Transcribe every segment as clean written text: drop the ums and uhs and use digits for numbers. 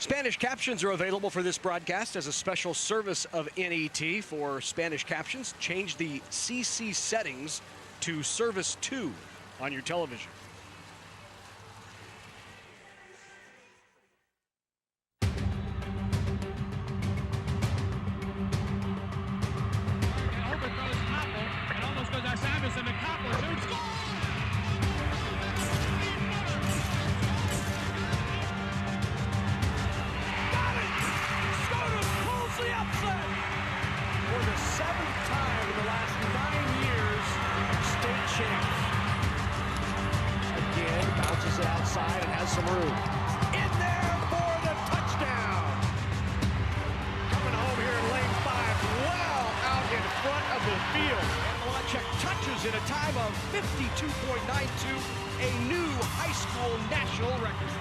Spanish captions are available for this broadcast as a special service of NET. For Spanish captions, change the CC settings to Service 2 on your television. Some room. In there for the touchdown. Coming home here in lane 5, well out in front of the field. And Malachek touches in a time of 52.92, a new high school national record.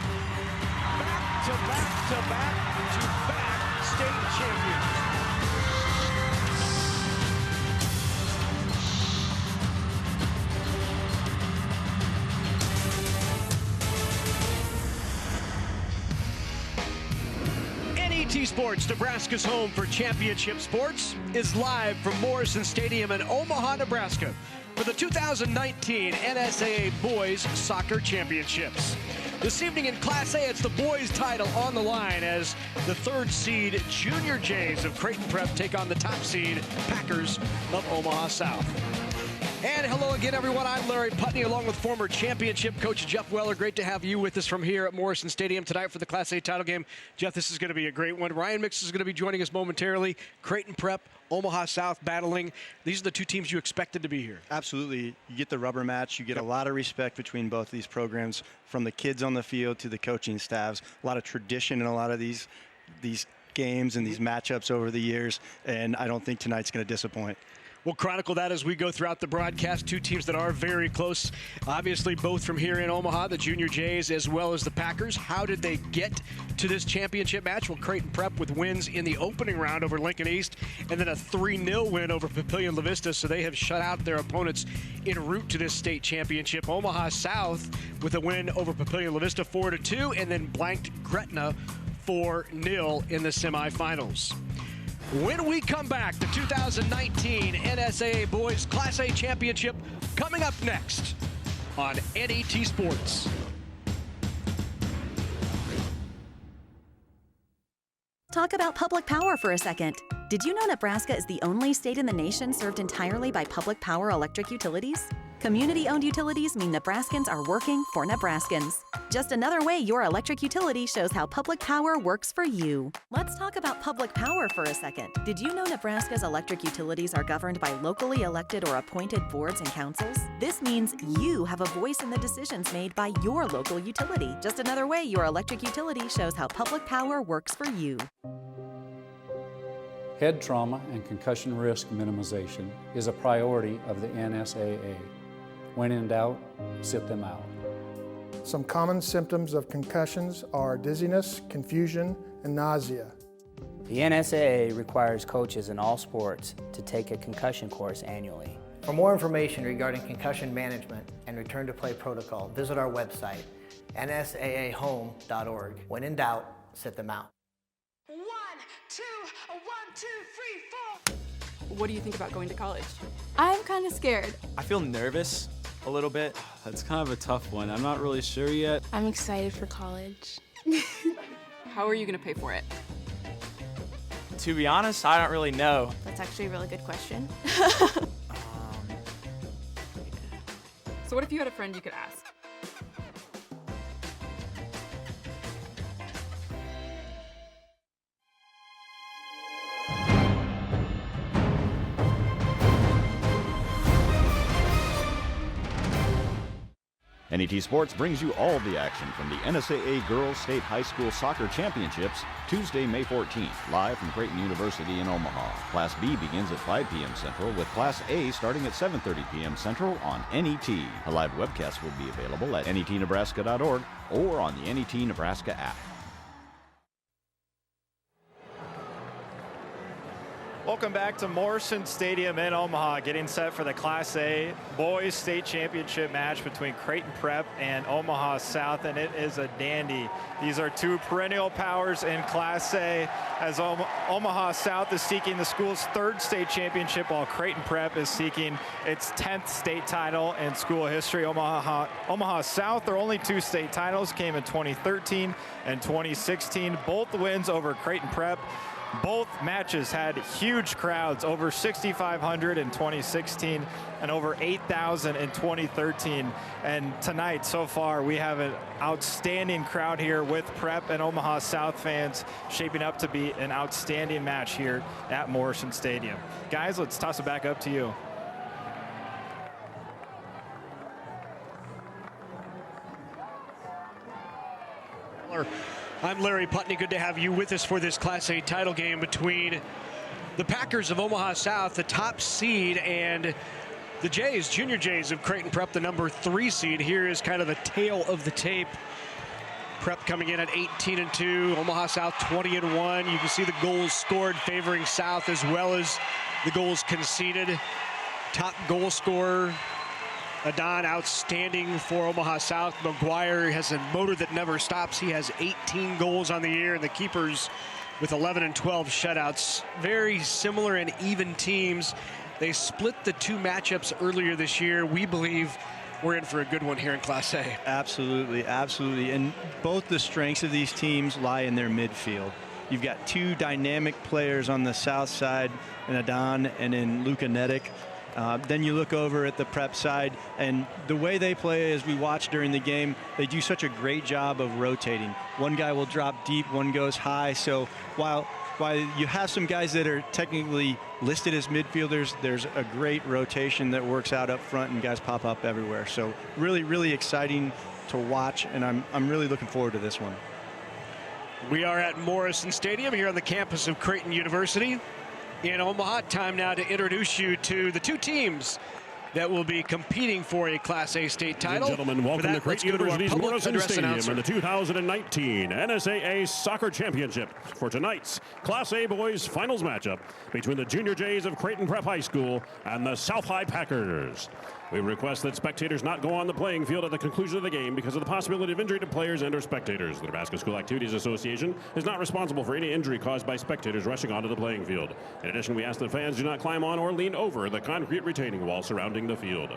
Back to back to back to back state champions. NET Sports, Nebraska's home for championship sports, is live from Morrison Stadium in Omaha, Nebraska for the 2019 NSAA Boys Soccer Championships. This evening in Class A, it's the boys' title on the line as the third seed Junior Jays of Creighton Prep take on the top seed Packers of Omaha South. And hello again, everyone. I'm Larry Putney, along with former championship coach Jeff Weller. Great to have you with us from here at Morrison Stadium tonight for the Class A title game. Jeff, this is going to be a great one. Ryan Mix is going to be joining us momentarily. Creighton Prep, Omaha South battling. These are the two teams you expected to be here. Absolutely. You get the rubber match. You get a lot of respect between both these programs, from the kids on the field to the coaching staffs. A lot of tradition in a lot of these games and these matchups over the years, and I don't think tonight's going to disappoint. We'll chronicle that as we go throughout the broadcast. Two teams that are very close, obviously both from here in Omaha, the Junior Jays as well as the Packers. How did they get to this championship match? Well, Creighton Prep with wins in the opening round over Lincoln East and then a 3-0 win over Papillion La Vista, so they have shut out their opponents en route to this state championship. Omaha South with a win over Papillion La Vista 4-2 and then blanked Gretna 4-0 in the semifinals. When we come back, the 2019 NSAA Boys Class A Championship coming up next on NET Sports. Talk about public power for a second. Did you know Nebraska is the only state in the nation served entirely by public power electric utilities? Community-owned utilities mean Nebraskans are working for Nebraskans. Just another way your electric utility shows how public power works for you. Let's talk about public power for a second. Did you know Nebraska's electric utilities are governed by locally elected or appointed boards and councils? This means you have a voice in the decisions made by your local utility. Just another way your electric utility shows how public power works for you. Head trauma and concussion risk minimization is a priority of the NSAA. When in doubt, sit them out. Some common symptoms of concussions are dizziness, confusion, and nausea. The NSAA requires coaches in all sports to take a concussion course annually. For more information regarding concussion management and return to play protocol, visit our website, nsaahome.org. When in doubt, sit them out. 1, 2, 1, 2, 3, 4. What do you think about going to college? I'm kind of scared. I feel nervous a little bit. That's kind of a tough one. I'm not really sure yet. I'm excited for college. How are you going to pay for it? To be honest, I don't really know. That's actually a really good question. So what if you had a friend you could ask? NET Sports brings you all the action from the NSAA Girls State High School Soccer Championships Tuesday, May 14th, live from Creighton University in Omaha. Class B begins at 5 p.m. Central, with Class A starting at 7:30 p.m. Central on NET. A live webcast will be available at netnebraska.org or on the NET Nebraska app. Welcome back to Morrison Stadium in Omaha, getting set for the Class A Boys State Championship match between Creighton Prep and Omaha South, and it is a dandy. These are two perennial powers in Class A, as Omaha South is seeking the school's 3rd state championship, while Creighton Prep is seeking its 10th state title in school history. Omaha South, their only 2 state titles came in 2013 and 2016, both wins over Creighton Prep. Both matches had huge crowds, over 6,500 in 2016 and over 8,000 in 2013. And tonight, so far, we have an outstanding crowd here with Prep and Omaha South fans, shaping up to be an outstanding match here at Morrison Stadium. Guys, let's toss it back up to you. I'm Larry Putney. Good to have you with us for this Class A title game between the Packers of Omaha South, the top seed, and the Jays, Junior Jays of Creighton Prep, the number 3 seed. Here is kind of the tail of the tape. Prep coming in at 18-2, Omaha South 20-1. You can see the goals scored favoring South as well as the goals conceded. Top goal scorer, Adon, outstanding for Omaha South. McGuire has a motor that never stops. He has 18 goals on the year, and the keepers with 11 and 12 shutouts. Very similar and even teams. They split the 2 matchups earlier this year. We believe we're in for a good one here in Class A. Absolutely, absolutely. And both the strengths of these teams lie in their midfield. You've got 2 dynamic players on the south side, in Adon and in Luka Nedick. Then you look over at the Prep side, and the way they play, as we watch during the game, they do such a great job of rotating. One guy will drop deep, one goes high. So while you have some guys that are technically listed as midfielders, there's a great rotation that works out up front, and guys pop up everywhere. So really, really exciting to watch, and I'm really looking forward to this one. We are at Morrison Stadium here on the campus of Creighton University in Omaha. Time now to introduce you to the 2 teams that will be competing for a Class A state title. Ladies and gentlemen, welcome to Creighton University's Morrison Stadium announcer. in the 2019 NSAA Soccer Championship for tonight's Class A Boys Finals matchup between the Junior Jays of Creighton Prep High School and the South High Packers. We request that spectators not go on the playing field at the conclusion of the game because of the possibility of injury to players and or spectators. The Nebraska School Activities Association is not responsible for any injury caused by spectators rushing onto the playing field. In addition, we ask that fans do not climb on or lean over the concrete retaining wall surrounding the field.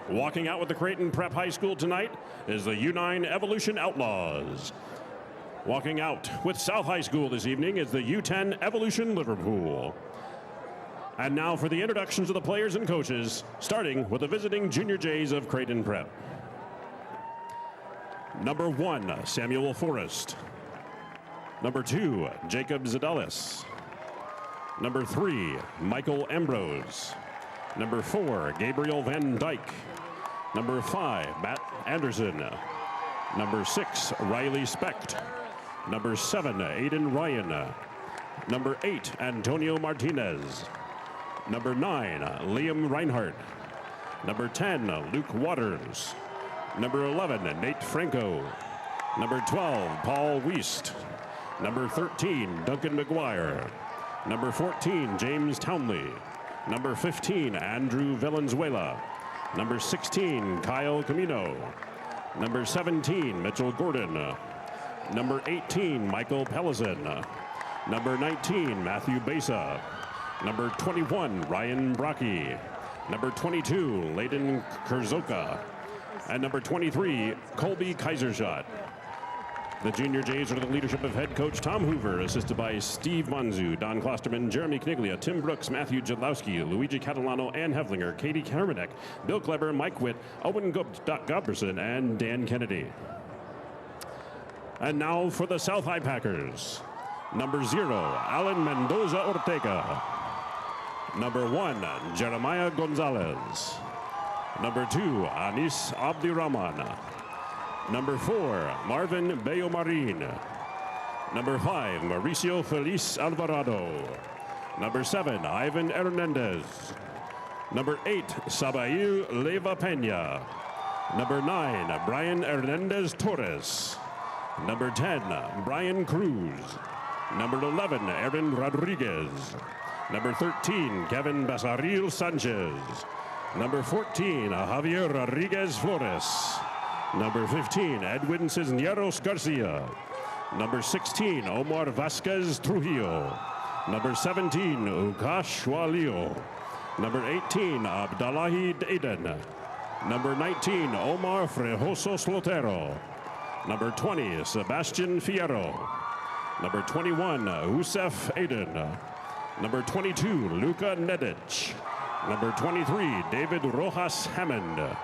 Walking out with the Creighton Prep High School tonight is the U9 Evolution Outlaws. Walking out with South High School this evening is the U10 Evolution Liverpool. And now for the introductions of the players and coaches, starting with the visiting Junior Jays of Creighton Prep. Number 1, Samuel Forrest. Number 2, Jacob Zadelis. Number 3, Michael Ambrose. Number 4, Gabriel Van Dyke. Number 5, Matt Anderson. Number 6, Riley Specht. Number 7, Aiden Ryan. Number 8, Antonio Martinez. Number 9, Liam Reinhardt. Number 10, Luke Waters. Number 11, Nate Franco. Number 12, Paul Wiest. Number 13, Duncan McGuire. Number 14, James Townley. Number 15, Andrew Valenzuela. Number 16, Kyle Camino. Number 17, Mitchell Gordon. Number 18, Michael Pellison. Number 19, Matthew Besa. Number 21, Ryan Brocky. Number 22, Layden Kurzoka. And number 23, Colby Kaisershot. The Junior Jays are under the leadership of head coach Tom Hoover, assisted by Steve Manzu, Don Klosterman, Jeremy Kniglia, Tim Brooks, Matthew Jadlowski, Luigi Catalano, Ann Hevlinger, Katie Kermanek, Bill Kleber, Mike Witt, Owen Goberson, and Dan Kennedy. And now for the South High Packers. Number 0, Alan Mendoza Ortega. Number 1, Jeremiah Gonzalez. Number 2, Anis Abdirahman. Number 4, Marvin Bayomarin. Number 5, Mauricio Feliz Alvarado. Number 7, Ivan Hernandez. Number 8, Sabail Leva Peña. Number 9, Brian Hernandez Torres. Number 10, Brian Cruz. Number 11, Aaron Rodriguez. Number 13, Kevin Basaril Sanchez. Number 14, Javier Rodriguez Flores. Number 15, Edwin Cisneros Garcia. Number 16, Omar Vasquez Trujillo. Number 17, Ukash Walio. Number 18, Abdallahi Aden. Number 19, Omar Frejoso Slotero. Number 20, Sebastian Fierro. Number 21, Usef Aden. Number 22, Luka Nedic. Number 23, David Rojas Hammond.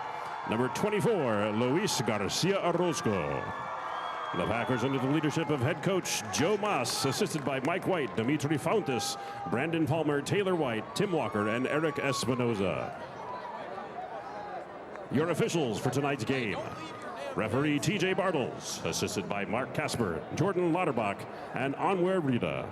Number 24, Luis Garcia Orozco. The Packers under the leadership of head coach Joe Mas, assisted by Mike White, Dimitri Fountas, Brandon Palmer, Taylor White, Tim Walker, and Eric Espinoza. Your officials for tonight's game. Referee TJ Bartles, assisted by Mark Casper, Jordan Lauterbach, and Anwer Rita.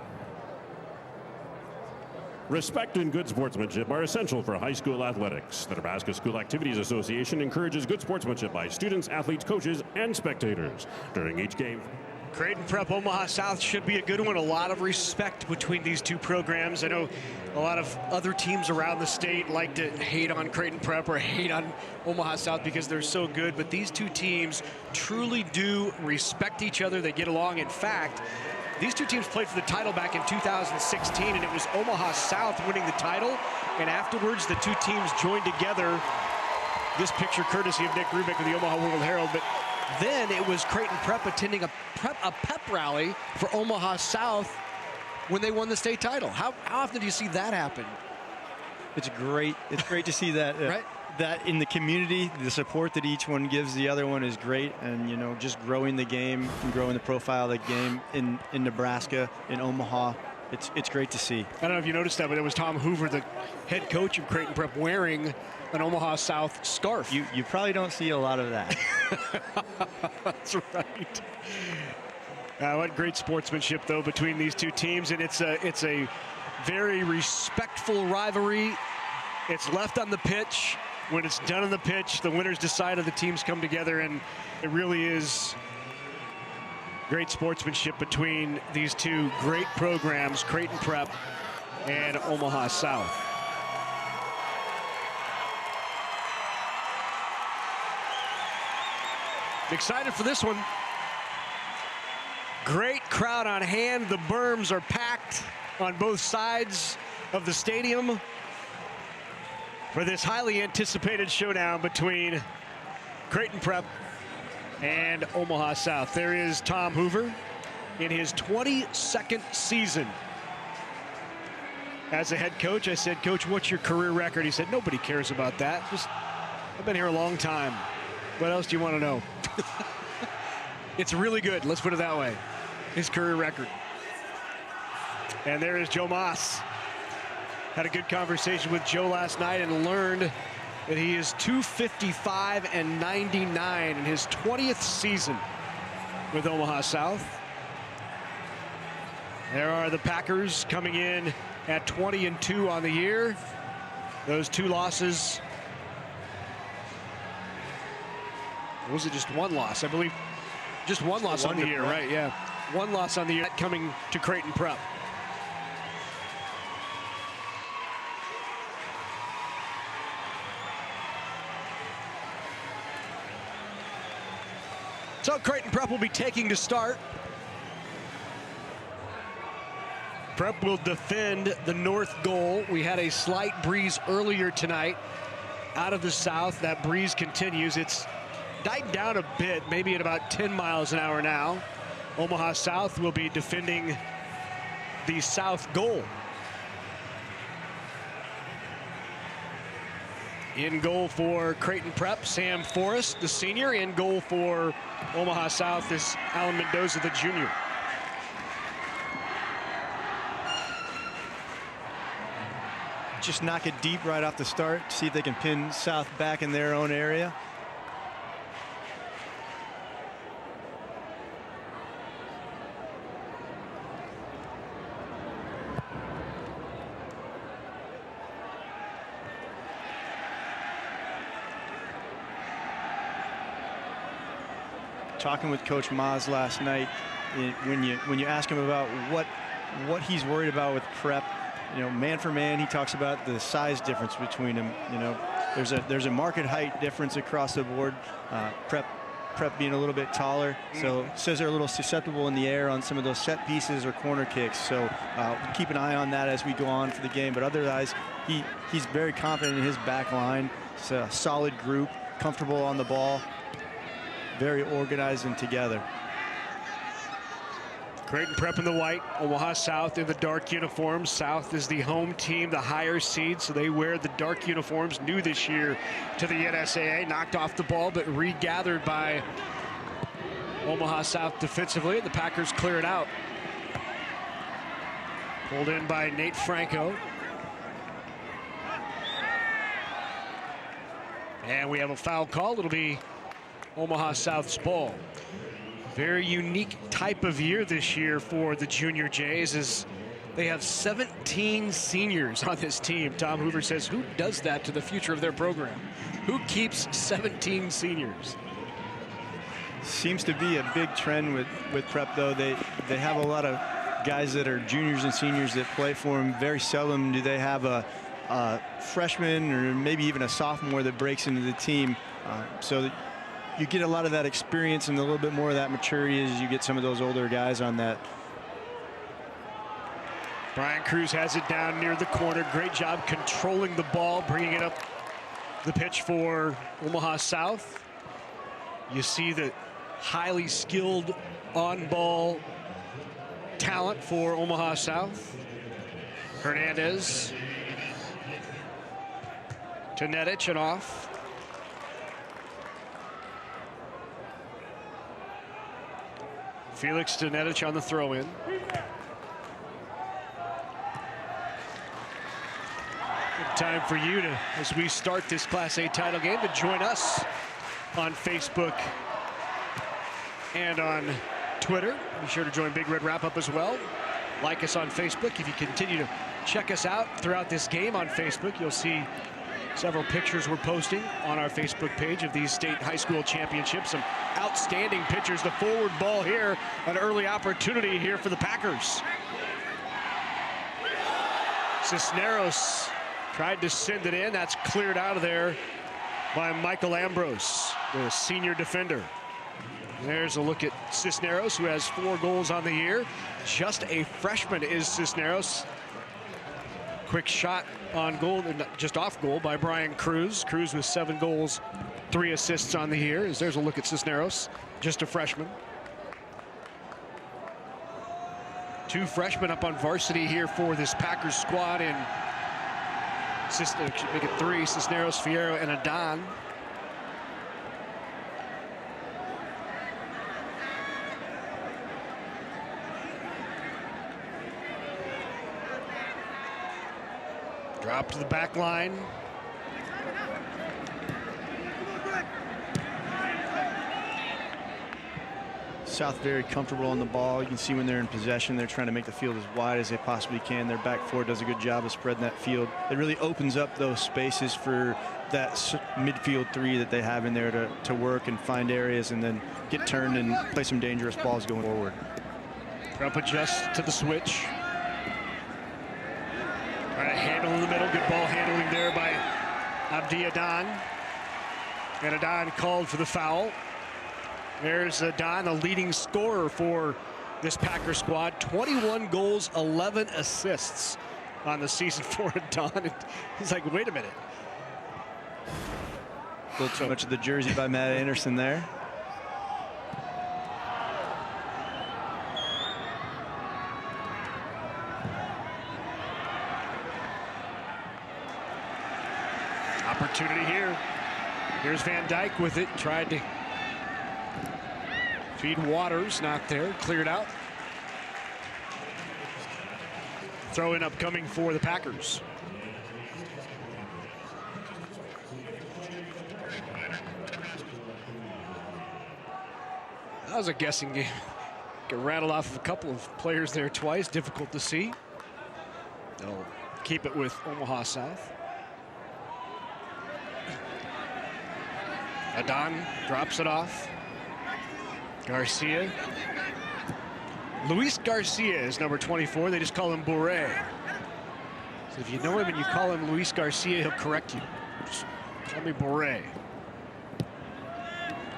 Respect and good sportsmanship are essential for high school athletics. The Nebraska School Activities Association encourages good sportsmanship by students, athletes, coaches, and spectators during each game. Creighton Prep Omaha South should be a good one. A lot of respect between these two programs. I know a lot of other teams around the state like to hate on Creighton Prep or hate on Omaha South because they're so good, but these two teams truly do respect each other. They get along. In fact, these two teams played for the title back in 2016, and it was Omaha South winning the title, and afterwards the two teams joined together. This picture courtesy of Nick Rubick of the Omaha World Herald, but then it was Creighton Prep attending a pep rally for Omaha South when they won the state title. How often do you see that happen? It's great. It's great to see that. Right? That in the community, the support that each one gives the other one is great, and you know, just growing the game and growing the profile of the game in Nebraska, in Omaha. It's great to see. I don't know if you noticed that, but it was Tom Hoover, the head coach of Creighton Prep, wearing an Omaha South scarf. You probably don't see a lot of that. That's right. What great sportsmanship though between these two teams, and it's a very respectful rivalry. It's left on the pitch. When it's done on the pitch, the winners decide, the teams come together, and it really is great sportsmanship between these two great programs, Creighton Prep and Omaha South. Excited for this one. Great crowd on hand. The berms are packed on both sides of the stadium for this highly anticipated showdown between Creighton Prep and Omaha South. There is Tom Hoover in his 22nd season as a head coach. I said, Coach, what's your career record? He said, nobody cares about that. I've been here a long time. What else do you want to know? It's really good, let's put it that way. His career record. And there is Joe Mas. Had a good conversation with Joe last night and learned that he is 255 and 99 in his 20th season with Omaha South. There are the Packers coming in at 20-2 on the year. Those two losses. Or was it just one loss? I believe just one loss on the year, right? Yeah, one loss on the year coming to Creighton Prep. So Creighton Prep will be taking to start. Prep will defend the north goal. We had a slight breeze earlier tonight out of the south. That breeze continues. It's died down a bit, maybe at about 10 miles an hour now. Omaha South will be defending the south goal. In goal for Creighton Prep, Sam Forrest, the senior. In goal for Omaha South is Alan Mendoza, the junior. Just knock it deep right off the start. See if they can pin South back in their own area. Talking with Coach Maz last night, when you ask him about what he's worried about with Prep, man for man, he talks about the size difference between them. There's a market height difference across the board. Prep being a little bit taller, so says they're a little susceptible in the air on some of those set pieces or corner kicks. So keep an eye on that as we go on for the game. But otherwise, he's very confident in his back line. It's a solid group, comfortable on the ball, very organized and together. Creighton Prep in the white, Omaha South in the dark uniforms. South is the home team, the higher seed, so they wear the dark uniforms. New this year to the NSAA, knocked off the ball, but regathered by Omaha South defensively. The Packers clear it out. Pulled in by Nate Franco. And we have a foul call. It'll be Omaha South's ball. Very unique type of year this year for the Junior Jays, as they have 17 seniors on this team. Tom Hoover says, who does that to the future of their program? Who keeps 17 seniors? Seems to be a big trend with Prep, though. They have a lot of guys that are juniors and seniors that play for them. Very seldom do they have a freshman or maybe even a sophomore that breaks into the team. So you get a lot of that experience and a little bit more of that maturity as you get some of those older guys on that. Brian Cruz has it down near the corner. Great job controlling the ball, bringing it up the pitch for Omaha South. You see the highly skilled on-ball talent for Omaha South. Hernandez to Nedic and off. Felix to Nedic on the throw-in. Good time for you to, as we start this Class A title game, to join us on Facebook and on Twitter. Be sure to join Big Red Wrap-Up as well. Like us on Facebook. If you continue to check us out throughout this game on Facebook, you'll see several pictures we're posting on our Facebook page of these state high school championships. Some outstanding pictures. The forward ball here, an early opportunity here for the Packers. Cisneros tried to send it in. That's cleared out of there by Michael Ambrose, the senior defender. There's a look at Cisneros, who has 4 goals on the year. Just a freshman is Cisneros. Quick shot on goal, just off goal by Brian Cruz. Cruz with 7 goals, 3 assists on the year. There's a look at Cisneros, just a freshman. 2 freshmen up on varsity here for this Packers squad, and make it 3, Cisneros, Fierro, and Adan. Drop to the back line. South very comfortable on the ball. You can see when they're in possession, they're trying to make the field as wide as they possibly can. Their back four does a good job of spreading that field. It really opens up those spaces for that midfield 3 that they have in there to work and find areas and then get turned and play some dangerous balls going forward. Trump adjusts to the switch. Trying to handle in the middle. Good ball handling there by Abdi Adan. And Adan called for the foul. There's Adan, the leading scorer for this Packer squad. 21 goals, 11 assists on the season for Adan. He's like, wait a minute. A little too much of the jersey by Matt Anderson there. Opportunity here. Here's Van Dyke with it. Tried to feed Waters. Not there. Cleared out. Throw in upcoming for the Packers. That was a guessing game. Can rattle off a couple of players there twice. Difficult to see. They'll keep it with Omaha South. Adan drops it off. Garcia. Luis Garcia is number 24. They just call him Bourret. So if you know him and you call him Luis Garcia, he'll correct you. Just call me Borre.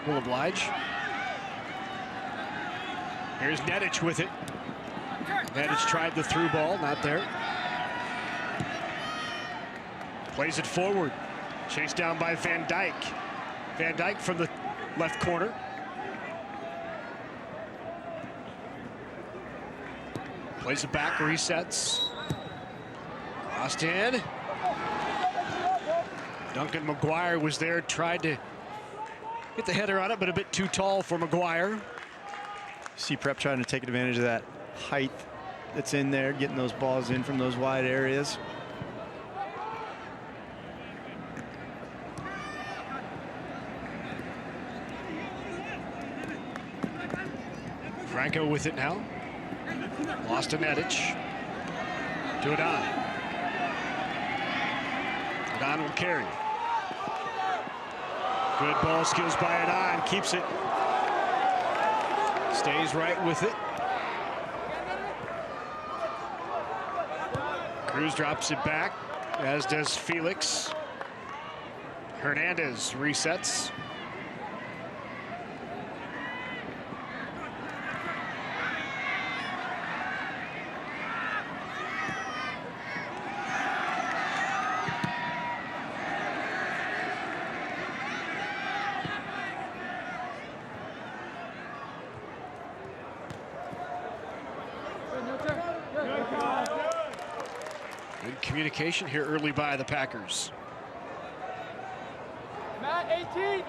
Will oblige. Here's Nedic with it. Nedic tried the through ball, not there. Plays it forward. Chased down by Van Dyke. Van Dyke from the left corner. Plays it back, resets. Crossed in. Duncan McGuire was there, tried to get the header on it, but a bit too tall for McGuire. See Prep trying to take advantage of that height that's in there, getting those balls in from those wide areas. Franco with it now. Lost to Nedic. To Adon. Adon will carry. Good ball skills by Adon. Keeps it. Stays right with it. Cruz drops it back, as does Felix. Hernandez resets. Good communication here early by the Packers. Matt, 18.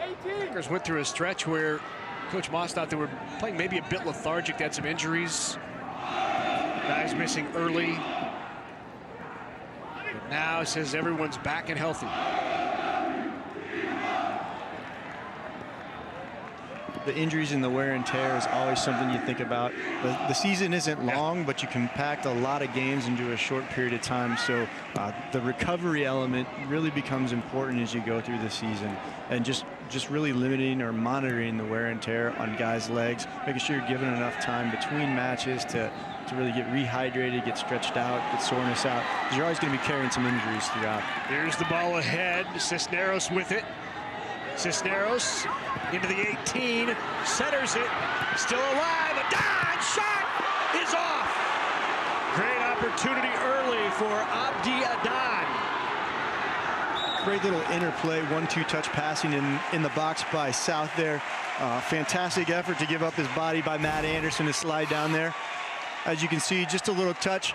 Packers went through a stretch where Coach Moss thought they were playing maybe a bit lethargic. They had some injuries. Guys missing early. But now it says everyone's back and healthy. The injuries and the wear and tear is always something you think about. The season isn't long, but you can pack a lot of games into a short period of time. So the recovery element really becomes important as you go through the season, and just really limiting or monitoring the wear and tear on guys' legs, making sure you're giving enough time between matches to really get rehydrated, get stretched out, get soreness out, because you're always going to be carrying some injuries throughout. Here's the ball ahead. Cisneros with it. Cisneros into the 18, centers it, still alive. Adon shot is off. Great opportunity early for Abdi Adon. Great little interplay, 1-2 touch passing in the box by South there. Fantastic effort to give up his body by Matt Anderson to slide down there. As you can see, just a little touch.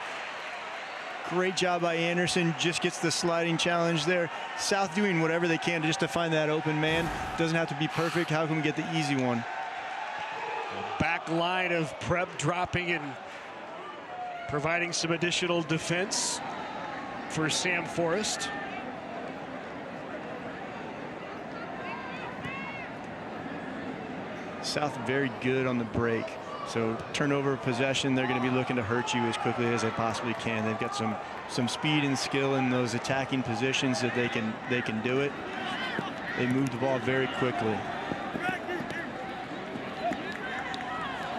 Great job by Anderson, just gets the sliding challenge there. South doing whatever they can just to find that open man. Doesn't have to be perfect. How can we get the easy one? Back line of Prep dropping and providing some additional defense for Sam Forrest. South very good on the break. So turnover of possession, they're going to be looking to hurt you as quickly as they possibly can. They've got some speed and skill in those attacking positions that they can do it. They move the ball very quickly.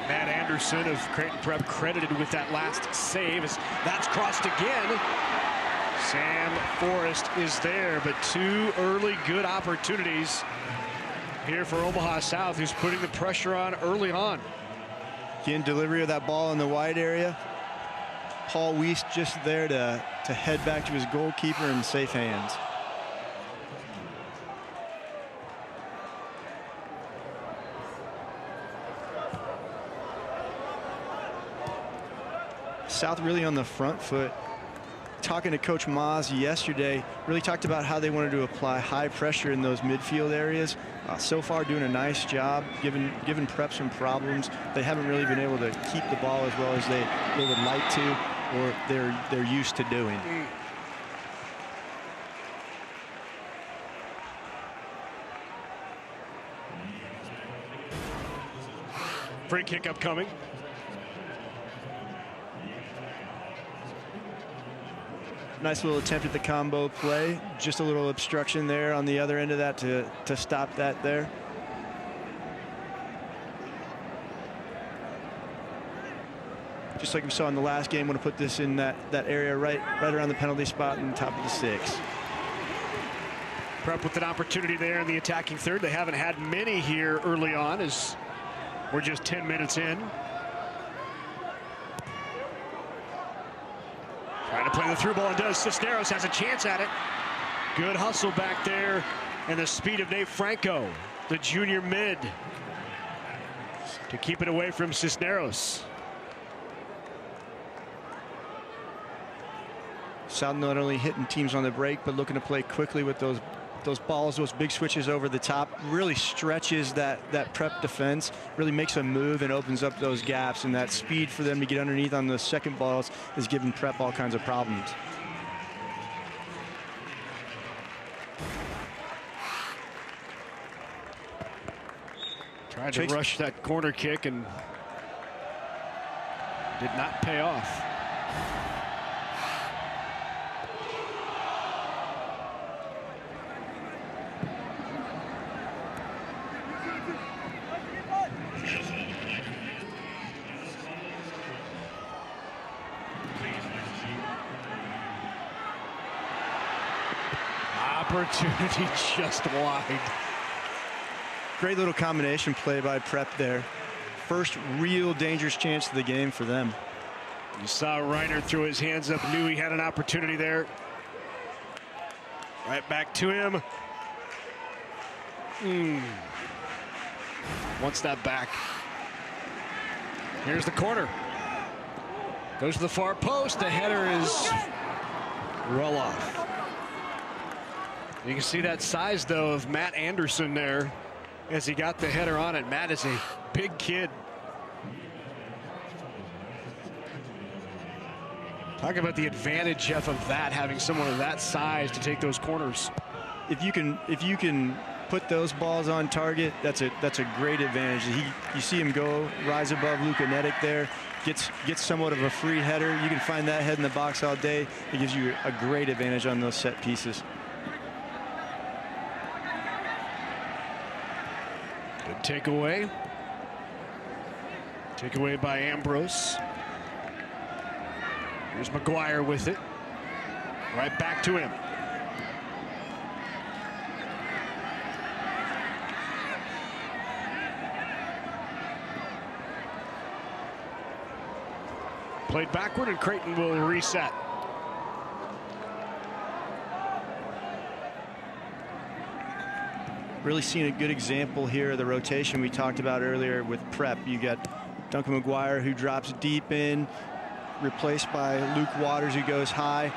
Matt Anderson of Creighton Prep credited with that last save as that's crossed again. Sam Forrest is there, but two early good opportunities here for Omaha South, who's putting the pressure on early on. Again, delivery of that ball in the wide area. Paul Weiss just there to head back to his goalkeeper in safe hands. South really on the front foot. Talking to Coach Maz yesterday, really talked about how they wanted to apply high pressure in those midfield areas. So far doing a nice job, giving Prep some problems. They haven't really been able to keep the ball as well as they would like to, or they're used to doing. Free kick upcoming. Nice little attempt at the combo play. Just a little obstruction there on the other end of that to stop that there. just like we saw in the last game, want to put this in that area right around the penalty spot in the top of the 6. Prep with an opportunity there in the attacking third. They haven't had many here early on, as we're just 10 minutes in. Trying to play the through ball, and does. Cisneros has a chance at it. Good hustle back there, and the speed of Nate Franco, the junior mid, to keep it away from Cisneros. South not only hitting teams on the break, but looking to play quickly with those balls, those big switches over the top. Really stretches that Prep defense, really makes a move and opens up those gaps, and that speed for them to get underneath on the second balls is giving Prep all kinds of problems. Tried to rush that corner kick and did not pay off. Opportunity just wide. Great little combination play by Prep there. First real dangerous chance of the game for them. You saw Reiner throw his hands up, knew he had an opportunity there. Right back to him. Wants that back. Here's the corner. Goes to the far post. The header is well off. You can see that size, though, of Matt Anderson there as he got the header on it. Matt is a big kid. Talk about the advantage, Jeff, of that, having someone of that size to take those corners. If you can put those balls on target, that's a great advantage. You see him go rise above Luka Nedic there, gets somewhat of a free header. You can find that head in the box all day. It gives you a great advantage on those set pieces. Good takeaway. Takeaway by Ambrose. Here's McGuire with it. Right back to him. Played backward, and Creighton will reset. Really seeing a good example here of the rotation we talked about earlier with Prep. You got Duncan McGuire, who drops deep in, replaced by Luke Waters, who goes high.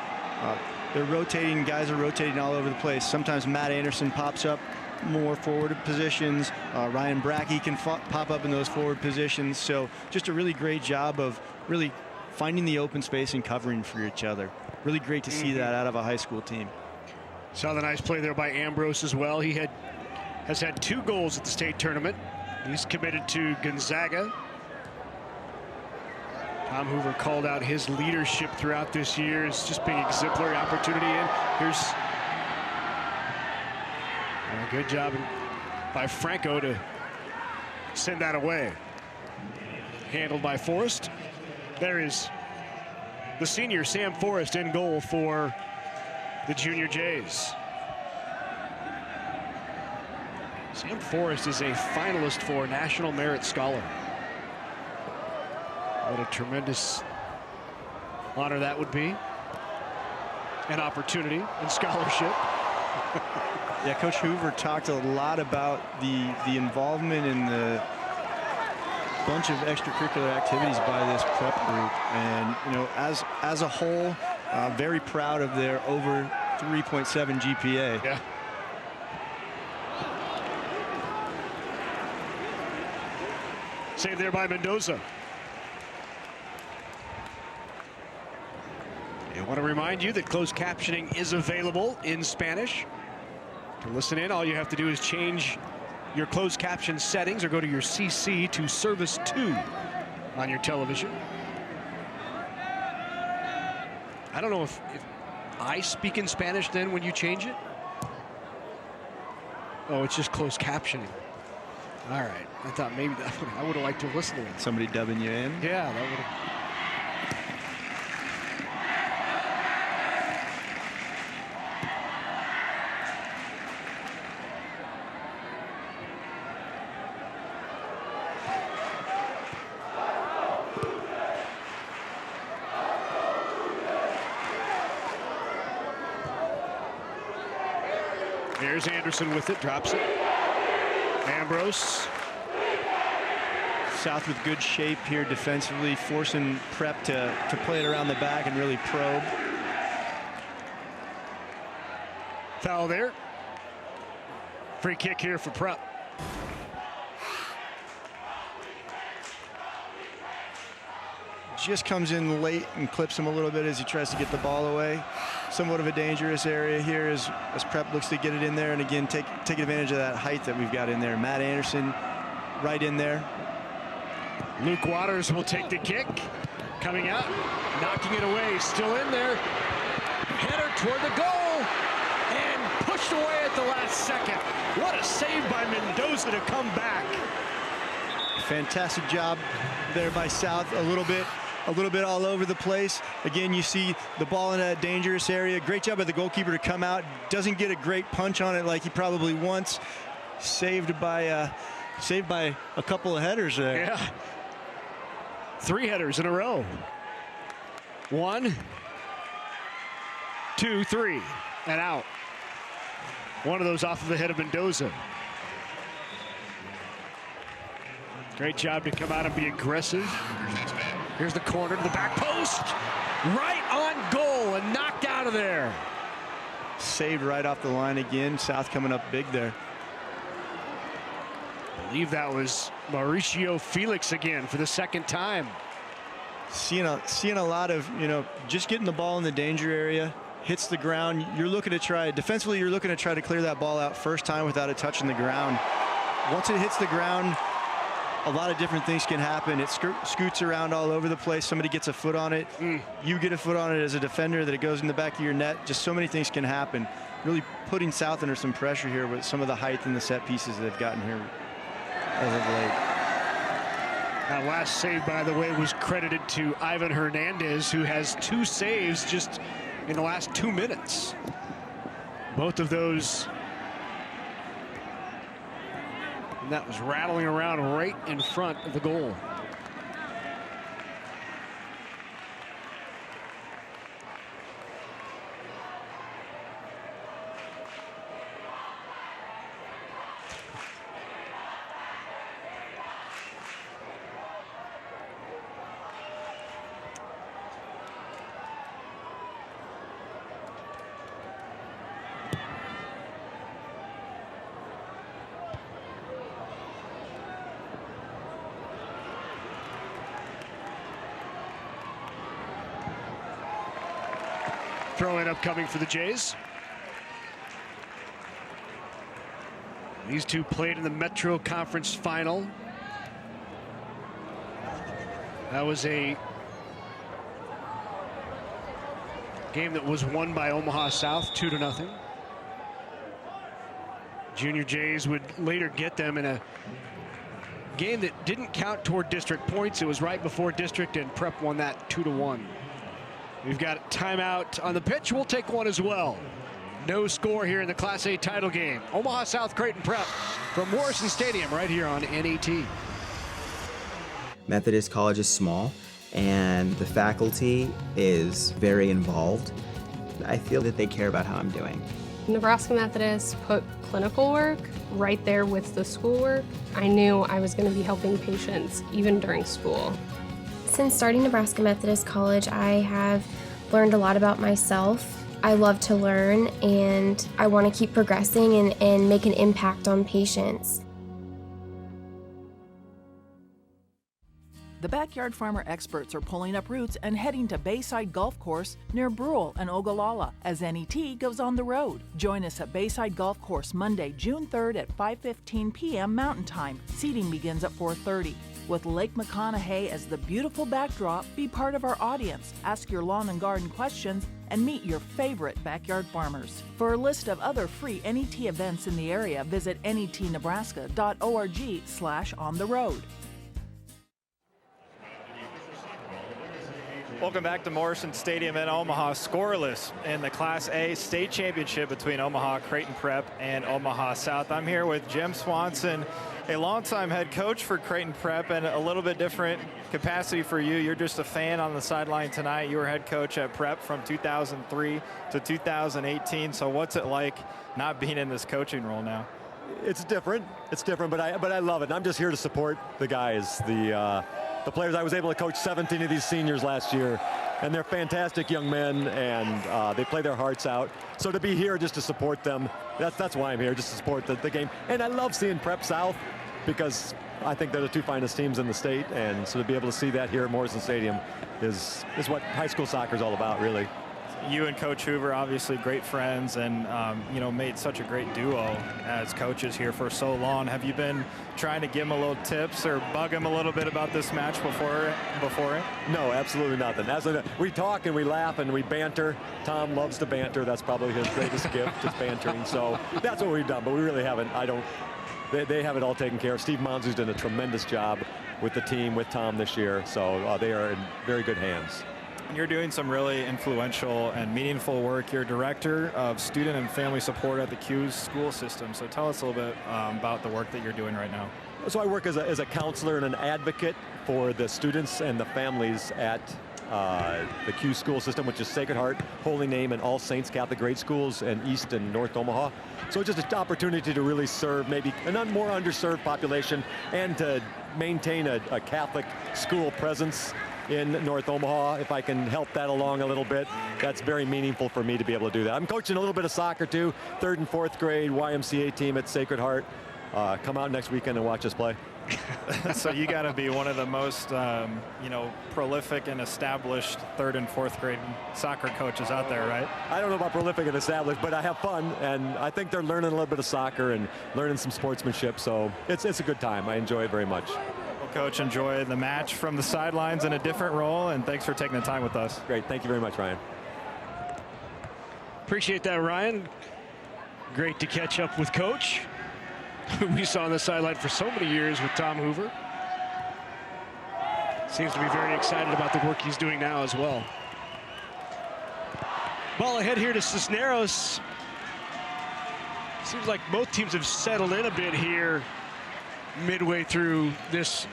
They're rotating. Guys are rotating all over the place. Sometimes Matt Anderson pops up more forward positions. Ryan Brackey can pop up in those forward positions. So just a really great job of really finding the open space and covering for each other. Really great to see that out of a high school team. Saw the nice play there by Ambrose as well. He has had 2 goals at the state tournament. He's committed to Gonzaga. Tom Hoover called out his leadership throughout this year as just being exemplary opportunity. And here's a good job by Franco to send that away. Handled by Forrest. There is the senior Sam Forrest in goal for the Junior Jays. Sam Forrest is a finalist for National Merit Scholar. What a tremendous honor that would be. An opportunity and scholarship. Yeah, Coach Hoover talked a lot about the involvement in the bunch of extracurricular activities by this Prep group, and as a whole, very proud of their over 3.7 GPA. Yeah. Saved there by Mendoza. I want to remind you that closed captioning is available in Spanish. To listen in, all you have to do is change your closed caption settings or go to your CC to Service 2 on your television. I don't know if I speak in Spanish then when you change it. Oh, it's just closed captioning. All right. I thought maybe I would have liked to listen to it. Somebody dubbing you in? Yeah, that would have. There's Anderson with it, drops it. Ambrose. South with good shape here defensively, forcing Prep to play it around the back and really probe. Foul there. Free kick here for Prep. Just comes in late and clips him a little bit as he tries to get the ball away. Somewhat of a dangerous area here as Prep looks to get it in there, and again take advantage of that height that we've got in there. Matt Anderson right in there. Luke Waters will take the kick. Coming out, knocking it away, still in there. Header toward the goal, and pushed away at the last second. What a save by Mendoza to come back. Fantastic job there by South. A little bit all over the place. Again, you see the ball in a dangerous area. Great job by the goalkeeper to come out. Doesn't get a great punch on it like he probably wants. Saved by a couple of headers there. Yeah. 3 headers in a row. 1, 2, 3, and out. One of those off of the head of Mendoza. Great job to come out and be aggressive. Here's the corner to the back post. Right on goal and knocked out of there. Saved right off the line again. South coming up big there. I believe that was Mauricio Felix again for the second time. Seeing a lot of, just getting the ball in the danger area. Hits the ground. You're looking to try, defensively, you're looking to try to clear that ball out first time without it touching the ground. Once it hits the ground, a lot of different things can happen. It scoots around all over the place. Somebody gets a foot on it. You get a foot on it as a defender, that it goes in the back of your net. Just so many things can happen. Really putting South under some pressure here with some of the height and the set pieces they've gotten here as of late. That last save, by the way, was credited to Ivan Hernandez, who has 2 saves just in the last 2 minutes. Both of those. And that was rattling around right in front of the goal. Throw-in upcoming for the Jays. These two played in the Metro Conference Final. That was a game that was won by Omaha South 2-0. Junior Jays would later get them in a game that didn't count toward district points. It was right before district, and Prep won that 2-1. We've got timeout on the pitch. We'll take one as well. No score here in the Class A title game. Omaha South Creighton Prep from Morrison Stadium right here on NET. Methodist College is small and the faculty is very involved. I feel that they care about how I'm doing. Nebraska Methodist put clinical work right there with the schoolwork. I knew I was going to be helping patients even during school. Since starting Nebraska Methodist College, I have learned a lot about myself. I love to learn and I want to keep progressing and make an impact on patients. The Backyard Farmer experts are pulling up roots and heading to Bayside Golf Course near Brule and Ogallala as NET goes on the road. Join us at Bayside Golf Course Monday, June 3rd at 5:15 p.m. Mountain Time. Seating begins at 4:30. With Lake McConaughey as the beautiful backdrop, be part of our audience, ask your lawn and garden questions, and meet your favorite backyard farmers. For a list of other free NET events in the area, visit netnebraska.org/on-the-road. Welcome back to Morrison Stadium in Omaha. Scoreless in the Class A state championship between Omaha Creighton Prep and Omaha South. I'm here with Jim Swanson a longtime head coach for Creighton Prep and a little bit different capacity for you. You're just a fan on the sideline tonight. You were head coach at Prep from 2003 to 2018. So what's it like not being in this coaching role now? It's different, but I love it. And I'm just here to support the guys, the players. I was able to coach 17 of these seniors last year, and they're fantastic young men, and they play their hearts out. So to be here just to support them, that's why I'm here, just to support the game. And I love seeing Prep South, because I think they're the two finest teams in the state, and so to be able to see that here at Morrison Stadium is what high school soccer is all about, really. You and Coach Hoover, obviously great friends, and made such a great duo as coaches here for so long. Have you been trying to give him a little tips or bug him a little bit about this match before it? No, absolutely nothing. We talk and we laugh and we banter. Tom loves to banter. That's probably his greatest gift, is bantering. So that's what we've done, but we really haven't. They have it all taken care of. Steve Monzu's done a tremendous job with the team, with Tom this year. So they are in very good hands. You're doing some really influential and meaningful work. You're director of student and family support at the Q's school system. So tell us a little bit about the work that you're doing right now. So I work as a counselor and an advocate for the students and the families at the Q school system, which is Sacred Heart, Holy Name, and All Saints Catholic grade schools in East and North Omaha. So it's just an opportunity to really serve maybe a more underserved population and to maintain a Catholic school presence in North Omaha. If I can help that along a little bit, that's very meaningful for me to be able to do that. I'm coaching a little bit of soccer too, 3rd and 4th grade YMCA team at Sacred Heart. Come out next weekend and watch us play. So you got to be one of the most prolific and established 3rd and 4th grade soccer coaches out there, right? I don't know about prolific and established, but I have fun, and I think they're learning a little bit of soccer and learning some sportsmanship, so it's a good time. I enjoy it very much. Coach, enjoy the match from the sidelines in a different role, and thanks for taking the time with us. Great. Thank you very much, Ryan. Appreciate that, Ryan. Great to catch up with Coach, who we saw on the sideline for so many years with Tom Hoover. Seems to be very excited about the work he's doing now as well. Ball ahead here to Cisneros. Seems like both teams have settled in a bit here midway through this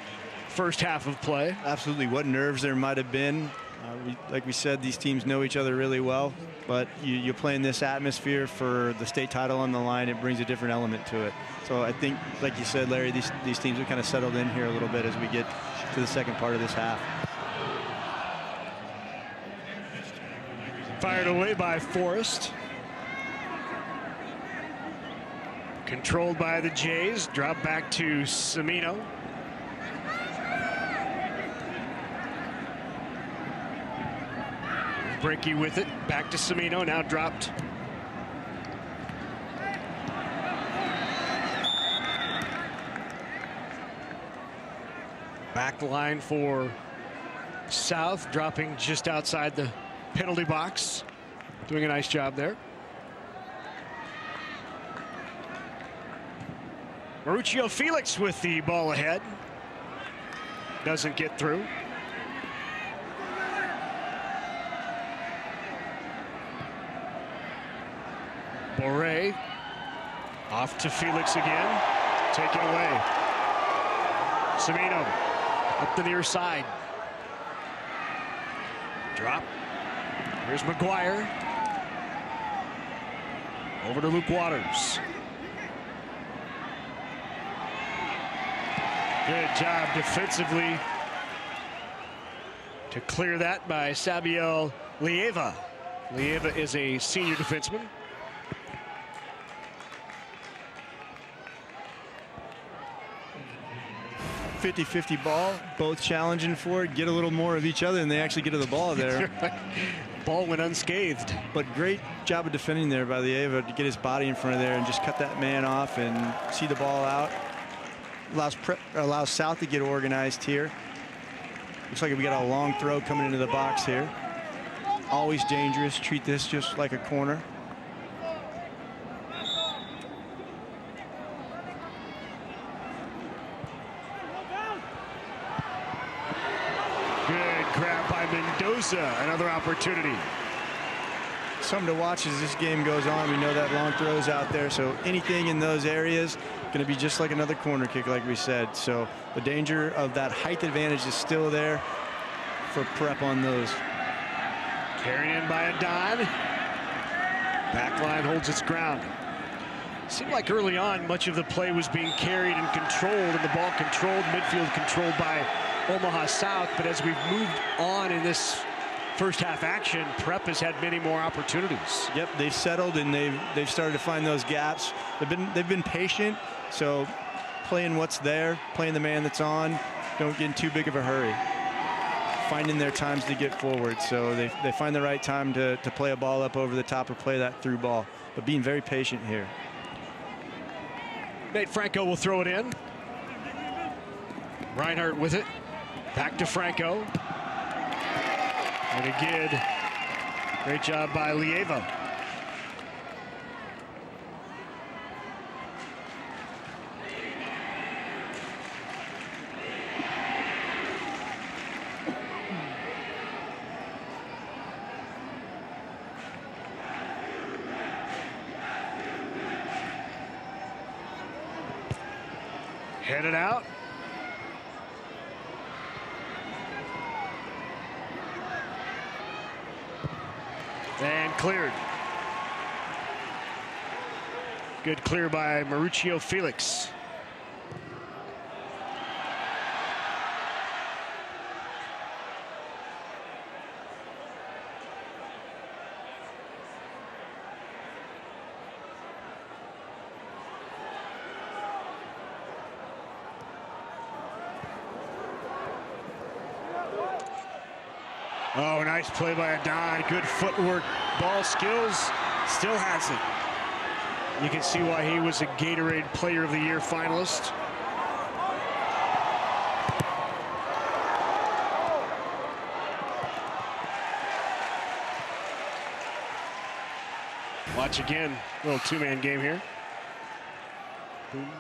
first half of play. Absolutely. What nerves there might have been. Like we said, these teams know each other really well, but you play in this atmosphere for the state title on the line, it brings a different element to it. So I think, like you said, Larry, these teams have kind of settled in here a little bit as we get to the second part of this half. Fired away by Forrest. Controlled by the Jays. Drop back to Semino. Brinkey with it. Back to Semino. Now dropped. Back line for South. Dropping just outside the penalty box. Doing a nice job there. Mauricio Felix with the ball ahead. Doesn't get through. Boré off to Felix again. Taken away. Semino up the near side. Drop. Here's McGuire. Over to Luke Waters. Good job defensively to clear that by Sabiel Lieva. Lieva is a senior defenseman. .50-50 ball, both challenging for it, get a little more of each other, and they actually get to the ball there. Ball went unscathed. But great job of defending there by Lieva to get his body in front of there and just cut that man off and see the ball out. Allows South to get organized here. Looks like we got a long throw coming into the box here. Always dangerous. Treat this just like a corner. Good grab by Mendoza. Another opportunity. Something to watch as this game goes on. We know that long throw's out there, so anything in those areas, going to be just like another corner kick, like we said. So the danger of that height advantage is still there for Prep on those. Carried in by Adon. Backline holds its ground. Seemed like early on much of the play was being carried and controlled, and the ball controlled, midfield controlled by Omaha South. But as we've moved on in this first half action, Prep has had many more opportunities. Yep, they've settled and they've started to find those gaps. They've been patient, so playing what's there, playing the man that's on, don't get in too big of a hurry. Finding their times to get forward, so they find the right time to play a ball up over the top or play that through ball, but being very patient here. Nate Franco will throw it in. Reinhardt with it. Back to Franco. And again, great job by Lieva. Headed out. And cleared. Good clear by Mauricio Felix. Oh, nice play by Adon. Good footwork, ball skills, still has it. You can see why he was a Gatorade Player of the Year finalist. Watch again, little two-man game here.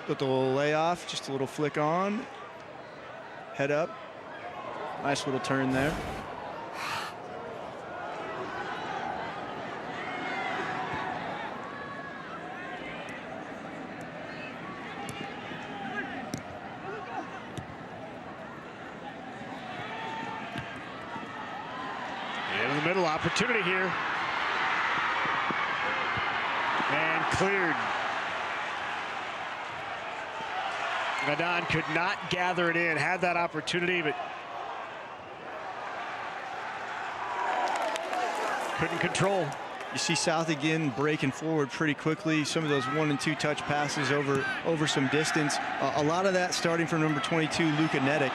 Got the little layoff, just a little flick on, head up. Nice little turn there. In the middle, opportunity here. And cleared. Adon could not gather it in. Had that opportunity, but couldn't control. You see South again breaking forward pretty quickly. Some of those 1 and 2 touch passes over some distance. A lot of that starting from number 22, Luka Nedick.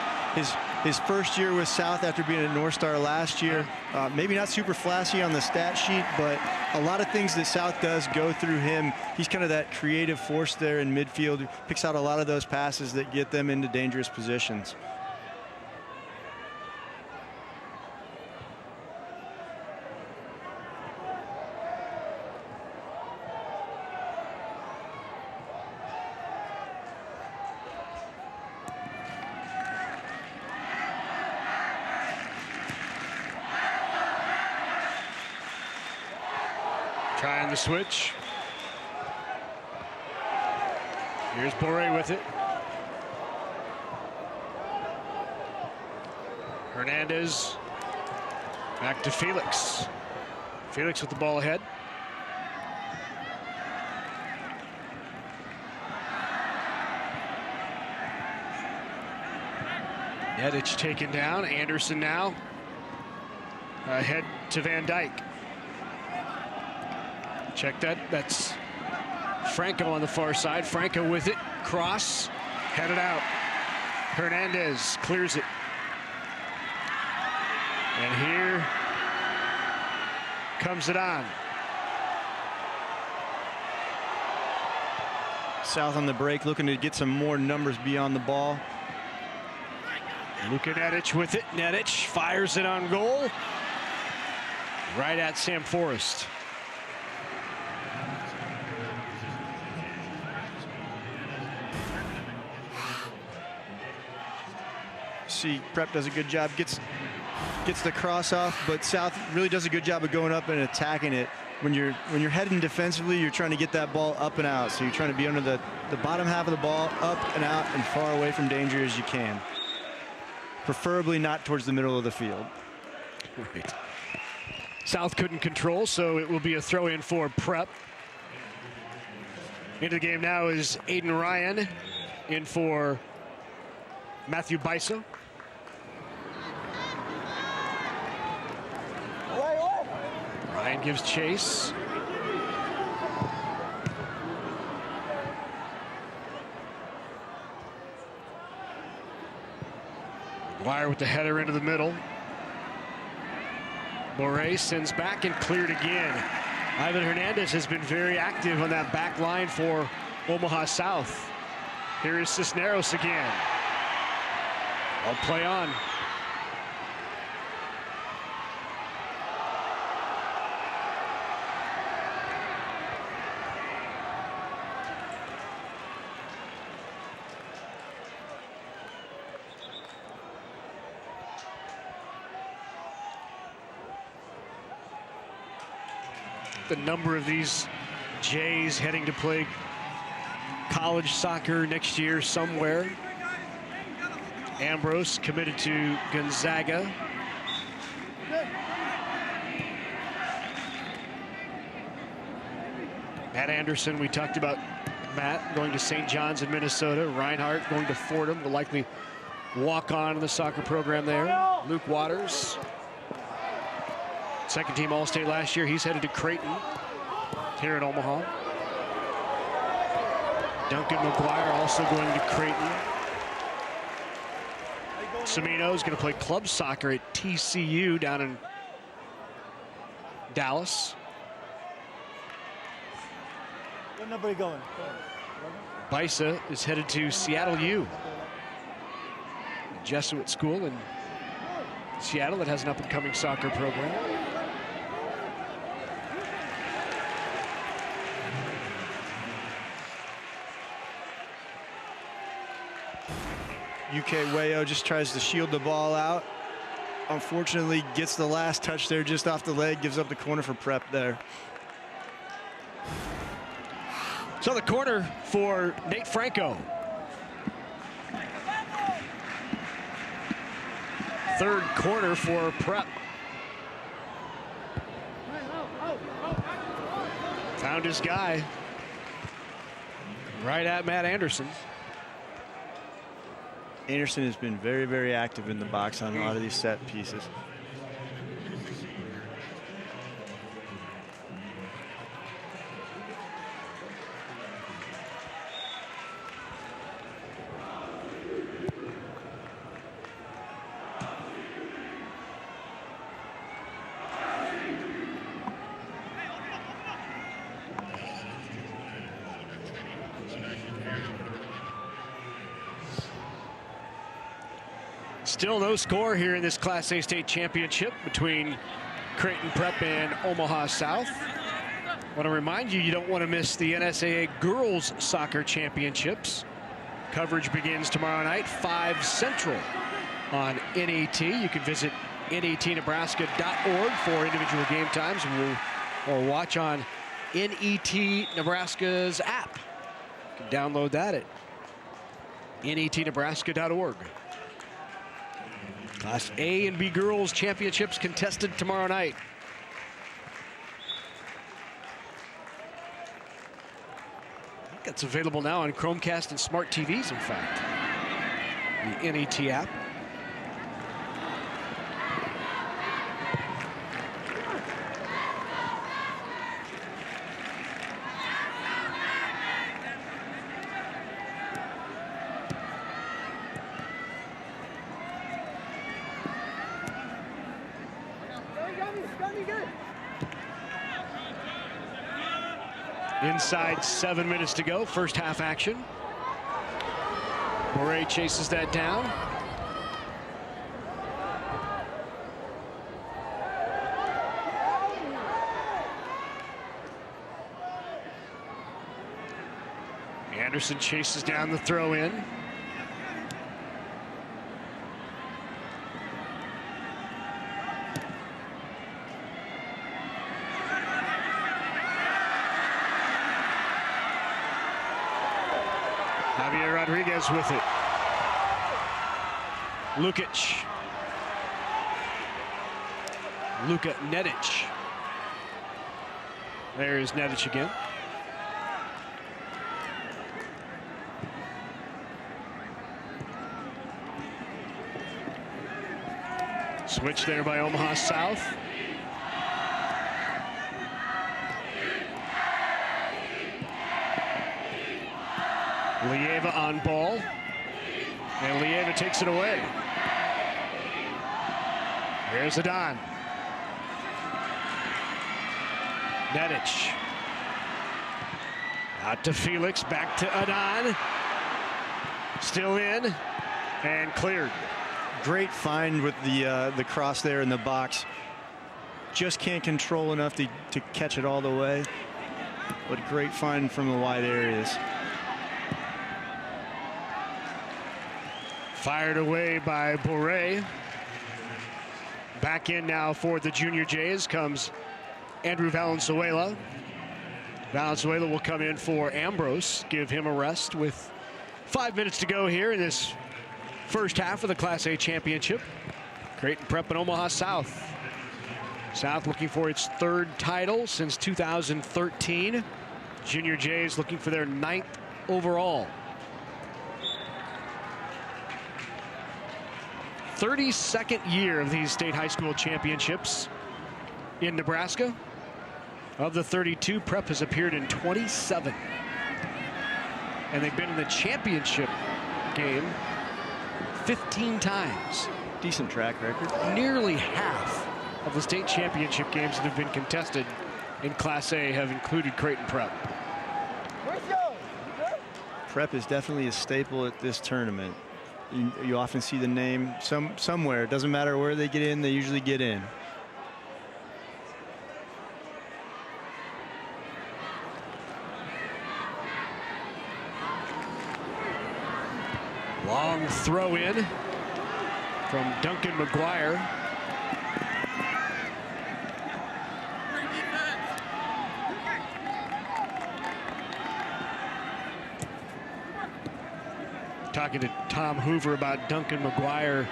His first year with South after being a North Star last year. Maybe not super flashy on the stat sheet, but a lot of things that South does go through him. He's kind of that creative force there in midfield. Picks out a lot of those passes that get them into dangerous positions. Trying the switch. Here's Boré with it. Hernandez. Back to Felix. Felix with the ball ahead. Nedic taken down. Anderson now. Ahead to Van Dyke. Check that. That's Franco on the far side. Franco with it. Cross. Headed out. Hernandez clears it. And here comes it on. South on the break, looking to get some more numbers beyond the ball. Luka Nedic with it. Nedic fires it on goal. Right at Sam Forrest. See, Prep does a good job, gets the cross off, but South really does a good job of going up and attacking it. when you're heading defensively, you're trying to get that ball up and out. So you're trying to be under the bottom half of the ball, up and out and far away from danger as you can. Preferably not towards the middle of the field. Right. South couldn't control, so it will be a throw in for Prep. Into the game now is Aiden Ryan in for Matthew Bisa. Ryan gives chase. McGuire with the header into the middle. Morrison sends back and cleared again. Ivan Hernandez has been very active on that back line for Omaha South. Here is Cisneros again. I'll play on. The number of these Jays heading to play college soccer next year somewhere. Ambrose committed to Gonzaga. Matt Anderson, we talked about Matt going to St. John's in Minnesota. Reinhardt going to Fordham, will likely walk on in the soccer program there. Luke Waters, second team All-State last year. He's headed to Creighton here in Omaha. Duncan McGuire also going to Creighton. Semino is going to play club soccer at TCU down in Dallas. Where nobody going? Bisa is headed to Seattle U, a Jesuit school in Seattle that has an up-and-coming soccer program. UK Wayo just tries to shield the ball out. Unfortunately, gets the last touch there just off the leg, gives up the corner for Prep there. So the corner for Nate Franco. Third corner for Prep. Found his guy right at Matt Anderson. Anderson has been very, very active in the box on a lot of these set pieces. Still no score here in this Class A state championship between Creighton Prep and Omaha South. I want to remind you, you don't want to miss the NSAA Girls Soccer Championships. Coverage begins tomorrow night, 5 Central on NET. You can visit netnebraska.org for individual game times, or watch on NET Nebraska's app. You can download that at netnebraska.org. Class A and B Girls Championships contested tomorrow night. I think that's available now on Chromecast and smart TVs, in fact. The NET app. Inside 7 minutes to go, first half action. Morey chases that down. Anderson chases down the throw in. Rodriguez with it. Lukic. Luka Nedic. There's Nedic again. Switch there by Omaha South. Lieva on ball. And Lieva takes it away. Here's Adon. Nedic. Out to Felix, back to Adon. Still in and cleared. Great find with the cross there in the box. Just can't control enough to catch it all the way. But great find from the wide areas. Fired away by Boré. Back in now for the Junior Jays comes Andrew Valenzuela. Valenzuela will come in for Ambrose, give him a rest with 5 minutes to go here in this first half of the Class A championship. Creighton Prep and Omaha South. South looking for its third title since 2013. Junior Jays looking for their 9th overall. 32nd year of these state high school championships in Nebraska. Of the 32, Prep has appeared in 27. And they've been in the championship game 15 times. Decent track record. Nearly half of the state championship games that have been contested in Class A have included Creighton Prep. Prep is definitely a staple at this tournament. You often see the name somewhere. It doesn't matter where they get in, they usually get in. Long throw in from Duncan McGuire. Talking to Tom Hoover about Duncan McGuire.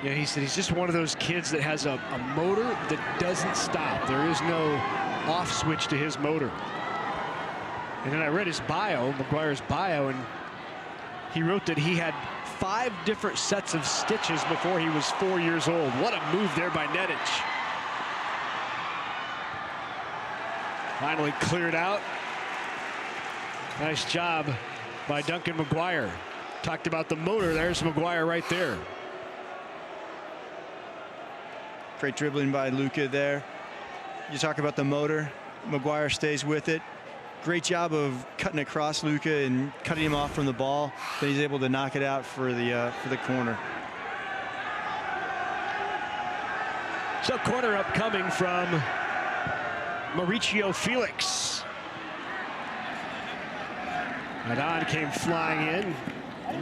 Yeah, he said he's just one of those kids that has a motor that doesn't stop. There is no off switch to his motor. And then I read his bio, McGuire's bio, and he wrote that he had 5 different sets of stitches before he was 4 years old. What a move there by Nedic. Finally cleared out. Nice job by Duncan McGuire. Talked about the motor. There's McGuire right there. Great dribbling by Luka there. You talk about the motor. McGuire stays with it. Great job of cutting across Luka and cutting him off from the ball. Then he's able to knock it out for the corner. So corner upcoming from Mauricio Felix. Adon came flying in,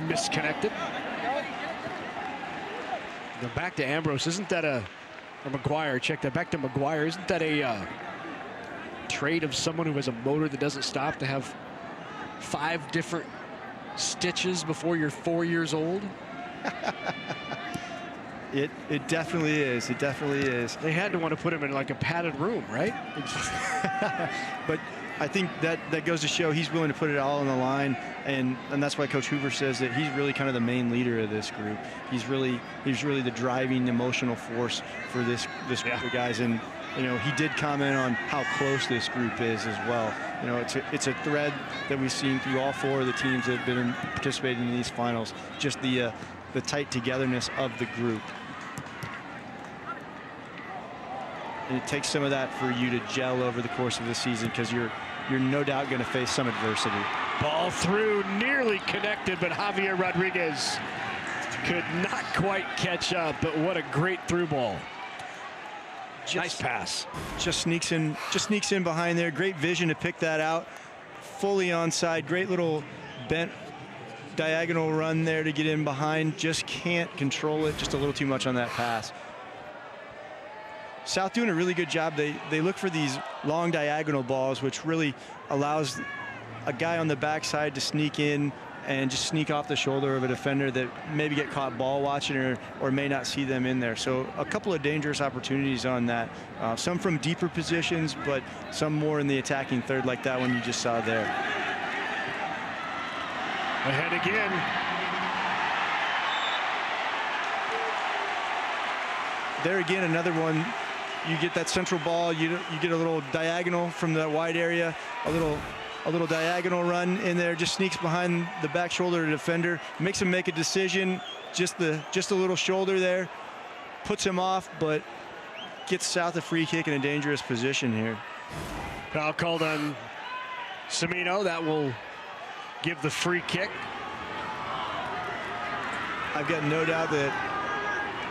misconnected. Go back to Ambrose. Isn't that or McGuire? Check that back to McGuire. Isn't that a trait of someone who has a motor that doesn't stop to have 5 different stitches before you're 4 years old? It definitely is. It definitely is. They had to want to put him in like a padded room, right? But I think that goes to show he's willing to put it all on the line, and that's why Coach Hoover says that he's really kind of the main leader of this group. He's really the driving emotional force for this group of guys. And you know, he did comment on how close this group is as well. You know, it's a thread that we've seen through all 4 of the teams that have been participating in these finals. Just the tight togetherness of the group. And it takes some of that for you to gel over the course of the season, because you're no doubt going to face some adversity. Ball through, nearly connected, but Javier Rodriguez could not quite catch up. But what a great through ball. Nice pass. Just sneaks in behind there. Great vision to pick that out. Fully onside. Great little bent diagonal run there to get in behind. Just can't control it. Just a little too much on that pass. South doing a really good job. They look for these long diagonal balls, which really allows a guy on the backside to sneak in and just sneak off the shoulder of a defender that maybe get caught ball watching or may not see them in there. So a couple of dangerous opportunities on that. Some from deeper positions, but some more in the attacking third, like that one you just saw there. Ahead again. There again, another one. You get that central ball. You get a little diagonal from that wide area. A little diagonal run in there. Just sneaks behind the back shoulder of the defender. Makes him make a decision. Just a little shoulder there. Puts him off, but gets South a free kick in a dangerous position here. Foul called on Semino. That will give the free kick. I've got no doubt that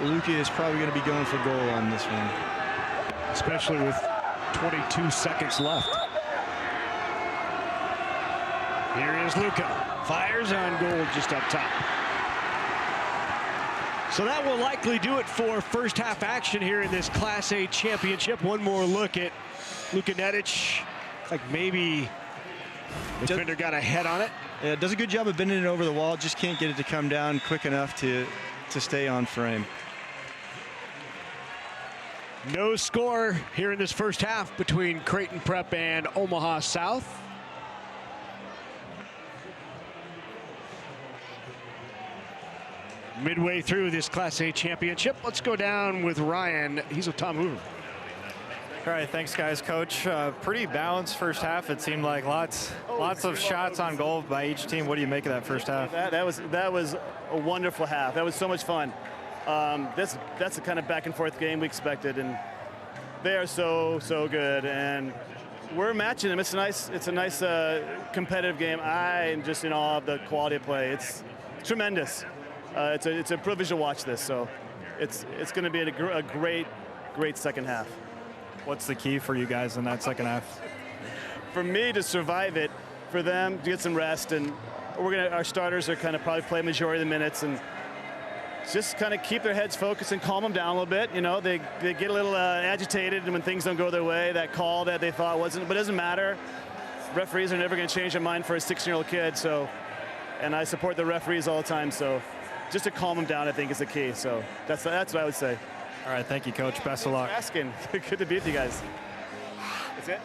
Luca is probably going to be going for goal on this one. Especially with 22 seconds left. Here is Luca. Fires on goal just up top. So that will likely do it for first half action here in this Class A championship. One more look at Luka Nedic. Like maybe the defender got a head on it. Yeah, does a good job of bending it over the wall. Just can't get it to come down quick enough to stay on frame. No score here in this first half between Creighton Prep and Omaha South. Midway through this Class A championship, let's go down with Ryan. He's with Tom Hoover. All right, thanks, guys. Coach, pretty balanced first half. It seemed like lots of shots on goal by each team. What do you make of that first half? That was a wonderful half. That was so much fun. That's the kind of back and forth game we expected, and they are so good. And we're matching them. It's a nice competitive game. I am just in awe of the quality of play. It's tremendous. It's a privilege to watch this. So it's going to be a great second half. What's the key for you guys in that second half? For me to survive it, for them to get some rest, and our starters are kind of probably play majority of the minutes, and just kind of keep their heads focused and calm them down a little bit. You know, they get a little agitated when things don't go their way. That call that they thought wasn't, but it doesn't matter. Referees are never going to change their mind for a 16-year-old kid. So, and I support the referees all the time. So, just to calm them down, I think is the key. So that's what I would say. All right, thank you, Coach. Best of luck. Asking. Good to be with you guys. That's it.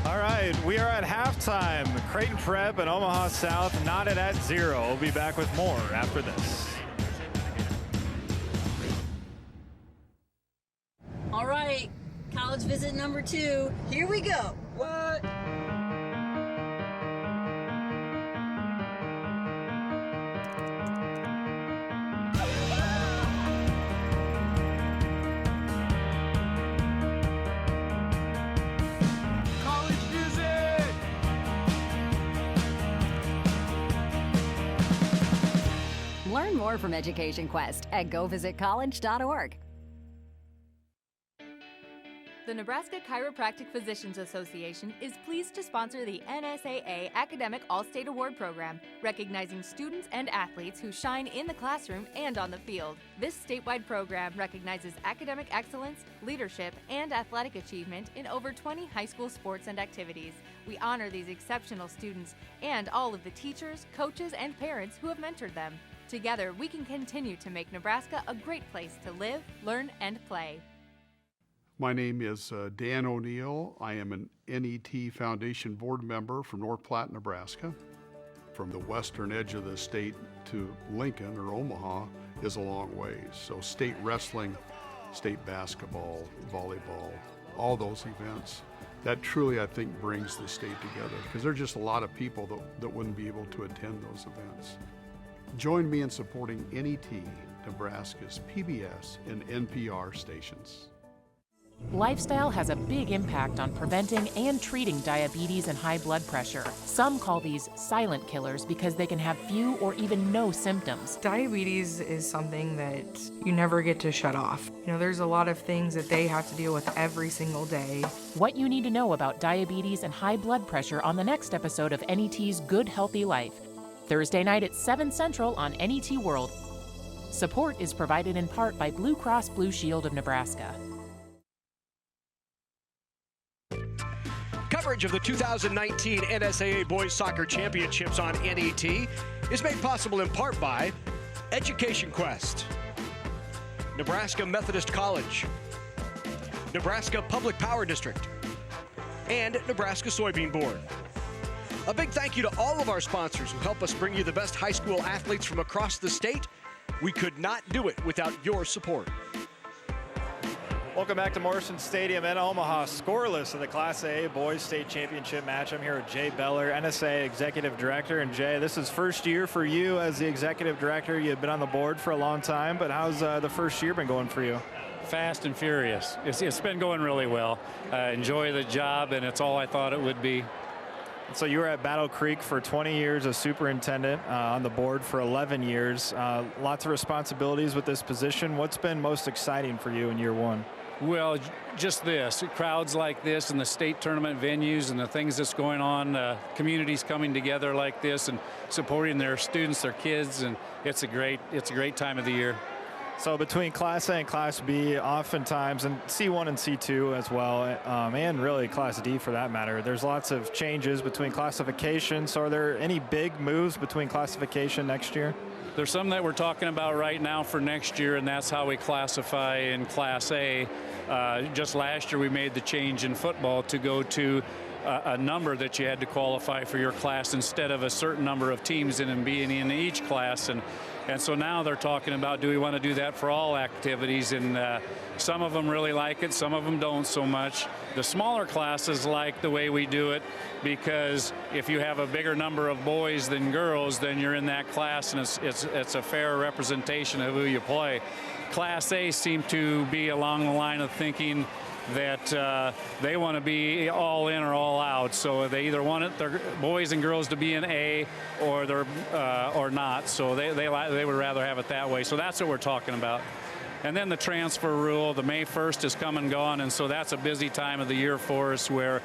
All right, we are at halftime. Creighton Prep and Omaha South knotted at 0. We'll be back with more after this. All right, college visit number 2. Here we go. What? Learn more from Education Quest at govisitcollege.org. The Nebraska Chiropractic Physicians Association is pleased to sponsor the NSAA Academic All-State Award Program, recognizing students and athletes who shine in the classroom and on the field. This statewide program recognizes academic excellence, leadership, and athletic achievement in over 20 high school sports and activities. We honor these exceptional students and all of the teachers, coaches, and parents who have mentored them. Together, we can continue to make Nebraska a great place to live, learn, and play. My name is Dan O'Neill. I am an NET Foundation board member from North Platte, Nebraska. From the western edge of the state to Lincoln or Omaha is a long ways. So state wrestling, state basketball, volleyball, all those events, that truly I think brings the state together, because there are just a lot of people that wouldn't be able to attend those events. Join me in supporting NET, Nebraska's PBS and NPR stations. Lifestyle has a big impact on preventing and treating diabetes and high blood pressure. Some call these silent killers because they can have few or even no symptoms. Diabetes is something that you never get to shut off. You know, there's a lot of things that they have to deal with every single day. What you need to know about diabetes and high blood pressure on the next episode of NET's Good Healthy Life. Thursday night at 7 Central on NET World. Support is provided in part by Blue Cross Blue Shield of Nebraska. Coverage of the 2019 NSAA Boys Soccer Championships on NET is made possible in part by Education Quest, Nebraska Methodist College, Nebraska Public Power District, and Nebraska Soybean Board. A big thank you to all of our sponsors who help us bring you the best high school athletes from across the state. We could not do it without your support. Welcome back to Morrison Stadium in Omaha. Scoreless of the Class A Boys State Championship match. I'm here with Jay Beller, NSAA Executive Director. And Jay, this is first year for you as the Executive Director. You've been on the board for a long time, but how's the first year been going for you? Fast and furious. It's been going really well. Enjoy the job, and it's all I thought it would be. So you were at Battle Creek for 20 years as superintendent, on the board for 11 years. Lots of responsibilities with this position. What's been most exciting for you in year one? Well, just this, crowds like this and the state tournament venues and the things that's going on, communities coming together like this and supporting their students, their kids, and it's a great time of the year. So between Class A and Class B, oftentimes, and C1 and C2 as well, and really Class D for that matter, there's lots of changes between classifications. So are there any big moves between classification next year? There's some that we're talking about right now for next year, and that's how we classify in Class A. Just last year we made the change in football to go to a number that you had to qualify for your class instead of a certain number of teams in and being in each class. And so now they're talking about, do we want to do that for all activities? And some of them really like it, some of them don't so much. The smaller classes like the way we do it because if you have a bigger number of boys than girls, then you're in that class and it's a fair representation of who you play. Class A seem to be along the line of thinking that they want to be all in or all out. So they either want their boys and girls to be in A or they're or not. So they would rather have it that way. So that's what we're talking about. And then the transfer rule, the May 1st is come and gone, and so that's a busy time of the year for us where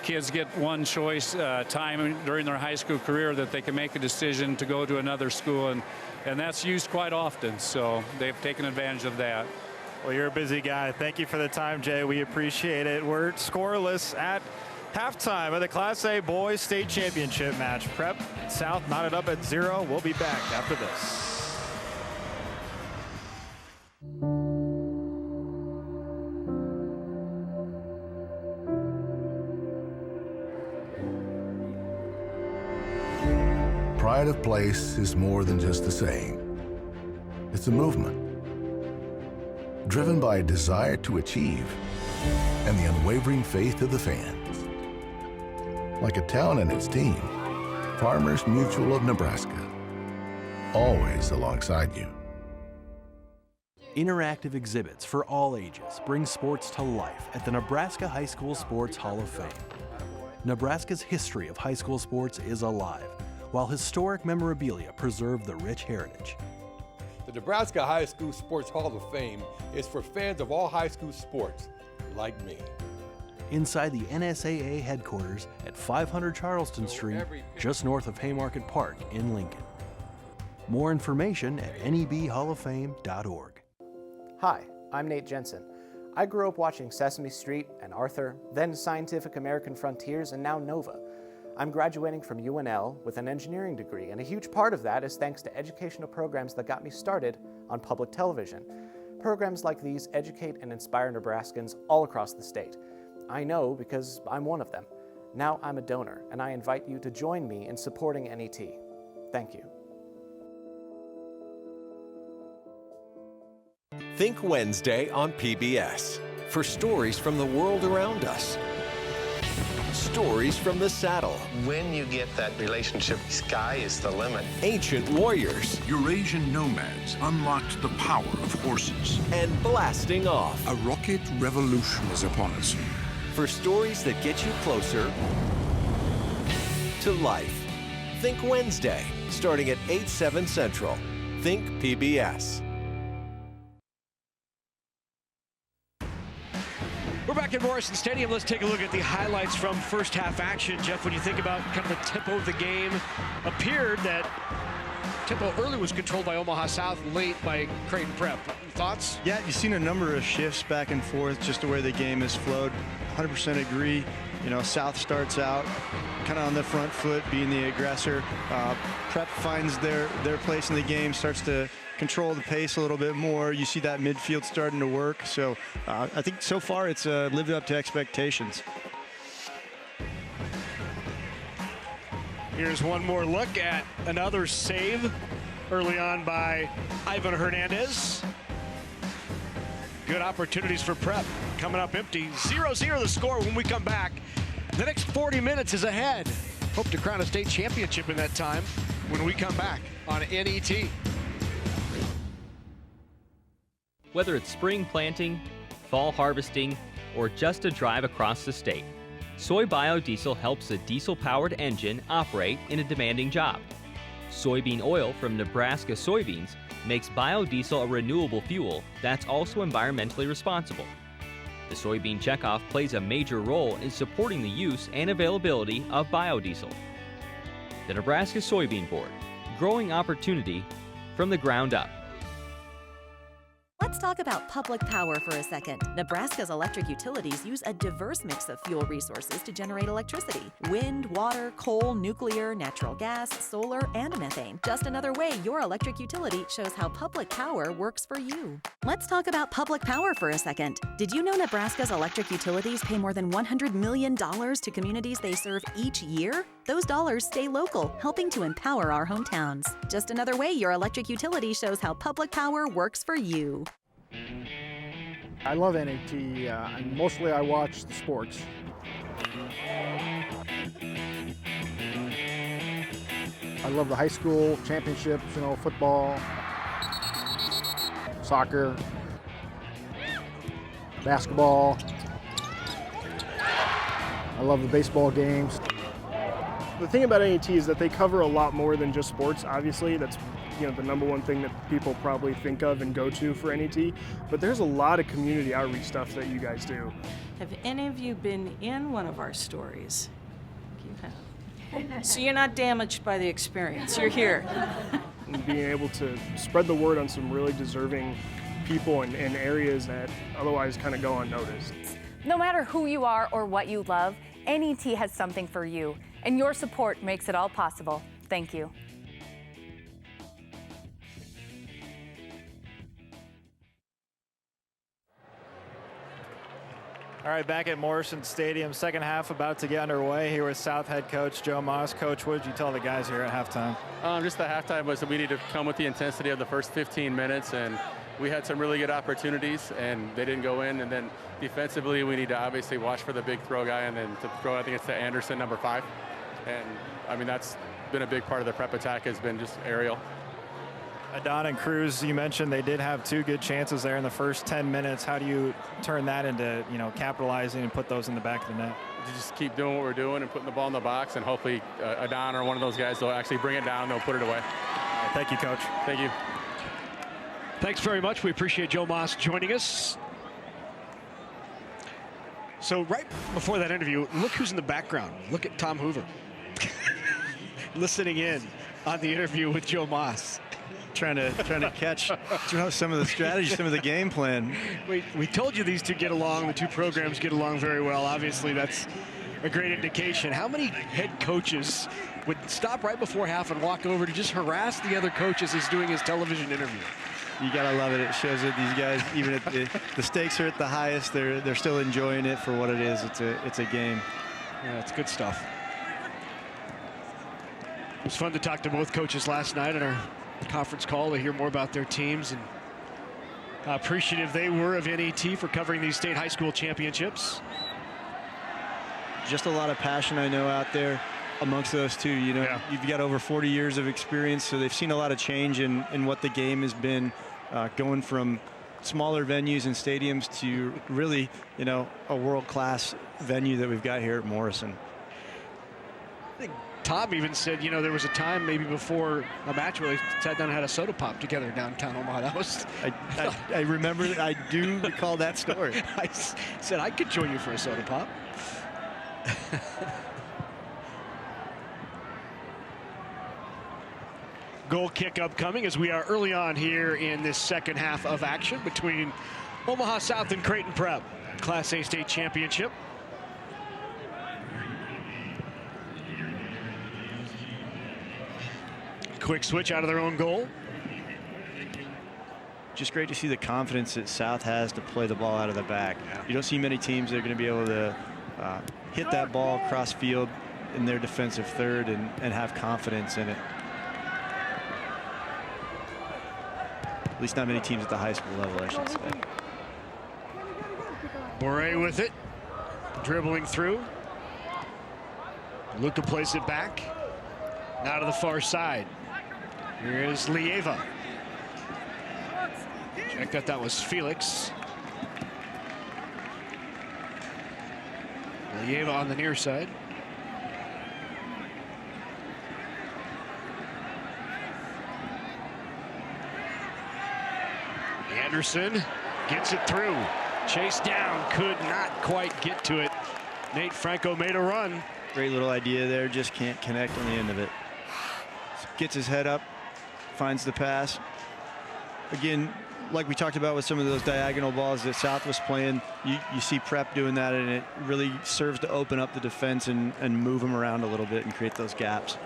kids get one choice time during their high school career that they can make a decision to go to another school, and that's used quite often. So they've taken advantage of that. Well, you're a busy guy. Thank you for the time, Jay. We appreciate it. We're scoreless at halftime of the Class A Boys State Championship match. Prep South knotted up at 0. We'll be back after this. Pride of place is more than just a saying. It's a movement, driven by a desire to achieve and the unwavering faith of the fans. Like a town and its team, Farmers Mutual of Nebraska, always alongside you. Interactive exhibits for all ages bring sports to life at the Nebraska High School Sports Hall of Fame. Nebraska's history of high school sports is alive, while historic memorabilia preserve the rich heritage. The Nebraska High School Sports Hall of Fame is for fans of all high school sports, like me. Inside the NSAA headquarters at 500 Charleston Street, just north of Haymarket Park in Lincoln. More information at nebhalloffame.org. Hi, I'm Nate Jensen. I grew up watching Sesame Street and Arthur, then Scientific American Frontiers, and now Nova. I'm graduating from UNL with an engineering degree, and a huge part of that is thanks to educational programs that got me started on public television. Programs like these educate and inspire Nebraskans all across the state. I know because I'm one of them. Now I'm a donor, and I invite you to join me in supporting NET. Thank you. Think Wednesday on PBS for stories from the world around us. Stories from the saddle. When you get that relationship, sky is the limit. Ancient warriors. Eurasian nomads unlocked the power of horses. And blasting off. A rocket revolution is upon us. For stories that get you closer to life. Think Wednesday, starting at 8/7 Central. Think PBS. We're back at Morrison Stadium. Let's take a look at the highlights from first half action. Jeff, when you think about kind of the tempo of the game, appeared that Tempo early was controlled by Omaha South, late by Creighton Prep. Thoughts? Yeah, you've seen a number of shifts back and forth, just the way the game has flowed. 100% agree. You know, South starts out kind of on the front foot, being the aggressor. Prep finds their place in the game, starts to control the pace a little bit more. You see that midfield starting to work. So I think so far it's lived up to expectations. Here's one more look at another save early on by Ivan Hernandez. Good opportunities for Prep. Coming up empty. 0-0 the score when we come back. The next 40 minutes is ahead. Hope to crown a state championship in that time when we come back on NET. Whether it's spring planting, fall harvesting, or just a drive across the state, soy biodiesel helps a diesel-powered engine operate in a demanding job. Soybean oil from Nebraska soybeans makes biodiesel a renewable fuel that's also environmentally responsible. The soybean checkoff plays a major role in supporting the use and availability of biodiesel. The Nebraska Soybean Board, growing opportunity from the ground up. Let's talk about public power for a second. Nebraska's electric utilities use a diverse mix of fuel resources to generate electricity. Wind, water, coal, nuclear, natural gas, solar, and methane. Just another way your electric utility shows how public power works for you. Let's talk about public power for a second. Did you know Nebraska's electric utilities pay more than $100 million to communities they serve each year? Those dollars stay local, helping to empower our hometowns. Just another way your electric utility shows how public power works for you. I love NAT, and mostly I watch the sports. I love the high school championships, you know, football, soccer, basketball. I love the baseball games. The thing about NET is that they cover a lot more than just sports. Obviously, that's the number one thing that people probably think of and go to for NET. But there's a lot of community outreach stuff that you guys do. Have any of you been in one of our stories? You have. So you're not damaged by the experience. You're here. And being able to spread the word on some really deserving people in areas that otherwise kind of go unnoticed. No matter who you are or what you love, NET has something for you, and your support makes it all possible. Thank you. All right, back at Morrison Stadium, second half about to get underway here with South head coach Joe Moss. Coach, what did you tell the guys here at halftime? Just the halftime was that we need to come with the intensity of the first 15 minutes, and we had some really good opportunities, and they didn't go in. And then defensively, we need to obviously watch for the big throw guy, and then to throw, I think it's to Anderson, number 5. And, I mean, that's been a big part of the prep attack, has been just aerial. Adon and Cruz, you mentioned they did have 2 good chances there in the first 10 minutes. How do you turn that into, capitalizing and put those in the back of the net? Just keep doing what we're doing and putting the ball in the box, and hopefully Adon or one of those guys will actually bring it down, they'll put it away. Thank you, Coach. Thank you. Thanks very much. We appreciate Joe Moss joining us. So right before that interview, look who's in the background. Look at Tom Hoover. Listening in on the interview with Joe Moss. Trying to catch some of the strategy, some of the game plan. We told you these two get along. The two programs get along very well. Obviously, that's a great indication. How many head coaches would stop right before half and walk over to just harass the other coaches as doing his television interview? You gotta love it. It shows that these guys, even at the stakes are at the highest, they're still enjoying it for what it is. It's a game. Yeah, it's good stuff. It was fun to talk to both coaches last night at our conference call to hear more about their teams, and how appreciative they were of NET for covering these state high school championships. Just a lot of passion, I know, out there amongst those two. You've got over 40 years of experience, so they've seen a lot of change in what the game has been, going from smaller venues and stadiums to really, a world-class venue that we've got here at Morrison. I think Tom even said, there was a time maybe before a match where they sat down and had a soda pop together downtown Omaha. That was. I remember. I do recall that story. I said I could join you for a soda pop. Goal kick upcoming as we are early on here in this second half of action between Omaha South and Creighton Prep. Class A state championship. Quick switch out of their own goal. Just great to see the confidence that South has to play the ball out of the back. You don't see many teams that are going to be able to hit that ball cross field in their defensive third and have confidence in it. At least not many teams at the high school level, I should say. Boré with it, dribbling through. Luca plays it back. Now to the far side. Here is Lieva. Check that was Felix. Lieva on the near side. Anderson gets it through. Chased down, could not quite get to it. Nate Franco made a run. Great little idea there, just can't connect on the end of it. Gets his head up, finds the pass. Again, like we talked about with some of those diagonal balls that South was playing, you see Prep doing that, and it really serves to open up the defense and move them around a little bit and create those gaps.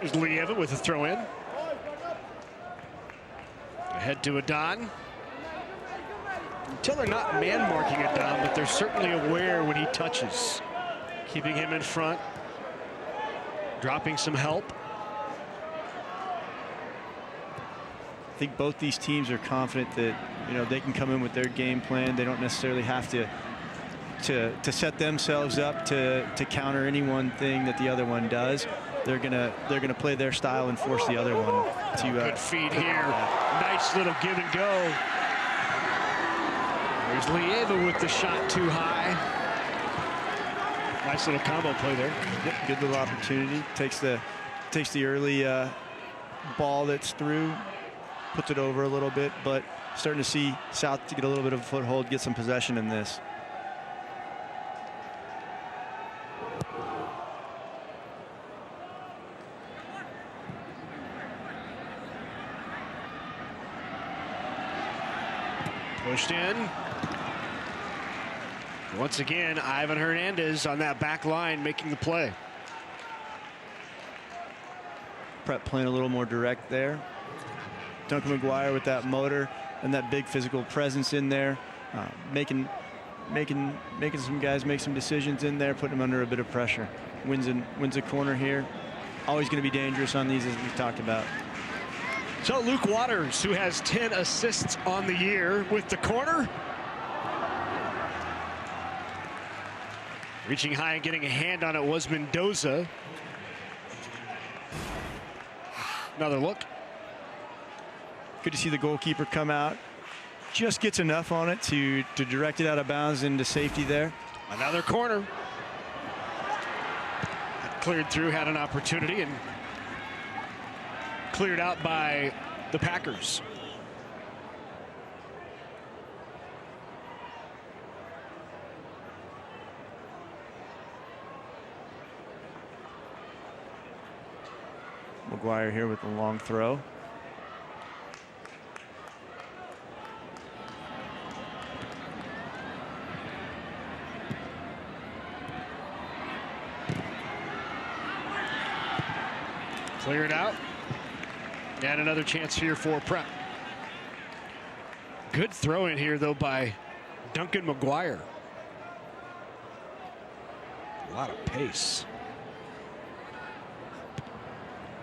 There's Lieva with a throw in. Ahead to Adon. Until they're not man marking Adon, but they're certainly aware when he touches. Keeping him in front. Dropping some help. I think both these teams are confident that they can come in with their game plan. They don't necessarily have to set themselves up to counter any one thing that the other one does. They're gonna play their style and force the other one to. Good feed here. Nice little give and go. There's Lieva with the shot too high. Nice little combo play there. Yep, good little opportunity. Takes the early ball that's through, puts it over a little bit, but starting to see South to get a little bit of a foothold, get some possession in this. Pushed in. Once again, Ivan Hernandez on that back line making the play. Prep playing a little more direct there. Duncan McGuire with that motor and that big physical presence in there, making some guys make some decisions in there, putting them under a bit of pressure. Wins a corner here. Always going to be dangerous on these, as we've talked about. So Luke Waters, who has 10 assists on the year, with the corner. Reaching high and getting a hand on it was Mendoza. Another look. Good to see the goalkeeper come out. Just gets enough on it to direct it out of bounds into safety there. Another corner. Cleared through, had an opportunity, and cleared out by the Packers. McGuire here with the long throw. Cleared out. And another chance here for Prep. Good throw in here, though, by Duncan McGuire. A lot of pace.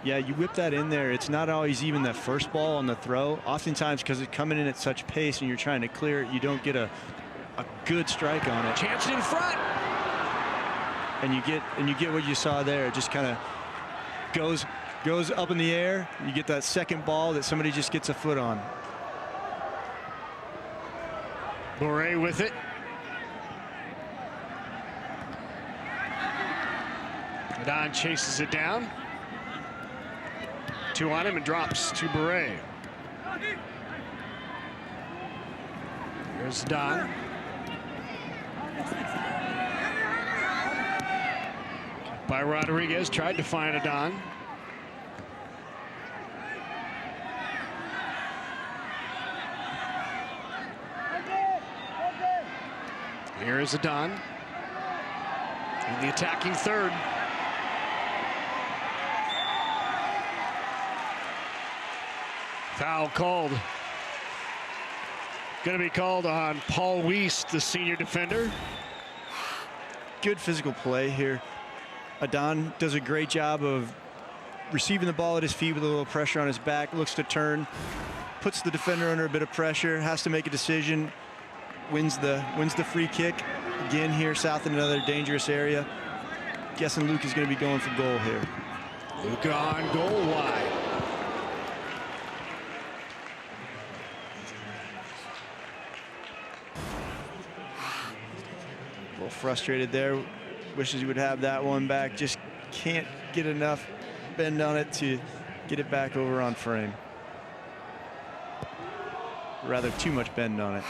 Yeah, you whip that in there. It's not always even that first ball on the throw. Oftentimes, because it's coming in at such pace and you're trying to clear it, you don't get a good strike on it. Chance in front. And you get what you saw there. It just kind of goes up in the air. You get that second ball that somebody just gets a foot on. Boré with it. Adon chases it down. Two on him and drops to Boré. There's Don. by Rodriguez, tried to find Adon. Here is Adon in the attacking third. Foul called. Going to be called on Paul Weiss, the senior defender. Good physical play here. Adon does a great job of receiving the ball at his feet with a little pressure on his back, looks to turn, puts the defender under a bit of pressure, has to make a decision, wins the free kick. Again here, South in another dangerous area. Guessing Luke is going to be going for goal here. Luke on goal wide. A little frustrated there. Wishes he would have that one back. Just can't get enough bend on it to get it back over on frame. Rather too much bend on it.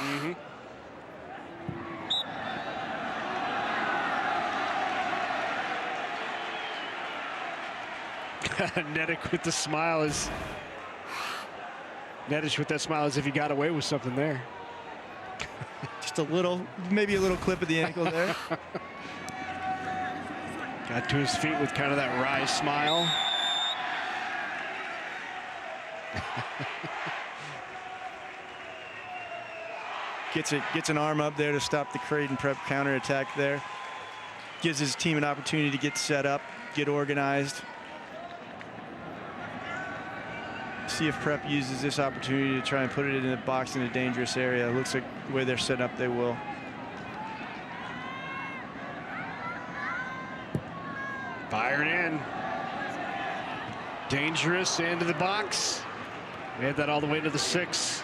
Nedic with the smile is Nedic with that smile as if he got away with something there. Just a little, maybe a little clip of the ankle there. Got to his feet with kind of that wry smile. Gets an arm up there to stop the Creighton Prep counterattack there. Gives his team an opportunity to get set up, get organized. See if Prep uses this opportunity to try and put it in the box in a dangerous area. It looks like the way they're set up, they will. Fired in. Dangerous into the box. We had that all the way to the 6.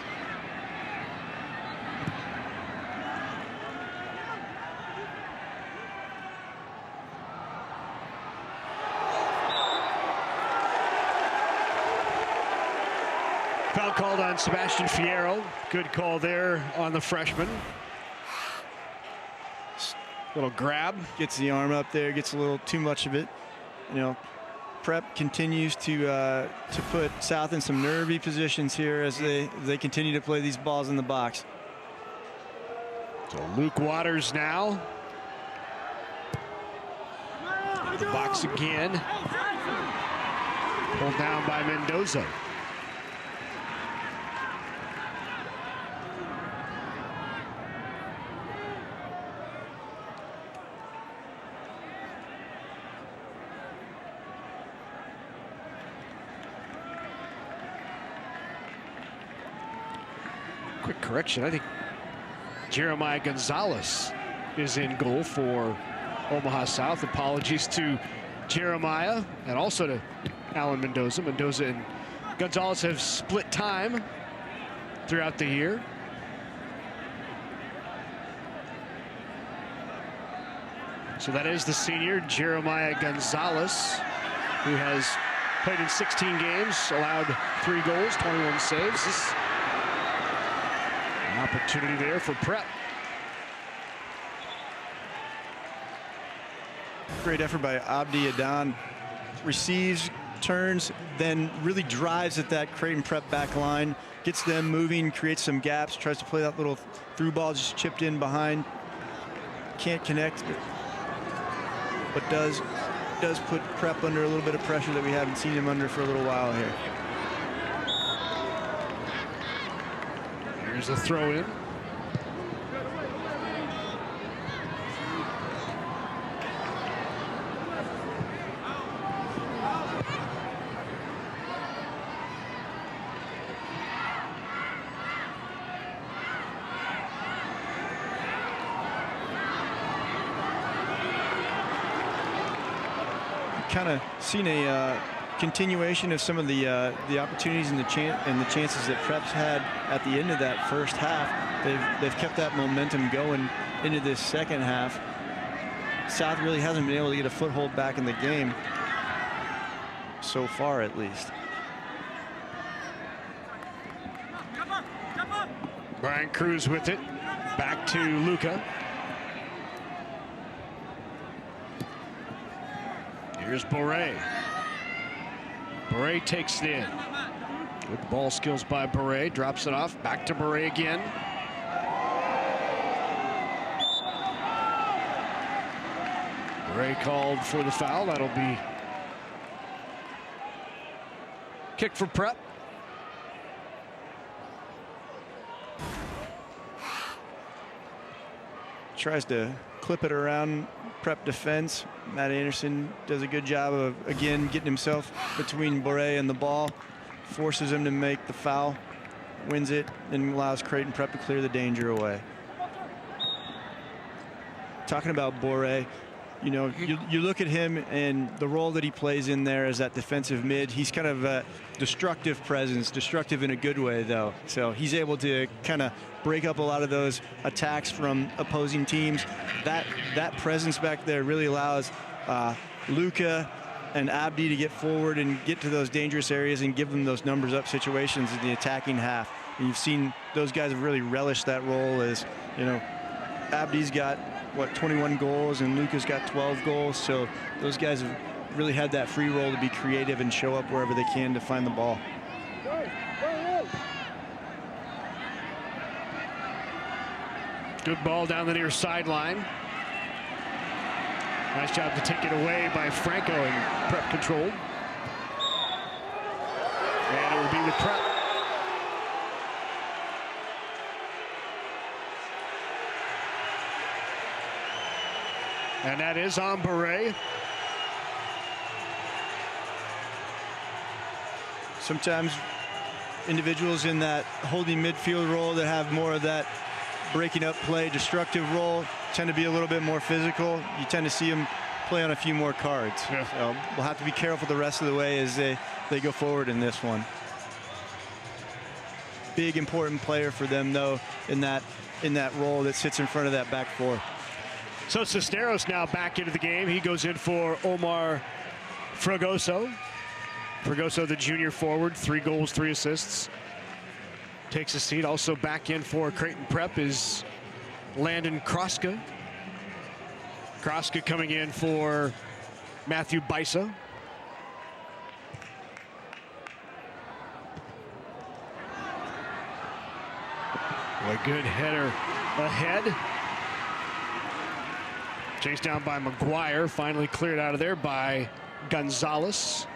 Foul called on Sebastian Fierro. Good call there on the freshman. Little grab. Gets the arm up there, gets a little too much of it. You know, Prep continues to put South in some nervy positions here as they continue to play these balls in the box. So Luke Waters now. In the box again. Pulled down by Mendoza. Quick correction, I think Jeremiah Gonzalez is in goal for Omaha South. Apologies to Jeremiah and also to Alan Mendoza. Mendoza and Gonzalez have split time throughout the year. So that is the senior, Jeremiah Gonzalez, who has played in 16 games, allowed 3 goals, 21 saves. An opportunity there for Prep. Great effort by Abdi Adon. Receives, turns, then really drives at that Creighton Prep back line. Gets them moving, creates some gaps, tries to play that little through ball, just chipped in behind. Can't connect, but does put Prep under a little bit of pressure that we haven't seen him under for a little while here. Here's a throw in. Kind of seen a continuation of some of the opportunities and the chances that Prep's had at the end of that first half. They've kept that momentum going into this second half. South really hasn't been able to get a foothold back in the game so far, at least. Brian Cruz with it. Back to Luca. Here's Bure. Bure takes it in. Good ball skills by Bure. Drops it off. Back to Bure again. Bure called for the foul. That'll be kick for Prep. Tries to clip it around Prep defense. Matt Anderson does a good job of, again, getting himself between Bure and the ball. Forces him to make the foul. Wins it and allows Creighton Prep to clear the danger away. Talking about Bure, you know, you look at him and the role that he plays in there as that defensive mid. He's kind of a destructive presence, destructive in a good way, though. So he's able to kind of break up a lot of those attacks from opposing teams. That presence back there really allows Luka and Abdi to get forward and get to those dangerous areas and give them those numbers up situations in the attacking half. And you've seen those guys have really relished that role as, you know, Abdi's got, what, 21 goals and Luka's got 12 goals. So those guys have really had that free role to be creative and show up wherever they can to find the ball. Good ball down the near sideline. Nice job to take it away by Franco and Prep controlled. And it will be with Prep. And that is on Bure. Sometimes individuals in that holding midfield role that have more of that breaking up play, destructive role, tend to be a little bit more physical. You tend to see them play on a few more cards. Yeah. So we'll have to be careful the rest of the way as they go forward in this one. Big, important player for them, though, in that role that sits in front of that back four. So Cisneros now back into the game. He goes in for Omar Fragoso. Fragoso, the junior forward, 3 goals, 3 assists. Takes a seat. Also back in for Creighton Prep is Landon Kroska. Kroska coming in for Matthew Bisa. A good header ahead. Chased down by McGuire, finally cleared out of there by Gonzalez.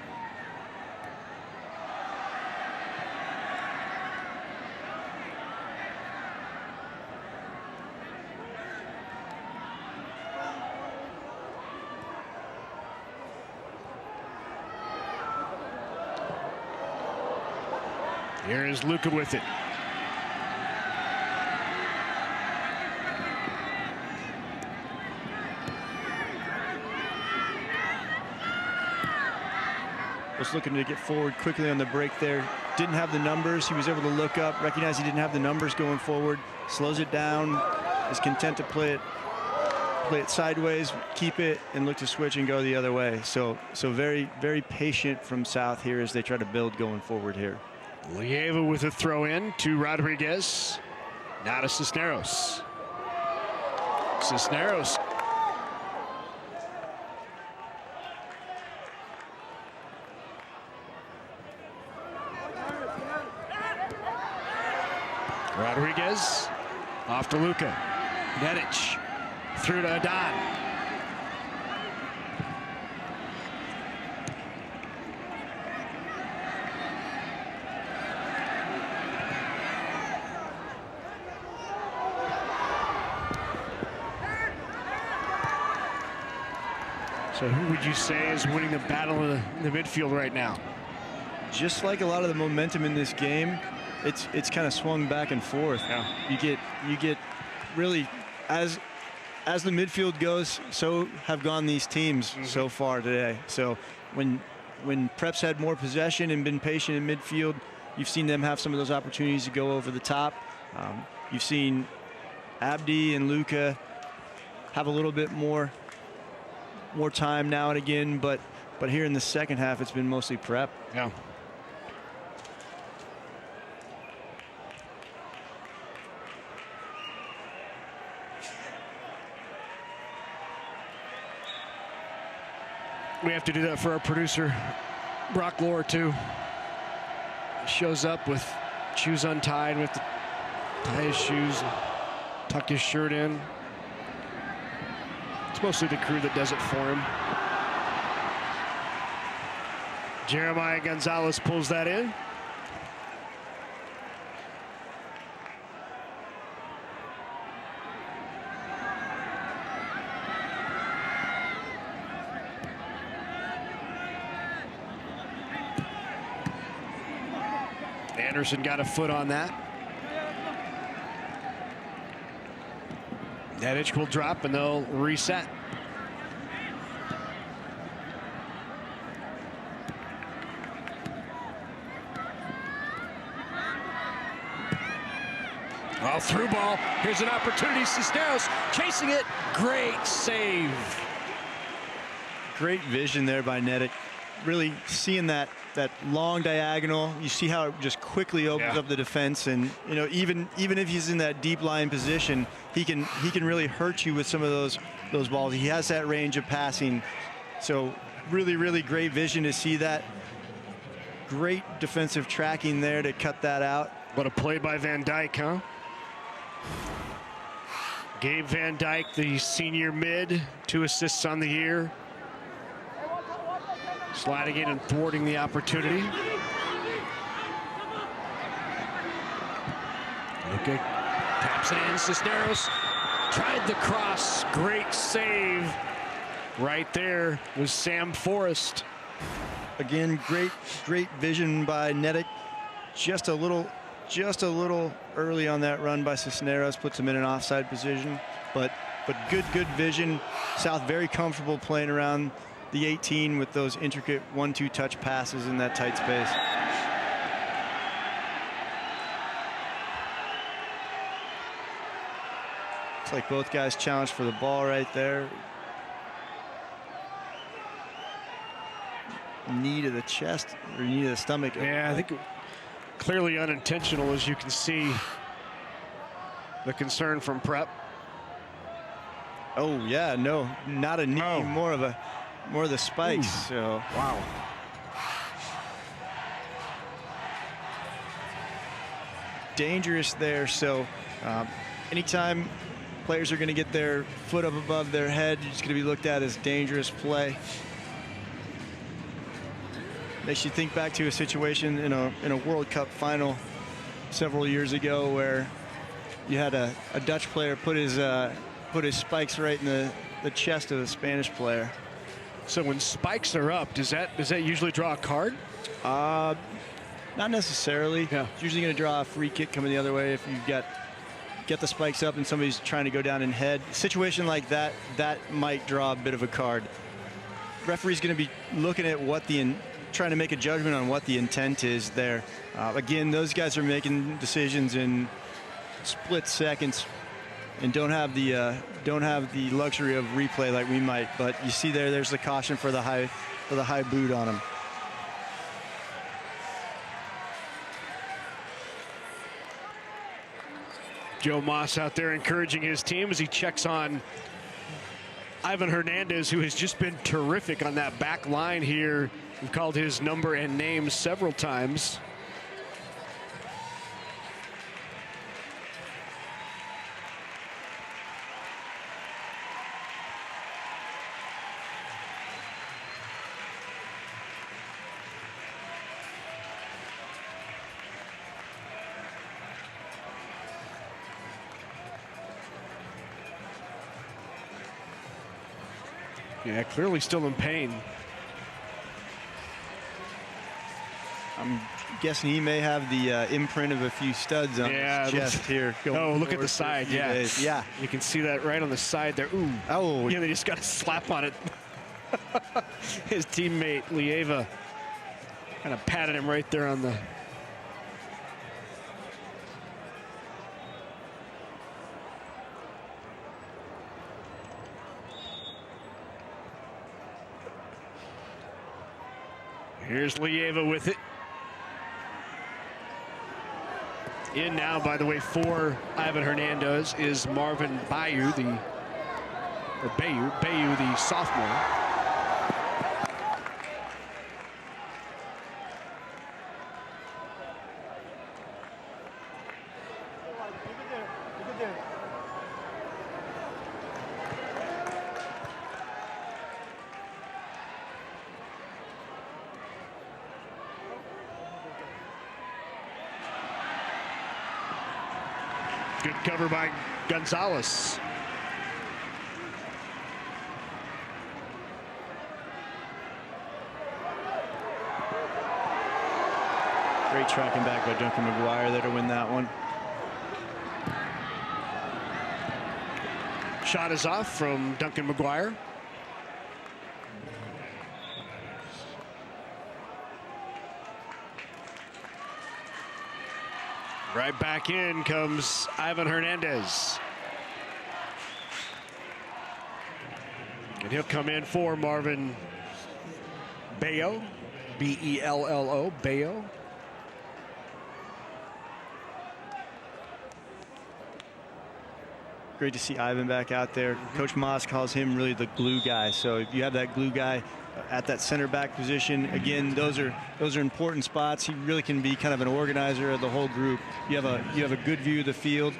Here is Luka with it. Was looking to get forward quickly on the break there. Didn't have the numbers. He was able to look up, recognize he didn't have the numbers going forward, slows it down, is content to play it sideways, keep it, and look to switch and go the other way. So very, very patient from South here as they try to build going forward here. Lieva with a throw in to Rodriguez. Now to Cisneros. Cisneros. Rodriguez off to Luka. Nedic through to Adon. So who would you say is winning the battle in the midfield right now? Just like a lot of the momentum in this game, it's kind of swung back and forth. Yeah. You get really, as the midfield goes, so have gone these teams so far today. So when Prep's had more possession and been patient in midfield, you've seen them have some of those opportunities to go over the top. You've seen Abdi and Luka have a little bit more time now and again, but here in the second half, it's been mostly Prep. Yeah. We have to do that for our producer, Brock Lohr, too. He shows up with shoes untied. We have to tie his shoes, tuck his shirt in. It's mostly the crew that does it for him. Jeremiah Gonzalez pulls that in. Anderson got a foot on that. Nedic will drop and they'll reset. Well, through ball. Here's an opportunity. Cisneros chasing it. Great save. Great vision there by Nedic. Really seeing that long diagonal. You see how it just quickly opens up the defense, and you know, even if he's in that deep line position, he can really hurt you with some of those balls. He has that range of passing. So really great vision to see that. Great defensive tracking there to cut that out. What a play by Van Dyke, huh? Gabe Van Dyke, the senior mid, 2 assists on the year. Sliding in and thwarting the opportunity. Okay, taps it in. Cisneros tried the cross. Great save. Right there was Sam Forrest. Again, great vision by Nedic. Just a little early on that run by Cisneros, puts him in an offside position. But good vision. South very comfortable playing around the 18 with those intricate 1-2 touch passes in that tight space. It's like both guys challenged for the ball right there. Knee to the chest or knee to the stomach. Yeah, I think clearly unintentional, as you can see. The concern from Prep. Oh yeah, no, not a knee, more of the spikes. So wow. Dangerous there. So anytime players are going to get their foot up above their head, it's going to be looked at as dangerous play. Makes you think back to a situation in a World Cup final several years ago where you had a Dutch player put his spikes right in the chest of a Spanish player. So when spikes are up, does that usually draw a card? Not necessarily. Yeah. It's usually going to draw a free kick coming the other way if you've get the spikes up and somebody's trying to go down in head. A situation like that might draw a bit of a card. Referee's going to be looking at trying to make a judgment on what the intent is there. Again, those guys are making decisions in split seconds and don't have the luxury of replay like we might. But you see there's the caution for the high boot on him. Joe Moss out there encouraging his team as he checks on Ivan Hernandez, who has just been terrific on that back line here. We've called his number and name several times. Yeah, clearly still in pain. I'm guessing he may have the imprint of a few studs on his chest here. Oh, look at the side. Yeah. Days. Yeah. You can see that right on the side there. Ooh. Oh. Yeah, they just got a slap on it. His teammate, Lieva, kind of patted him right there on the... Here's Lieva with it. In now, by the way, for Ivan Hernandez is Marvin Bayou, the sophomore. Good cover by Gonzalez. Great tracking back by Duncan McGuire there to win that one. Shot is off from Duncan McGuire. Right back in comes Ivan Hernandez. And he'll come in for Marvin Bello, B-E-L-L-O, Bello. Great to see Ivan back out there. Coach Moss calls him really the glue guy. So if you have that glue guy at that center back position, again, those are important spots. He really can be kind of an organizer of the whole group. You have a good view of the field.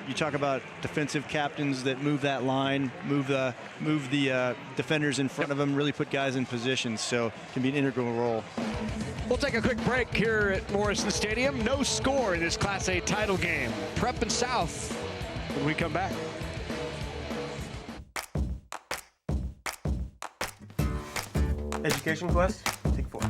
You talk about defensive captains that move that line, move the defenders in front of them, really put guys in position. So it can be an integral role. We'll take a quick break here at Morrison Stadium. No score in this Class A title game. Prep and South when we come back. Education Quest, take 4.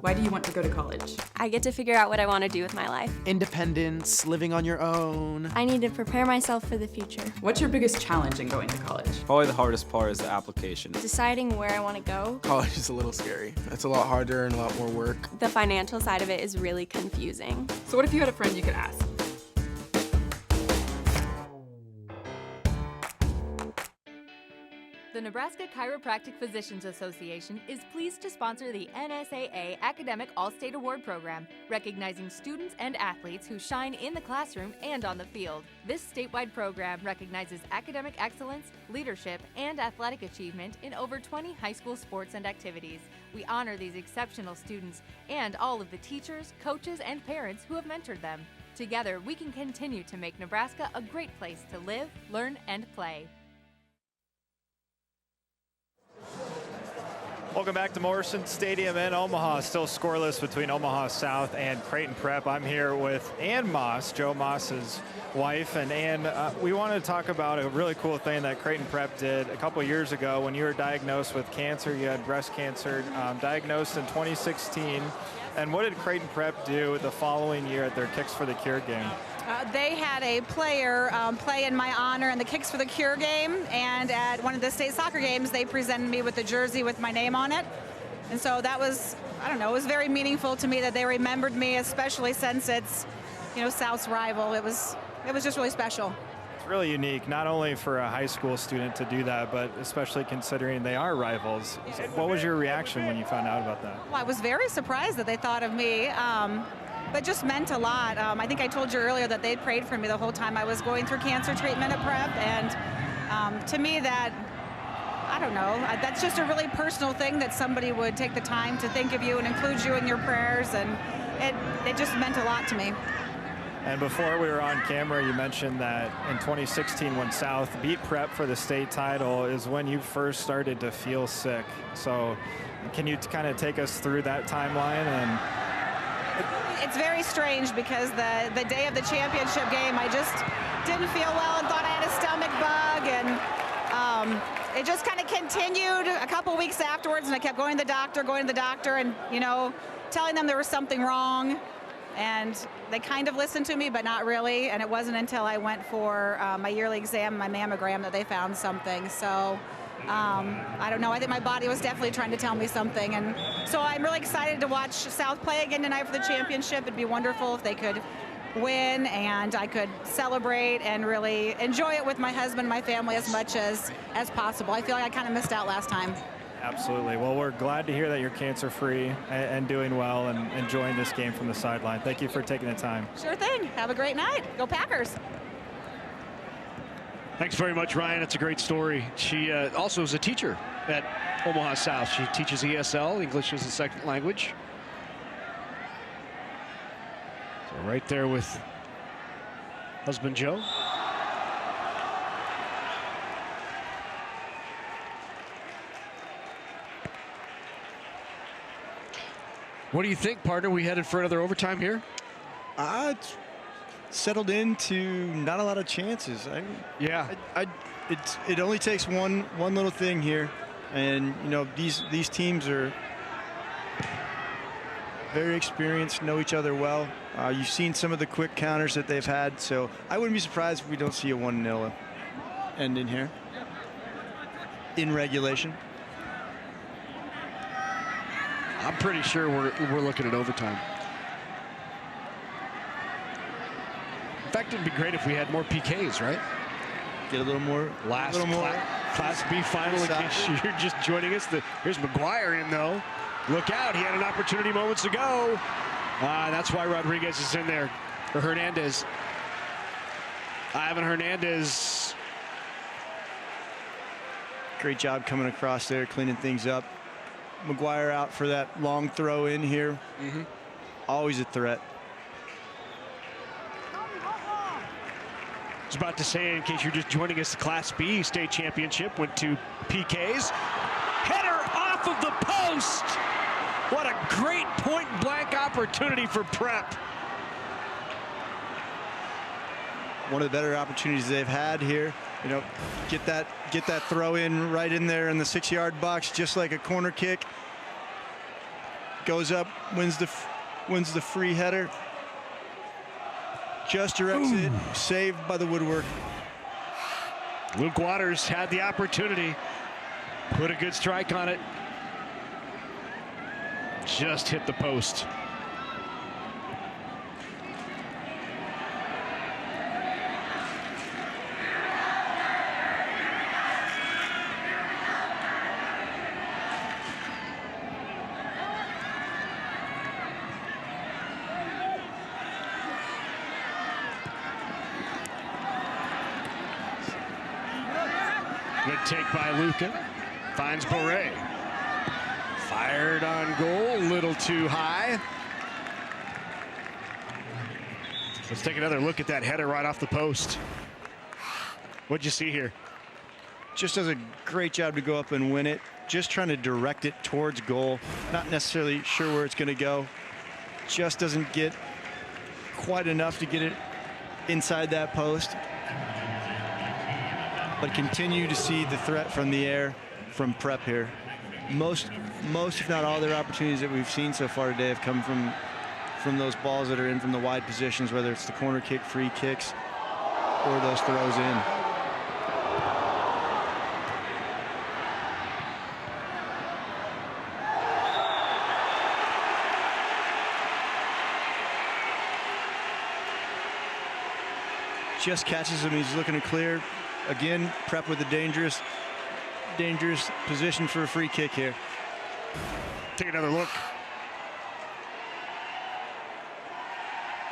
Why do you want to go to college? I get to figure out what I want to do with my life. Independence, living on your own. I need to prepare myself for the future. What's your biggest challenge in going to college? Probably the hardest part is the application. Deciding where I want to go. College is a little scary. It's a lot harder and a lot more work. The financial side of it is really confusing. So what if you had a friend you could ask? The Nebraska Chiropractic Physicians Association is pleased to sponsor the NSAA Academic All-State Award Program, recognizing students and athletes who shine in the classroom and on the field. This statewide program recognizes academic excellence, leadership, and athletic achievement in over 20 high school sports and activities. We honor these exceptional students and all of the teachers, coaches, and parents who have mentored them. Together, we can continue to make Nebraska a great place to live, learn, and play. Welcome back to Morrison Stadium in Omaha. Still scoreless between Omaha South and Creighton Prep. I'm here with Ann Moss, Joe Moss's wife. And Ann, we wanted to talk about a really cool thing that Creighton Prep did a couple years ago when you were diagnosed with cancer. You had breast cancer, diagnosed in 2016. And what did Creighton Prep do the following year at their Kicks for the Cure game? They had a player play in my honor in the Kicks for the Cure game, and at one of the state soccer games, they presented me with a jersey with my name on it. And so that was, I don't know, it was very meaningful to me that they remembered me, especially since it's, you know, South's rival. It was just really special. It's really unique, not only for a high school student to do that, but especially considering they are rivals. What was your reaction when you found out about that? Well, I was very surprised that they thought of me. But just meant a lot. I think I told you earlier that they'd prayed for me the whole time I was going through cancer treatment at Prep, and to me that, I don't know, that's just a really personal thing that somebody would take the time to think of you and include you in your prayers, and it just meant a lot to me. And before we were on camera, you mentioned that in 2016 when South beat Prep for the state title is when you first started to feel sick. So can you kind of take us through that timeline? And it's very strange because the day of the championship game, I just didn't feel well and thought I had a stomach bug, and it just kind of continued a couple weeks afterwards, and I kept going to the doctor, and, you know, telling them there was something wrong, and they kind of listened to me, but not really, and it wasn't until I went for my yearly exam, my mammogram, that they found something. So I don't know. I think my body was definitely trying to tell me something. And so I'm really excited to watch South play again tonight for the championship. It'd be wonderful if they could win and I could celebrate and really enjoy it with my husband and my family as much as possible. I feel like I kind of missed out last time. Absolutely. Well, we're glad to hear that you're cancer-free and doing well and enjoying this game from the sideline. Thank you for taking the time. Sure thing. Have a great night. Go Packers. Thanks very much, Ryan. It's a great story. She also is a teacher at Omaha South. She teaches ESL, English as a second language. So right there with husband Joe. What do you think, partner? We headed for another overtime here? settled into not a lot of chances. It only takes one little thing here, and you know these teams are very experienced, know each other well. You've seen some of the quick counters that they've had, so I wouldn't be surprised if we don't see a 1-0 ending here in regulation. I'm pretty sure we're looking at overtime. In fact, it'd be great if we had more PKs, right? Get a little more. Class B final in case you're just joining us. Here's McGuire in though. Look out! He had an opportunity moments ago. That's why Rodriguez is in there, or Hernandez. Ivan Hernandez. Great job coming across there, cleaning things up. McGuire out for that long throw in here. Always a threat. I was about to say, in case you're just joining us, the Class B state championship went to PKs. Header off of the post. What a great point-blank opportunity for Prep. One of the better opportunities they've had here. You know, get that throw in right in there in the 6-yard box, just like a corner kick. Goes up, wins the free header. Just directs it, saved by the woodwork. Luke Waters had the opportunity, put a good strike on it. Just hit the post. Good take by Luca. Finds Boré. Fired on goal, a little too high. Let's take another look at that header right off the post. What'd you see here? Just does a great job to go up and win it. Just trying to direct it towards goal. Not necessarily sure where it's going to go. Just doesn't get quite enough to get it inside that post. But continue to see the threat from the air from Prep here. Most if not all their opportunities that we've seen so far today have come from those balls that are in from the wide positions, whether it's the corner kick, free kicks, or those throws in. Just catches him, he's looking to clear. Again, Prep with a dangerous position for a free kick here. Take another look.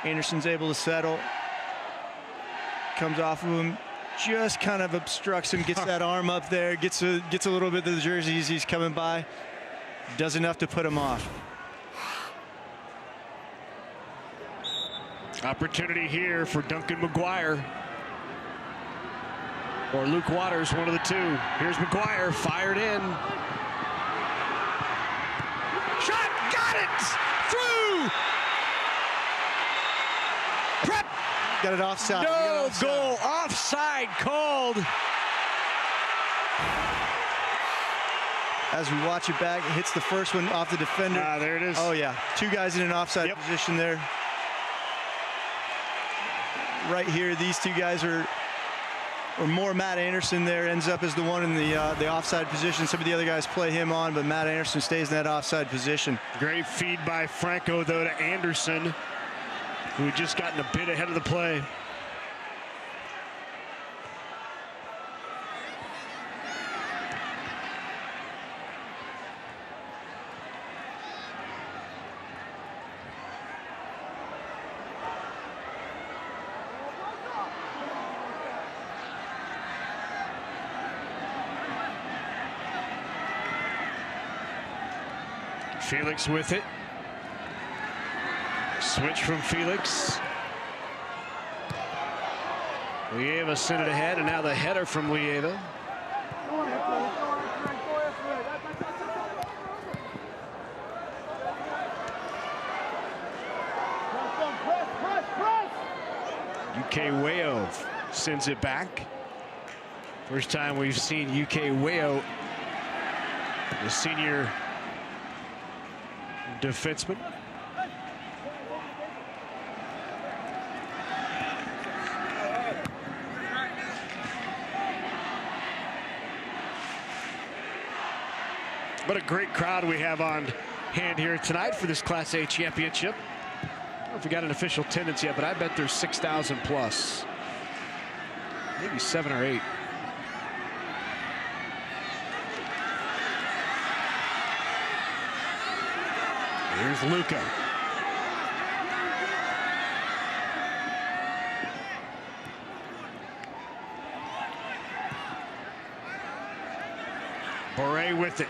Anderson's able to settle. Comes off of him, just kind of obstructs him, gets that arm up there, gets a little bit of the jersey as he's coming by. Does enough to put him off. Opportunity here for Duncan McGuire. Or Luke Waters, one of the two. Here's McGuire, fired in. Shot, got it! Through! Prep! Got it offside. No goal, offside called. As we watch it back, it hits the first one off the defender. There it is. Oh yeah, two guys in an offside position there. Right here, these two guys are, or more Matt Anderson there ends up as the one in the offside position. Some of the other guys play him on, but Matt Anderson stays in that offside position. Great feed by Franco, though, to Anderson, who had just gotten a bit ahead of the play. Felix with it. Switch from Felix. Lieva sent it ahead, and now the header from Lieva. UK Wayo sends it back. First time we've seen UK Wayo, the senior defenseman. What a great crowd we have on hand here tonight for this Class A championship. I don't know if we got an official attendance yet, but I bet there's 6,000 plus. Maybe 7 or 8. Here's Luca. Boré with it.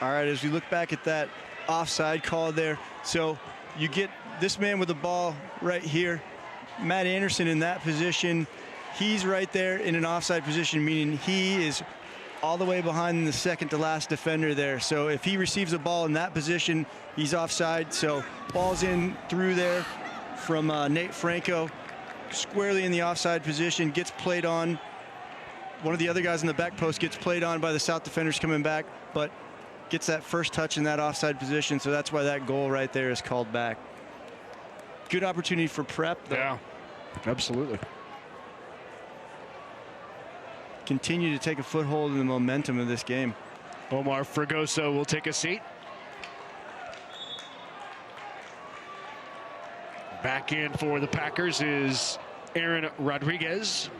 All right, as we look back at that offside call there, so you get this man with the ball right here, Matt Anderson in that position. He's right there in an offside position, meaning he is all the way behind the second to last defender there. So if he receives a ball in that position, he's offside. So ball's in through there from Nate Franco, squarely in the offside position, gets played on. One of the other guys in the back post gets played on by the South defenders coming back, but gets that first touch in that offside position. So that's why that goal right there is called back. Good opportunity for Prep, though. Yeah, absolutely. Continue to take a foothold in the momentum of this game. Omar Fregoso will take a seat. Back in for the Packers is Aaron Rodriguez.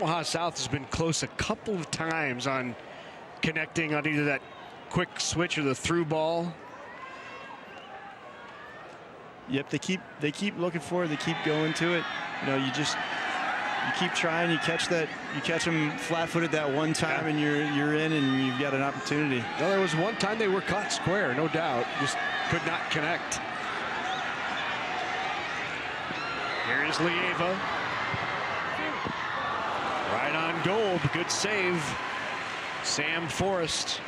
Omaha South has been close a couple of times on connecting on either that quick switch or the through ball. Yep, they keep looking for it. They keep going to it. You know, you keep trying. You catch them flat-footed that one time, and you're in, and you've got an opportunity. Well, there was one time they were caught square, no doubt. Just could not connect. Here's Lieva. Right on goal. Good save. Sam Forrest.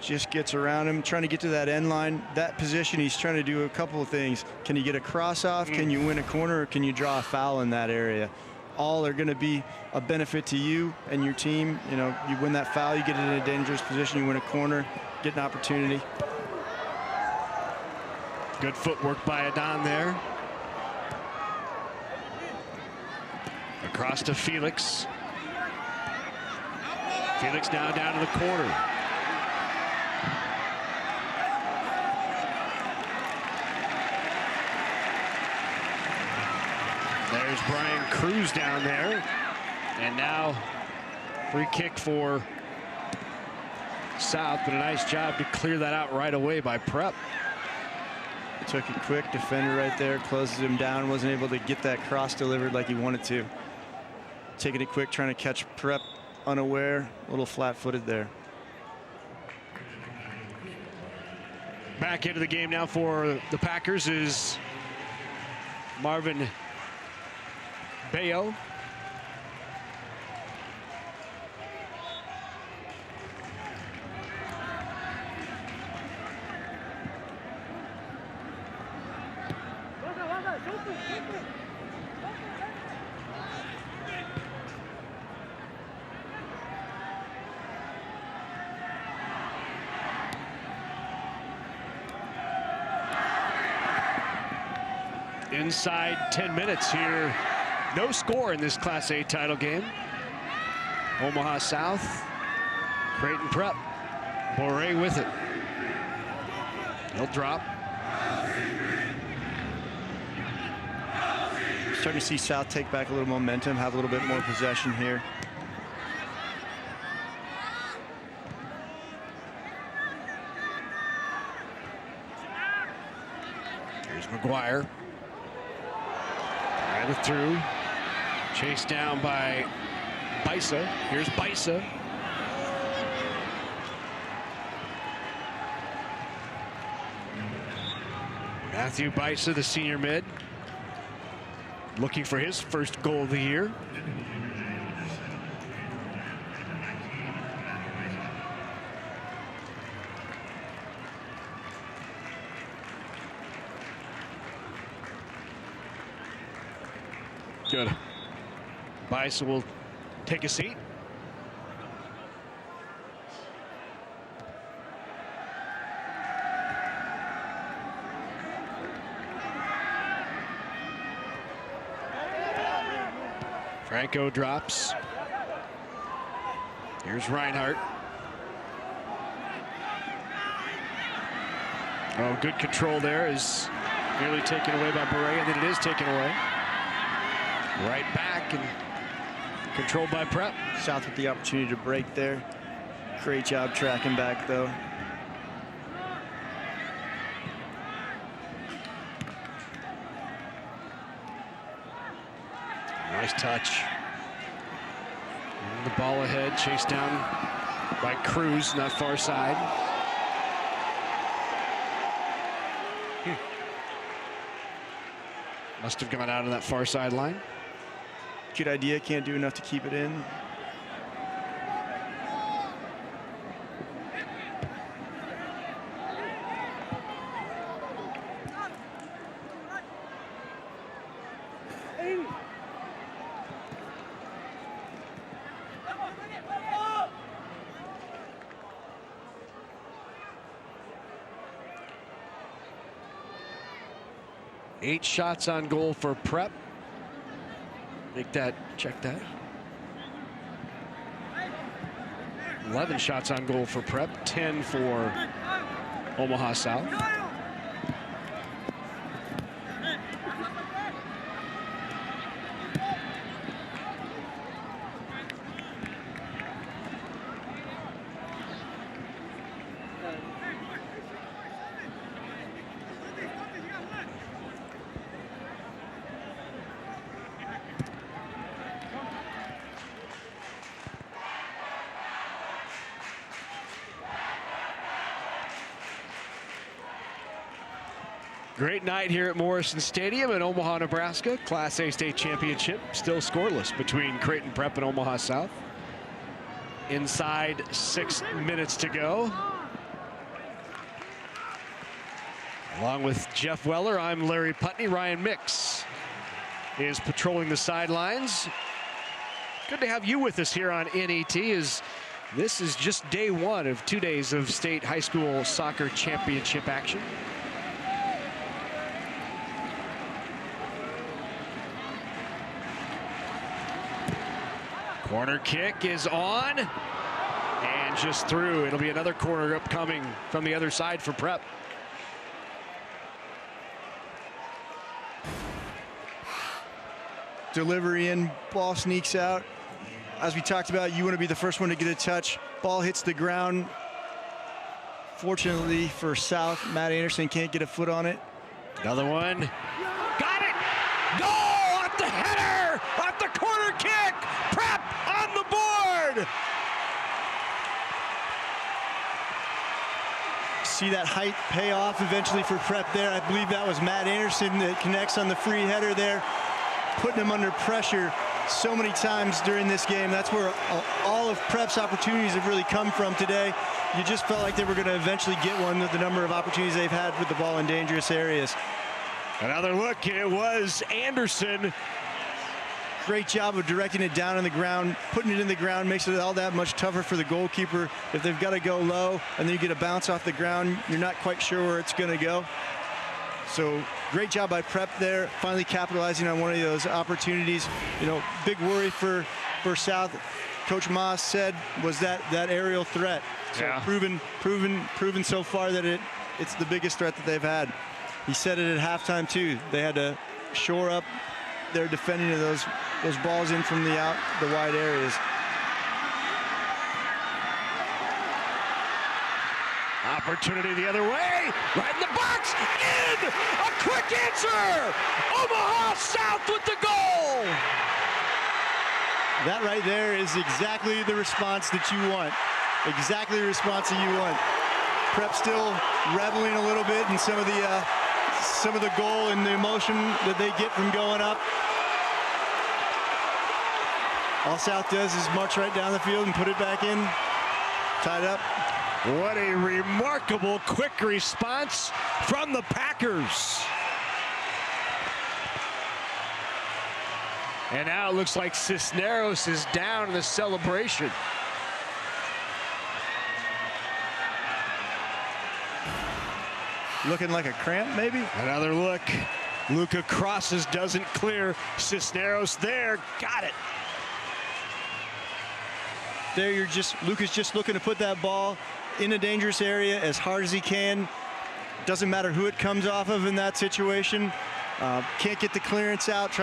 Just gets around him, trying to get to that end line. That position, he's trying to do a couple of things. Can you get a cross off? Can you win a corner? Or can you draw a foul in that area? All are going to be a benefit to you and your team. You know, you win that foul, you get in a dangerous position, you win a corner, get an opportunity. Good footwork by Adon there. Across to Felix. Felix now down to the corner. There's Brian Cruz down there. And now free kick for South, but a nice job to clear that out right away by Prep. Took it quick, defender right there, closes him down, wasn't able to get that cross delivered like he wanted to. Taking it quick, trying to catch Prep unaware, a little flat-footed there. Back into the game now for the Packers is Marvin Bayo. Inside 10 minutes here. No score in this Class A title game. Omaha South, Creighton Prep. Boré with it. He'll drop. Starting to see South take back a little momentum, have a little bit more possession here. McGuire. Rather through. Chased down by Bisa. Here's Bisa. Matthew Bisa, the senior mid, looking for his first goal of the year. Good. Bisa will take a seat. Franco drops. Here's Reinhardt. Oh, good control there, is nearly taken away by Beret, and then it is taken away. Right back and controlled by Prep. South with the opportunity to break there. Great job tracking back though. Nice touch. And the ball ahead, chased down by Cruz, not far side. Must have gone out on that far sideline. Good idea, can't do enough to keep it in. Eight shots on goal for Prep. Make that, check that. 11 shots on goal for Prep, 10 for Omaha South. Great night here at Morrison Stadium in Omaha, Nebraska. Class A state championship still scoreless between Creighton Prep and Omaha South. Inside 6 minutes to go. Along with Jeff Weller, I'm Larry Putney. Ryan Mix is patrolling the sidelines. Good to have you with us here on NET, as this is just day one of 2 days of state high school soccer championship action. Corner kick is on and just through. It'll be another corner upcoming from the other side for Prep. Delivery in, ball sneaks out. As we talked about, you want to be the first one to get a touch. Ball hits the ground. Fortunately for South, Matt Anderson can't get a foot on it. Another one. Got it! Goal! Off the header! Off the corner kick! Prep on the board! See that height pay off eventually for Prep there. I believe that was Matt Anderson that connects on the free header there, putting him under pressure so many times during this game. That's where all of Prep's opportunities have really come from today. You just felt like they were going to eventually get one with the number of opportunities they've had with the ball in dangerous areas. Another look, it was Anderson. Great job of directing it down on the ground, putting it in the ground makes it all that much tougher for the goalkeeper. If they've got to go low and then you get a bounce off the ground, you're not quite sure where it's going to go. So great job by Prep there, finally capitalizing on one of those opportunities. You know, big worry for South, Coach Moss said, was that aerial threat. So yeah. proven so far that it's the biggest threat that they've had. He said it at halftime too. They had to shore up their defending of those balls in from the wide areas. Opportunity the other way, right in the box, in! A quick answer! Omaha South with the goal! That right there is exactly the response that you want. Exactly the response that you want. Prep still reveling a little bit in some of the goal and the emotion that they get from going up. All South does is march right down the field and put it back in. Tied up. What a remarkable quick response from the Packers. And now it looks like Cisneros is down in the celebration. Looking like a cramp, maybe? Another look. Luca crosses, doesn't clear. Cisneros there, got it. There Luca's just looking to put that ball in a dangerous area as hard as he can. Doesn't matter who it comes off of in that situation. Can't get the clearance out,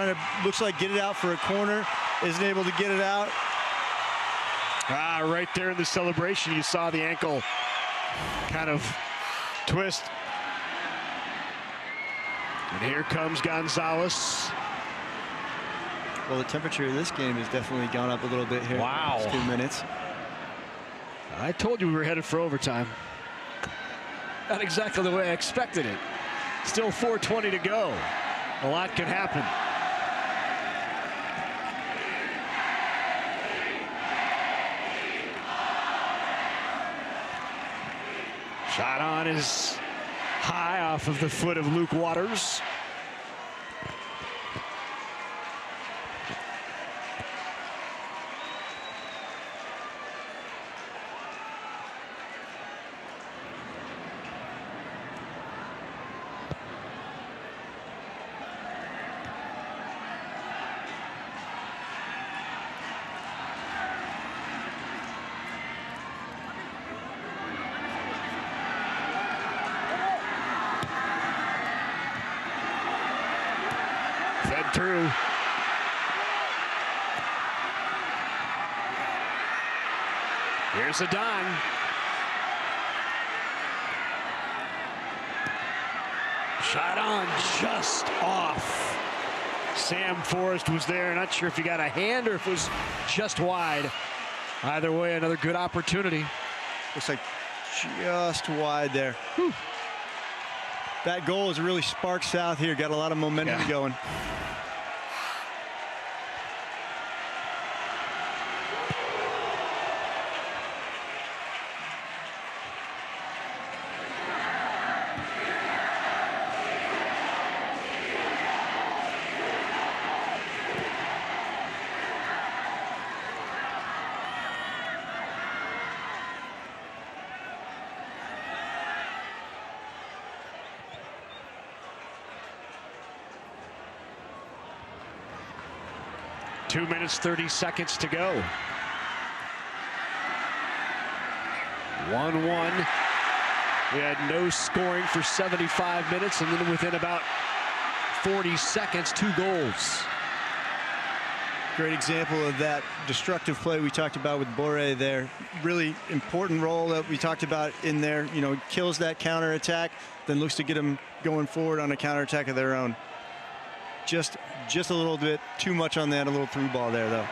looks like get it out for a corner, isn't able to get it out. Right there in the celebration, you saw the ankle kind of twist. And here comes Gonzalez. Well, the temperature of this game has definitely gone up a little bit here. Wow. In 2 minutes. I told you we were headed for overtime. Not exactly the way I expected it. Still 4:20 to go. A lot can happen. Shot on is high off of the foot of Luke Waters. Fed through. Here's a dime. Shot on, just off. Sam Forrest was there. Not sure if he got a hand or if it was just wide. Either way, another good opportunity. Looks like just wide there. Whew. That goal has really sparked South here. Got a lot of momentum going. Two minutes, 30 seconds to go. 1-1. We had no scoring for 75 minutes, and then within about 40 seconds, 2 goals. Great example of that destructive play we talked about with Boré there. Really important role that we talked about in there. You know, kills that counterattack, then looks to get them going forward on a counterattack of their own. Just a little bit too much on that, a little through ball there, though.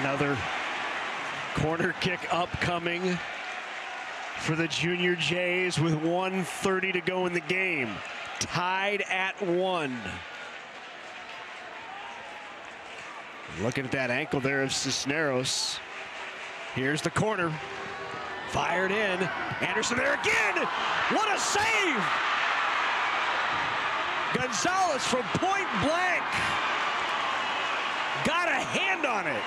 Another corner kick upcoming for the Junior Jays with 1:30 to go in the game. Tied at 1. Looking at that ankle there of Cisneros. Here's the corner. Fired in. Anderson there again. What a save! Gonzalez from point blank. Got a hand on it.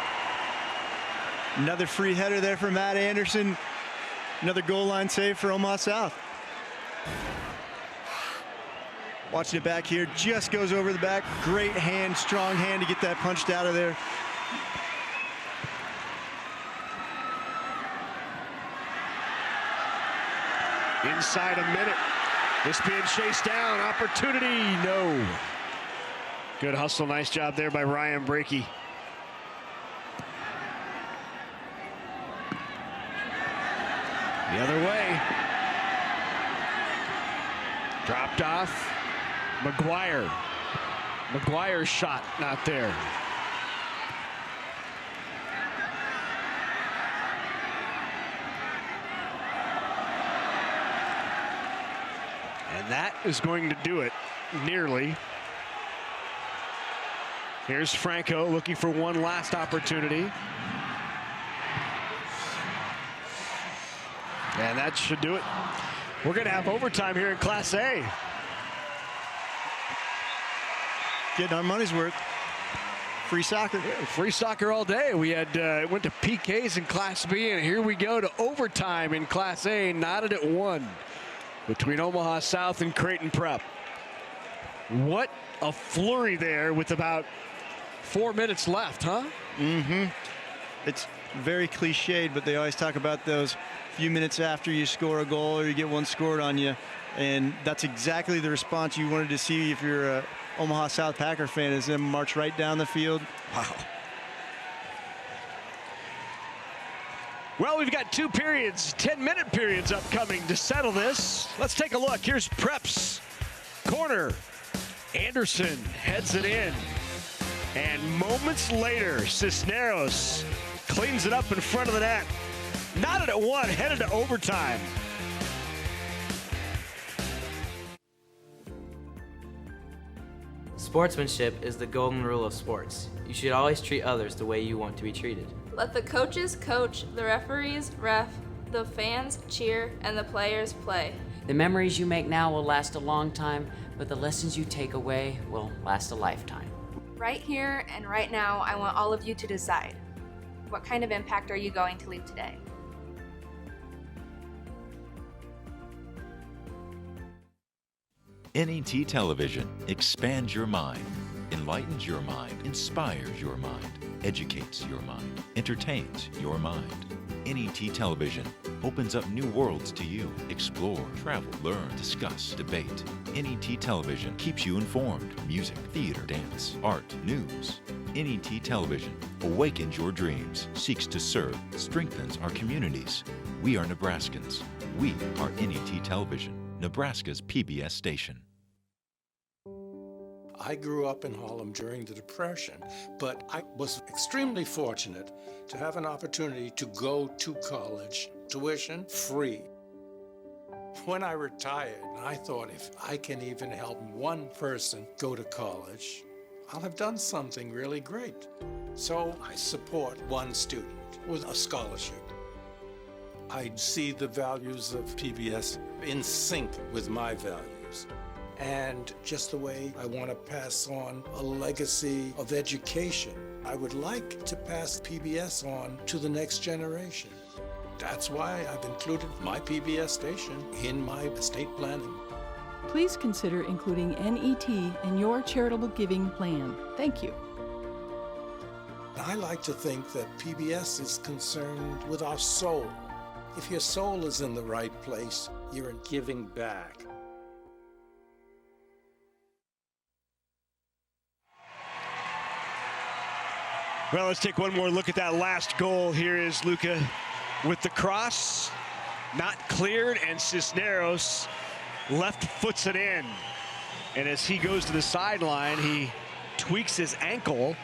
Another free header there for Matt Anderson. Another goal line save for Omaha South. Watching it back here, just goes over the back. Great hand, strong hand to get that punched out of there. Inside a minute. This being chased down. Opportunity, no. Good hustle, nice job there by Ryan Brakey. The other way. Dropped off. McGuire. McGuire's shot not there. And that is going to do it, nearly. Here's Franco looking for one last opportunity. And that should do it. We're going to have overtime here in Class A. Getting our money's worth. Free soccer. Yeah, free soccer all day. We had went to PKs in Class B, and here we go to overtime in Class A, knotted at 1 between Omaha South and Creighton Prep. What a flurry there with about 4 minutes left, huh? Mm-hmm. It's very cliched, but they always talk about those few minutes after you score a goal or you get one scored on you, and that's exactly the response you wanted to see if you're a Omaha South Packer fan, is them march right down the field. Wow. Well, we've got 2 periods, 10-minute periods upcoming to settle this. Let's take a look. Here's Prep's corner. Anderson heads it in. And moments later, Cisneros cleans it up in front of the net. Knotted at 1, headed to overtime. Sportsmanship is the golden rule of sports. You should always treat others the way you want to be treated. Let the coaches coach, the referees ref, the fans cheer, and the players play. The memories you make now will last a long time, but the lessons you take away will last a lifetime. Right here and right now, I want all of you to decide. What kind of impact are you going to leave today? NET Television expands your mind, enlightens your mind, inspires your mind, educates your mind, entertains your mind. NET Television opens up new worlds to you. Explore, travel, learn, discuss, debate. NET Television keeps you informed. Music, theater, dance, art, news. NET Television awakens your dreams, seeks to serve, strengthens our communities. We are Nebraskans. We are NET Television, Nebraska's PBS station. I grew up in Harlem during the Depression, but I was extremely fortunate to have an opportunity to go to college, tuition free. When I retired, I thought if I can even help one person go to college, I'll have done something really great. So I support one student with a scholarship. I see the values of PBS in sync with my values. And just the way I want to pass on a legacy of education, I would like to pass PBS on to the next generation. That's why I've included my PBS station in my estate planning. Please consider including NET in your charitable giving plan. Thank you. I like to think that PBS is concerned with our soul. If your soul is in the right place, you're giving back. Well, let's take one more look at that last goal. Here is Luca with the cross, not cleared, and Cisneros left foots it in. And as he goes to the sideline, he tweaks his ankle,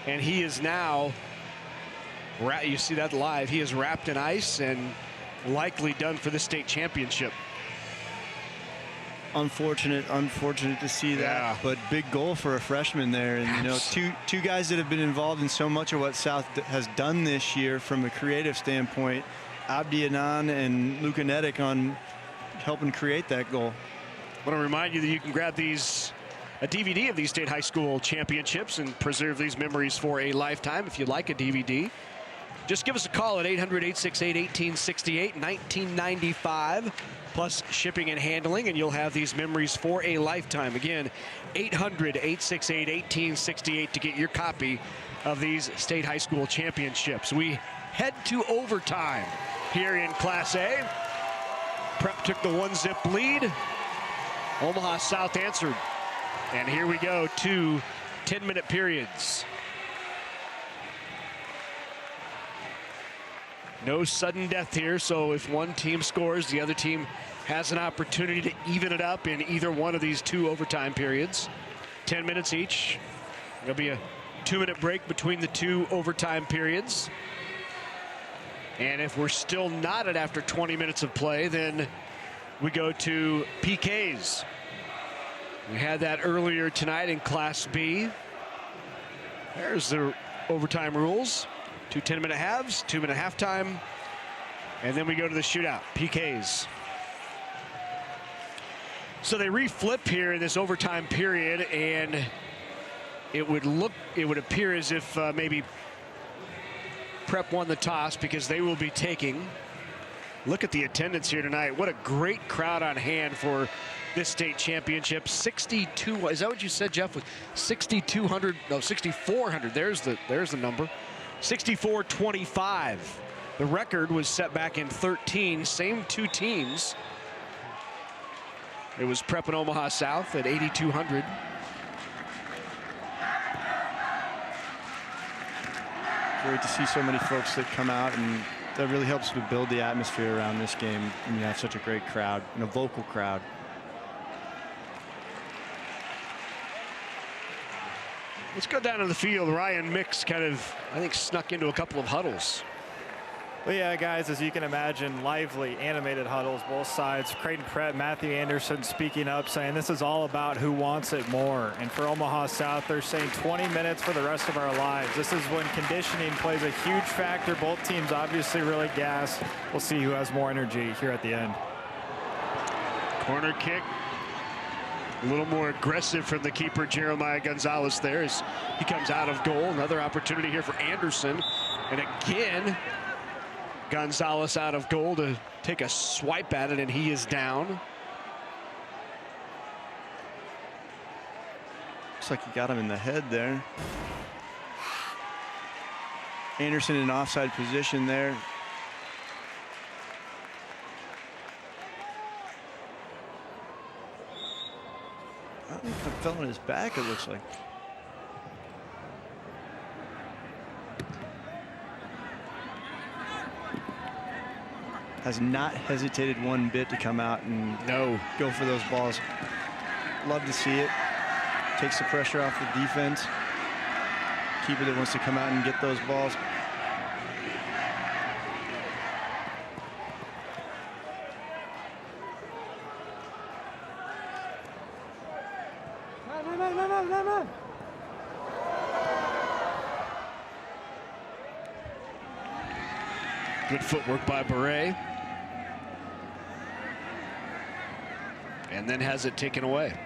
and he is now, you see that live, he is wrapped in ice and likely done for the state championship. Unfortunate to see that, Yeah. but big goal for a freshman there. And you know, two guys that have been involved in so much of what South has done this year from a creative standpoint, Abdi Anan and Luka Neddick on helping create that goal. I want to remind you that you can grab a DVD of these state high school championships and preserve these memories for a lifetime if you like a DVD. Just give us a call at 800-868-1868, $19.95, plus shipping and handling, and you'll have these memories for a lifetime. Again, 800-868-1868 to get your copy of these state high school championships. We head to overtime here in Class A. Prep took the 1-zip lead. Omaha South answered. And here we go, 2 10-minute periods. No sudden death here, so if one team scores, the other team has an opportunity to even it up in either one of these 2 overtime periods. 10 minutes each. There'll be a 2-minute break between the 2 overtime periods. And if we're still knotted after 20 minutes of play, then we go to PKs. We had that earlier tonight in Class B. There's the overtime rules. 2 10-minute halves, 2-minute halftime, and then we go to the shootout, PKs. So they reflip here in this overtime period, and it would appear as if maybe Prep won the toss because they will be taking. Look at the attendance here tonight. What a great crowd on hand for this state championship. 62, is that what you said, Jeff? With 6,200, no, 6,400. There's the number. 64-25. The record was set back in 13. Same 2 teams. It was Prep and Omaha South at 8,200. Great to see so many folks that come out, and that really helps to build the atmosphere around this game. And you have such a great crowd and a vocal crowd. Let's go down to the field. Ryan Mix kind of, I think, snuck into a couple of huddles. Well, yeah, guys, as you can imagine, lively, animated huddles, both sides. Creighton Prep, Matthew Anderson speaking up, saying this is all about who wants it more. And for Omaha South, they're saying 20 minutes for the rest of our lives. This is when conditioning plays a huge factor. Both teams obviously really gassed. We'll see who has more energy here at the end. Corner kick. A little more aggressive from the keeper, Jeremiah Gonzalez, there as he comes out of goal. Another opportunity here for Anderson. And again, Gonzalez out of goal to take a swipe at it, and he is down. Looks like he got him in the head there. Anderson in offside position there. He fell on his back, it looks like. Has not hesitated one bit to come out and go for those balls. Love to see it. Takes the pressure off the defense. Keeper that wants to come out and get those balls. Good footwork by Beret. And then has it taken away.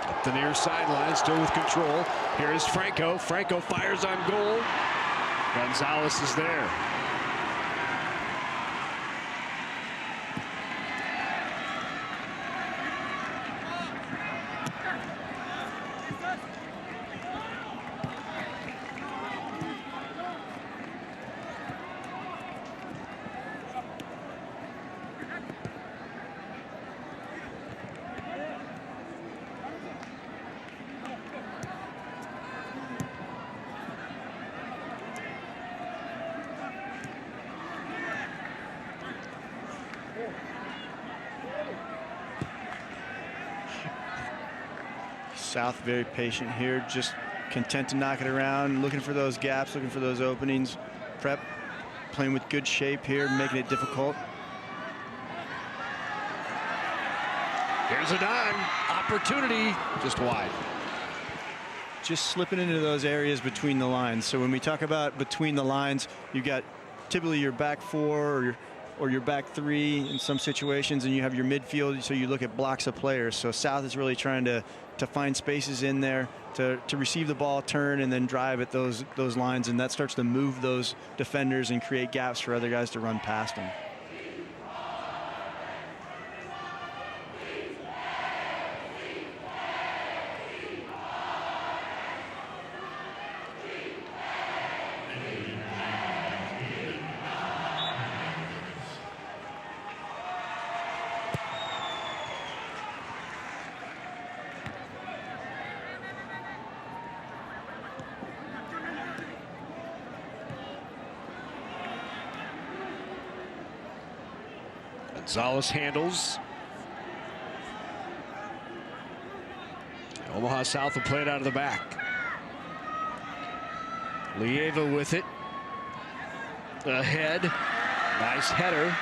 Up the near sideline, still with control. Here is Franco. Franco fires on goal. Gonzalez is there. South very patient here, just content to knock it around, looking for those gaps, looking for those openings. Prep playing with good shape here, making it difficult. Here's a dime. Opportunity, just wide. Just slipping into those areas between the lines. So when we talk about between the lines, you got typically your back four or or your back three in some situations, and you have your midfield, so you look at blocks of players. So South is really trying to find spaces in there to receive the ball, turn, and then drive at those lines, and that starts to move those defenders and create gaps for other guys to run past them. Gonzalez handles. Omaha South will play it out of the back. Lieva with it. Ahead. Nice header.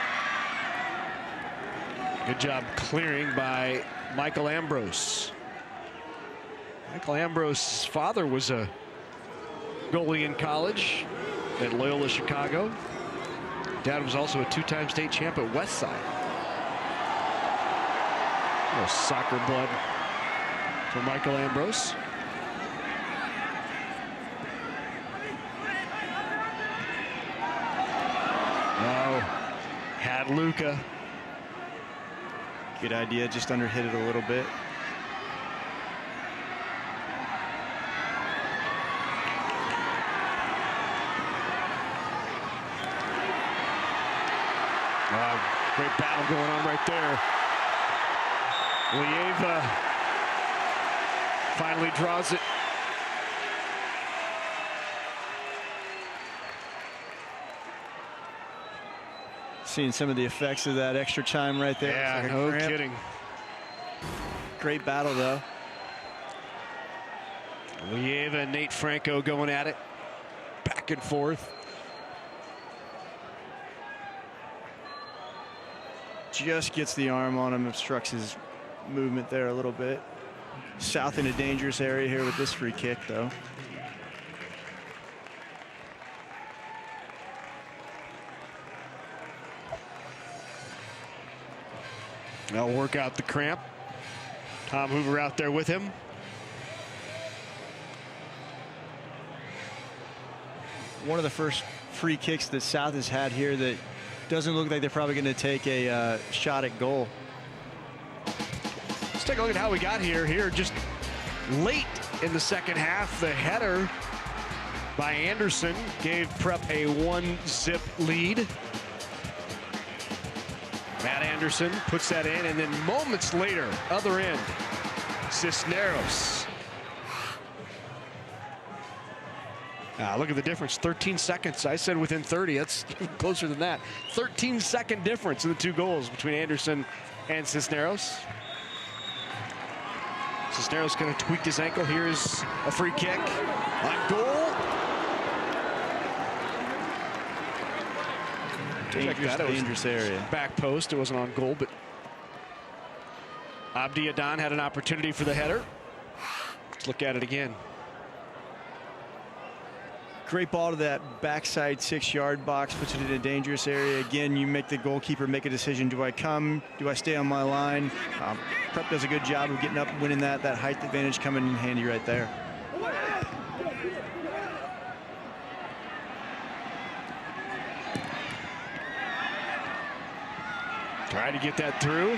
Good job clearing by Michael Ambrose. Michael Ambrose's father was a goalie in college at Loyola Chicago. Dad was also a two-time state champ at Westside. A little soccer blood for Michael Ambrose. Oh, had Luca. Good idea, just underhit it a little bit. Great battle going on right there. Lieva finally draws it. Seeing some of the effects of that extra time right there. Yeah, like no kidding. Great battle, though. Lieva and Nate Franco going at it. Back and forth. Just gets the arm on him, obstructs his movement there a little bit. South in a dangerous area here with this free kick, though. They'll work out the cramp. Tom Hoover out there with him. One of the first free kicks that South has had here that doesn't look like they're probably going to take a shot at goal. Let's take a look at how we got here. Here just late in the second half, the header by Anderson gave Prep a 1-zip lead. Matt Anderson puts that in, and then moments later, other end, Cisneros. Look at the difference, 13 seconds. I said within 30, that's closer than that. 13-second difference in the two goals between Anderson and Cisneros. Cisneros kind of tweaked his ankle. Here's a free kick on goal. Dangerous area. Back post, it wasn't on goal, but Abdi Adan had an opportunity for the header. Let's look at it again. Great ball to that backside 6-yard box, puts it in a dangerous area. Again, you make the goalkeeper make a decision. Do I come? Do I stay on my line? Prep does a good job of getting up and winning that height advantage coming in handy right there. Try to get that through.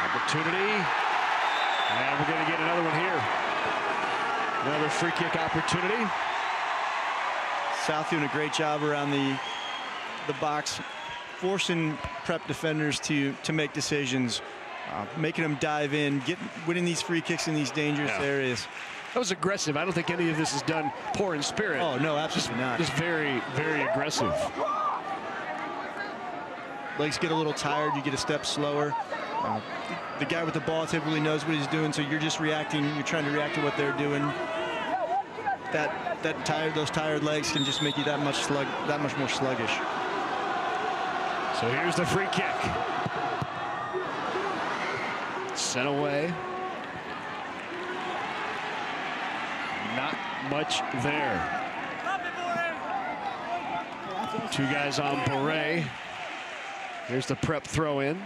Opportunity. And we're going to get another one here. Another free kick opportunity. South doing a great job around the box, forcing Prep defenders to make decisions, making them dive in, winning these free kicks in these dangerous areas. That was aggressive. I don't think any of this is done poor in spirit. Oh, no, absolutely not. Just very, very aggressive. Legs get a little tired, you get a step slower. The guy with the ball typically knows what he's doing, so you're just reacting. You're trying to react to what they're doing. Those tired legs can just make you that much more sluggish. So here's the free kick. Sent away. Not much there. Two guys on Beret. Here's the prep throw in.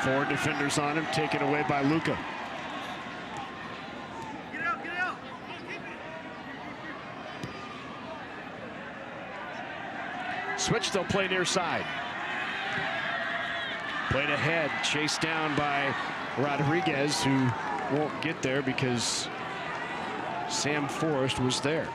Four defenders on him, taken away by Luka. Switch, they'll play near side. Played ahead, chased down by Rodriguez, who won't get there because Sam Forrest was there.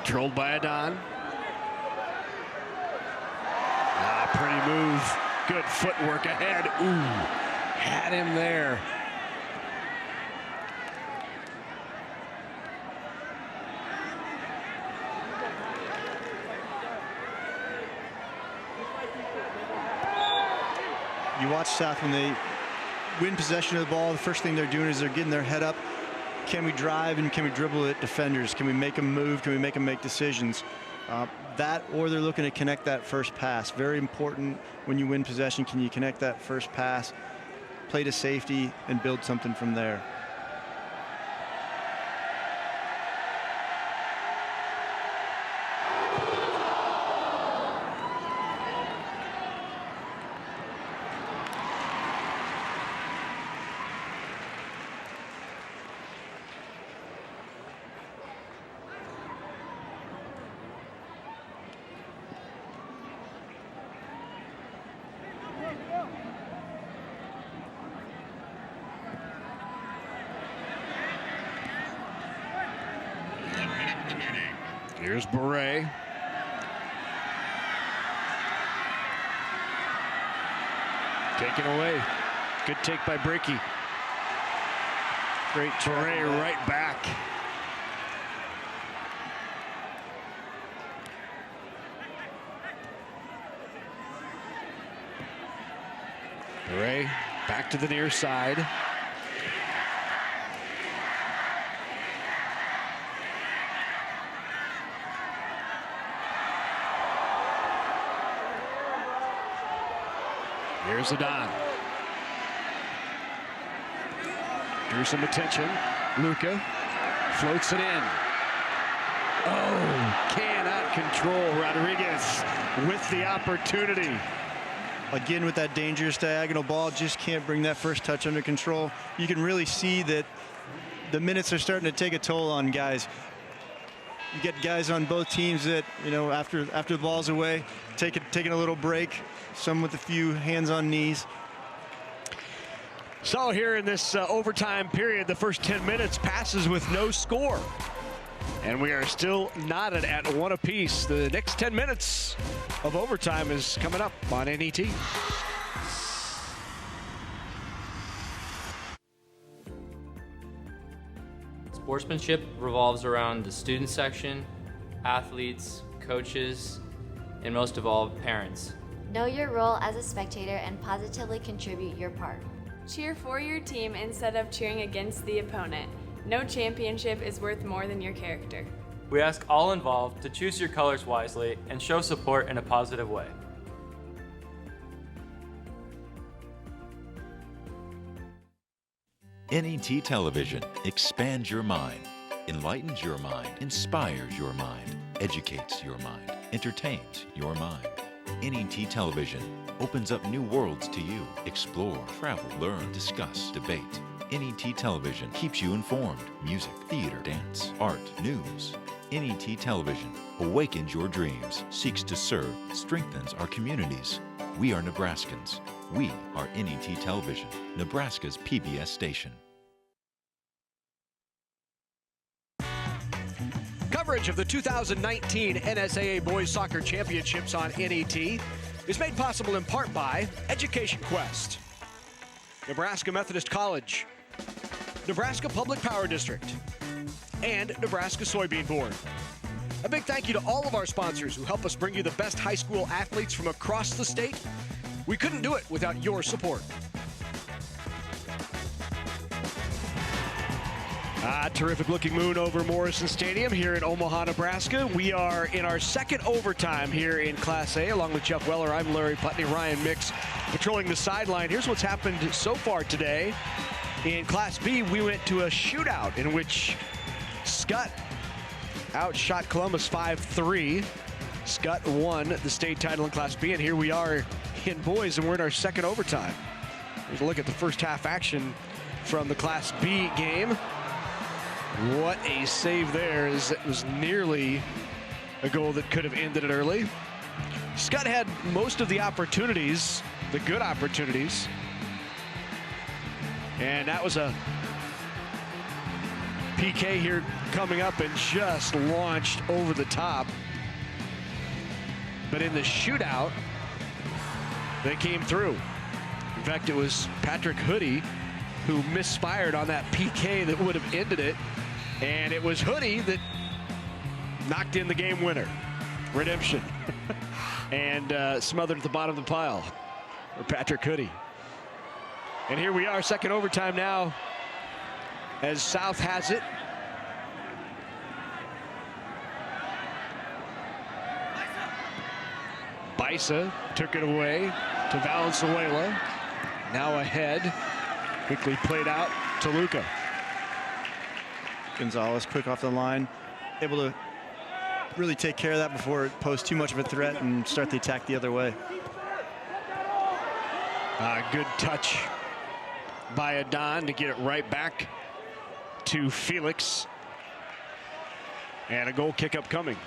Controlled by Adon. Pretty move. Good footwork ahead. Ooh, had him there. You watch South when they win possession of the ball, the first thing they're doing is they're getting their head up. Can we drive and can we dribble at defenders? Can we make them move? Can we make them make decisions? That, or they're looking to connect that first pass. Very important when you win possession. Can you connect that first pass, play to safety, and build something from there? Here's Beret. Taken away. Good take by Bricky. Great Beret right back. Beret back to the near side. Here's Adon. Drew some attention. Luka floats it in. Oh, cannot control Rodriguez with the opportunity. Again, with that dangerous diagonal ball, just can't bring that first touch under control. You can really see that the minutes are starting to take a toll on guys. You get guys on both teams that, you know, after the ball's away, taking a little break, some with a few hands on knees. So here in this overtime period, the first 10 minutes passes with no score. And we are still knotted at one apiece. The next 10 minutes of overtime is coming up on NET. Sportsmanship revolves around the student section, athletes, coaches, and most of all, parents. Know your role as a spectator and positively contribute your part. Cheer for your team instead of cheering against the opponent. No championship is worth more than your character. We ask all involved to choose your colors wisely and show support in a positive way. NET Television expands your mind, enlightens your mind, inspires your mind, educates your mind, entertains your mind. NET Television opens up new worlds to you. Explore, travel, learn, discuss, debate. NET Television keeps you informed. Music, theater, dance, art, news. NET Television awakens your dreams, seeks to serve, strengthens our communities. We are Nebraskans. We are NET Television, Nebraska's PBS station. Coverage of the 2019 NSAA Boys Soccer Championships on NET is made possible in part by Education Quest, Nebraska Methodist College, Nebraska Public Power District, and Nebraska Soybean Board. A big thank you to all of our sponsors who help us bring you the best high school athletes from across the state. We couldn't do it without your support. Terrific looking moon over Morrison Stadium here in Omaha, Nebraska. We are in our second overtime here in Class A. Along with Jeff Weller, I'm Larry Putney. Ryan Mix patrolling the sideline. Here's what's happened so far today. In Class B, we went to a shootout in which Scott outshot Columbus 5-3. Scott won the state title in Class B, and here we are in boys, and we're in our second overtime. Here's a look at the first half action from the Class B game. What a save there. It was nearly a goal that could have ended it early. Scott had most of the opportunities, the good opportunities. And that was a PK here coming up and just launched over the top. But in the shootout, they came through. In fact, it was Patrick Hoodie who misfired on that PK that would have ended it. And it was Hoodie that knocked in the game winner. Redemption. And smothered at the bottom of the pile for Patrick Hoodie. And here we are, second overtime now, as South has it. Bisa took it away to Valenzuela. Now ahead, quickly played out to Luca. Gonzalez quick off the line, able to really take care of that before it posed too much of a threat and start the attack the other way. Good touch by Adon to get it right back to Felix. And a goal kick up coming.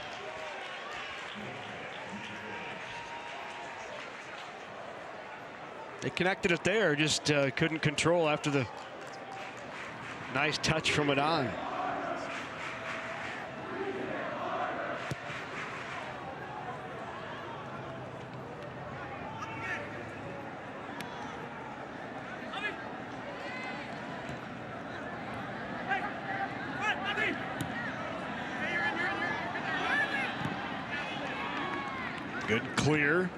They connected it there, just couldn't control after the nice touch from Adon. Good clear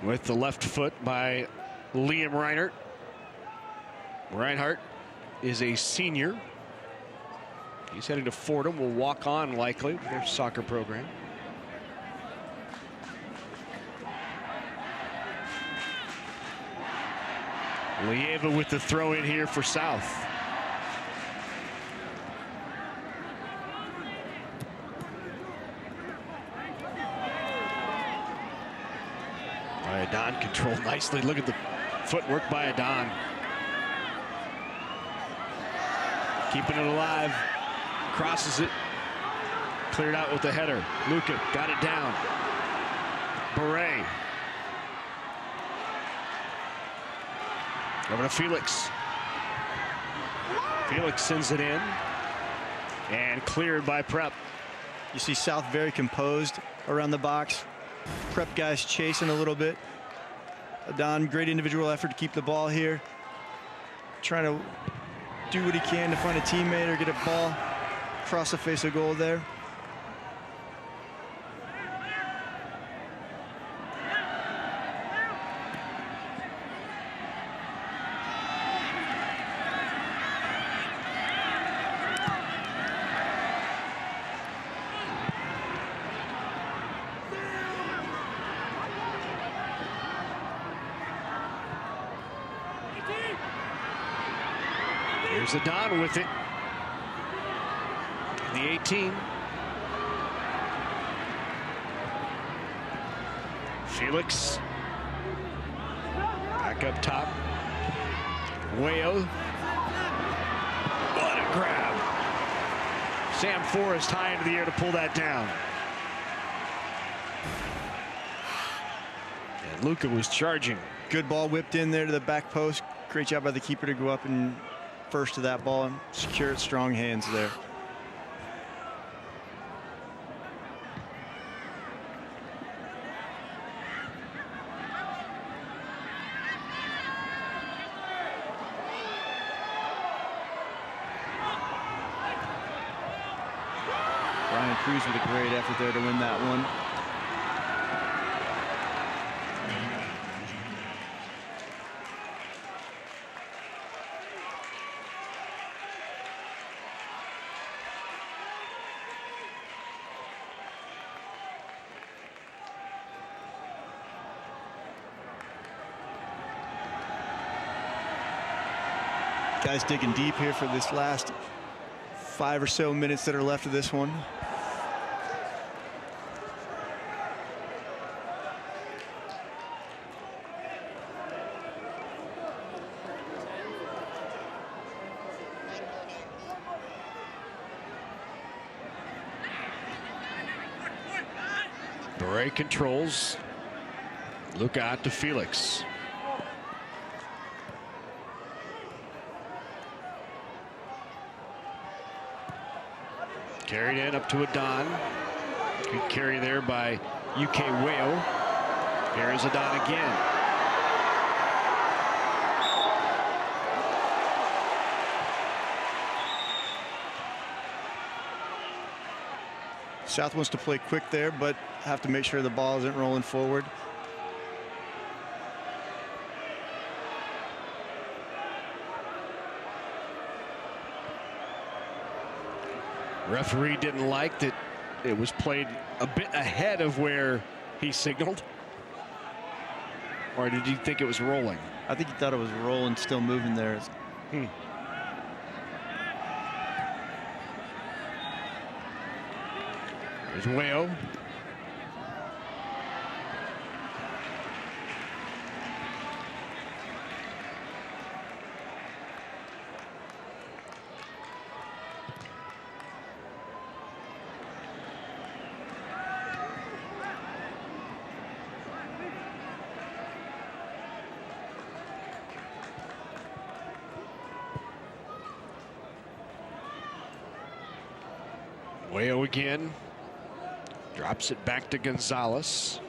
with the left foot by Liam Reinhardt. Reinhardt is a senior. He's heading to Fordham, will walk on likely with their soccer program. Lieva with the throw in here for South. Adon controlled nicely. Look at the footwork by Adon. Keeping it alive. Crosses it. Cleared out with the header. Luca got it down. Beret. Over to Felix. Felix sends it in. And cleared by Prep. You see South very composed around the box. Prep guys chasing a little bit. Adon, great individual effort to keep the ball here. Trying to do what he can to find a teammate or get a ball across the face of goal there. Here's Adon with it. The 18. Felix. Back up top. Wayo. What a grab. Sam Forrest high into the air to pull that down. And Luca was charging. Good ball whipped in there to the back post. Great job by the keeper to go up and first to that ball and secure it. Strong hands there. Ryan Cruz with a great effort there to win that one. Guys digging deep here for this last 5 or so minutes that are left of this one. Beret controls. Luca out to Felix. Carried in up to Adon. Good carry there by UK Wayo. Here's Adon again. South wants to play quick there, but have to make sure the ball isn't rolling forward. Referee didn't like that it was played a bit ahead of where he signaled. Or did you think it was rolling? I think he thought it was rolling, still moving there. There's Wayo. Wayo again. Drops it back to Gonzalez.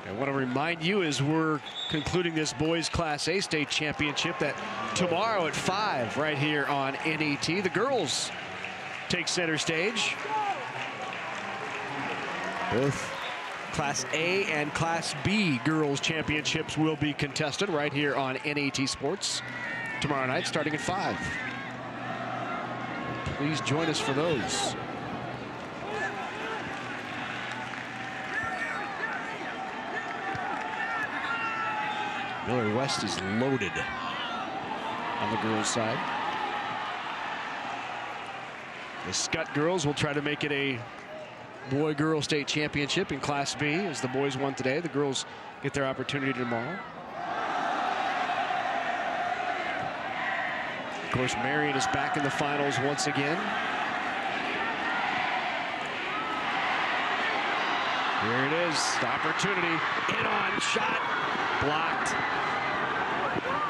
I want to remind you as we're concluding this boys Class A state championship that tomorrow at 5 right here on NET, the girls take center stage. Both Class A and Class B girls championships will be contested right here on NET Sports tomorrow night starting at 5. Please join us for those. Miller West is loaded on the girls' side. The Scott girls will try to make it a boy-girl state championship in Class B, as the boys won today. The girls get their opportunity tomorrow. Of course, Marion is back in the finals once again. Here it is, the opportunity, in on, shot, blocked.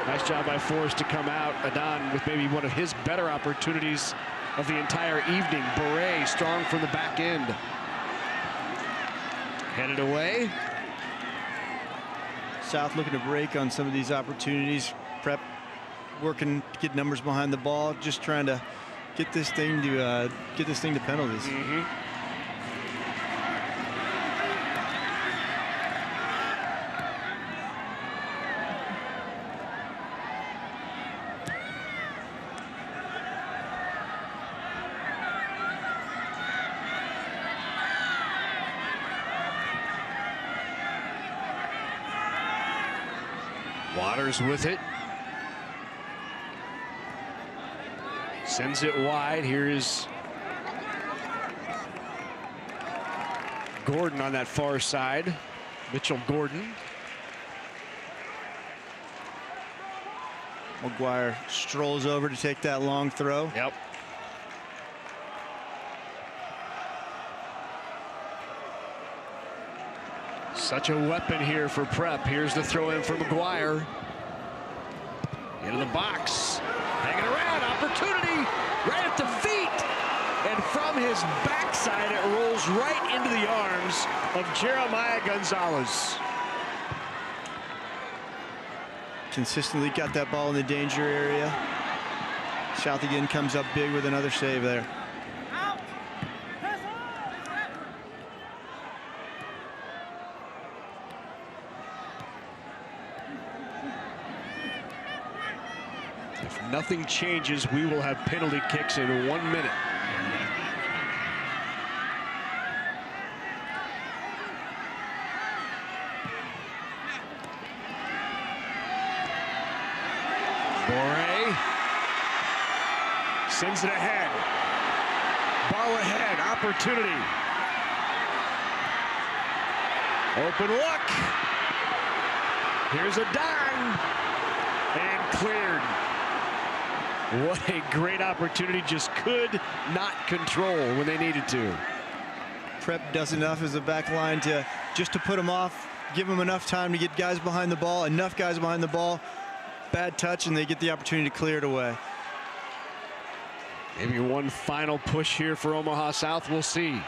Nice job by Forrest to come out. Adon with maybe one of his better opportunities of the entire evening. Beret strong from the back end. Headed away. South looking to break on some of these opportunities. Prep working to get numbers behind the ball, just trying to get this thing to penalties. Waters with it. Sends it wide. Here is Gordon on that far side. Mitchell Gordon. McGuire strolls over to take that long throw. Yep. Such a weapon here for Prep. Here's the throw in for McGuire. Into the box. Hanging around. Opportunity right at the feet. And from his backside, it rolls right into the arms of Jeremiah Gonzalez. Consistently got that ball in the danger area. South again comes up big with another save there. If nothing changes, we will have penalty kicks in 1 minute. Boré sends it ahead. Ball ahead, opportunity. Open look. Here's a dime and cleared. What a great opportunity, just could not control when they needed to. Prep does enough as a back line to just to put them off, give them enough time to get guys behind the ball, enough guys behind the ball. Bad touch, and they get the opportunity to clear it away. Maybe one final push here for Omaha South, we'll see.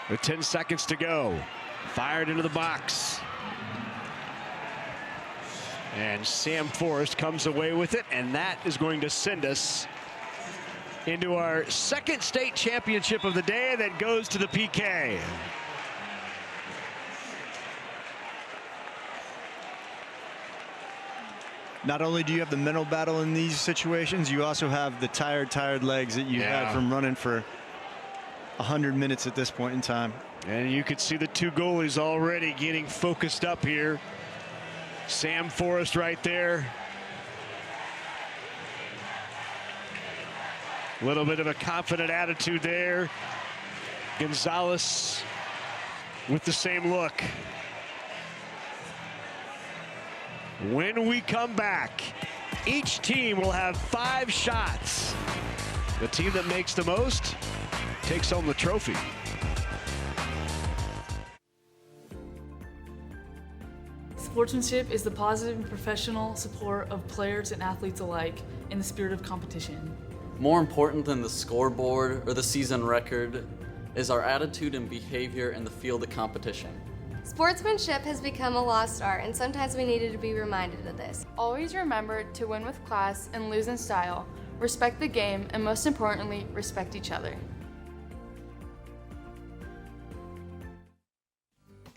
With 10 seconds to go. Fired into the box. And Sam Forrest comes away with it, and that is going to send us into our second state championship of the day that goes to the PK. Not only do you have the mental battle in these situations, you also have the tired legs that you had from running for 100 minutes at this point in time. And you could see the two goalies already getting focused up here. Sam Forrest right there. A little bit of a confident attitude there. Gonzalez with the same look. When we come back, each team will have 5 shots. The team that makes the most takes home the trophy. Sportsmanship is the positive and professional support of players and athletes alike in the spirit of competition. More important than the scoreboard or the season record is our attitude and behavior in the field of competition. Sportsmanship has become a lost art, and sometimes we needed to be reminded of this. Always remember to win with class and lose in style, respect the game, and most importantly, respect each other.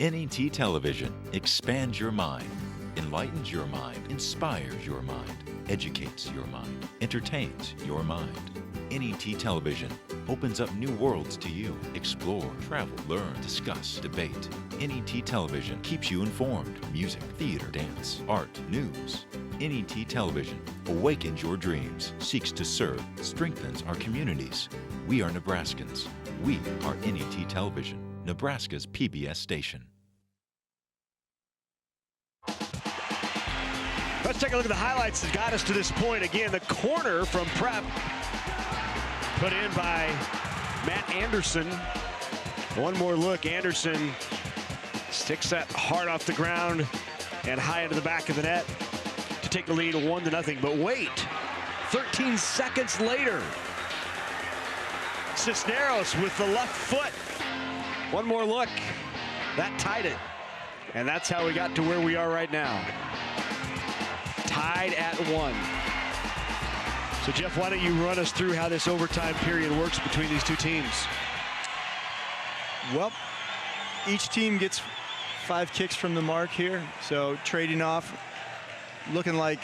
NET Television expands your mind, enlightens your mind, inspires your mind, educates your mind, entertains your mind. NET Television opens up new worlds to you. Explore, travel, learn, discuss, debate. NET Television keeps you informed. Music, theater, dance, art, news. NET Television awakens your dreams, seeks to serve, strengthens our communities. We are Nebraskans. We are NET Television, Nebraska's PBS station. Let's take a look at the highlights that got us to this point. Again, the corner from Prep put in by Matt Anderson. One more look. Anderson sticks that hard off the ground and high into the back of the net to take the lead 1-0. But wait, 13 seconds later, Cisneros with the left foot. One more look. That tied it. And that's how we got to where we are right now. Tied at 1. So Jeff, why don't you run us through how this overtime period works between these two teams? Well, each team gets 5 kicks from the mark here. So trading off, looking like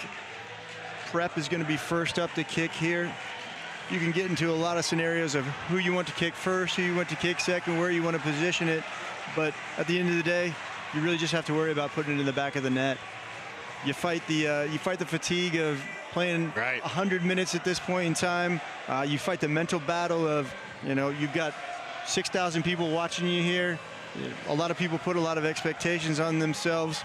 Prep is going to be first up to kick here. You can get into a lot of scenarios of who you want to kick first, who you want to kick second, where you want to position it. But at the end of the day, you really just have to worry about putting it in the back of the net. You fight the fatigue of playing 100 minutes at this point in time. You fight the mental battle of, you've got 6,000 people watching you here. A lot of people put a lot of expectations on themselves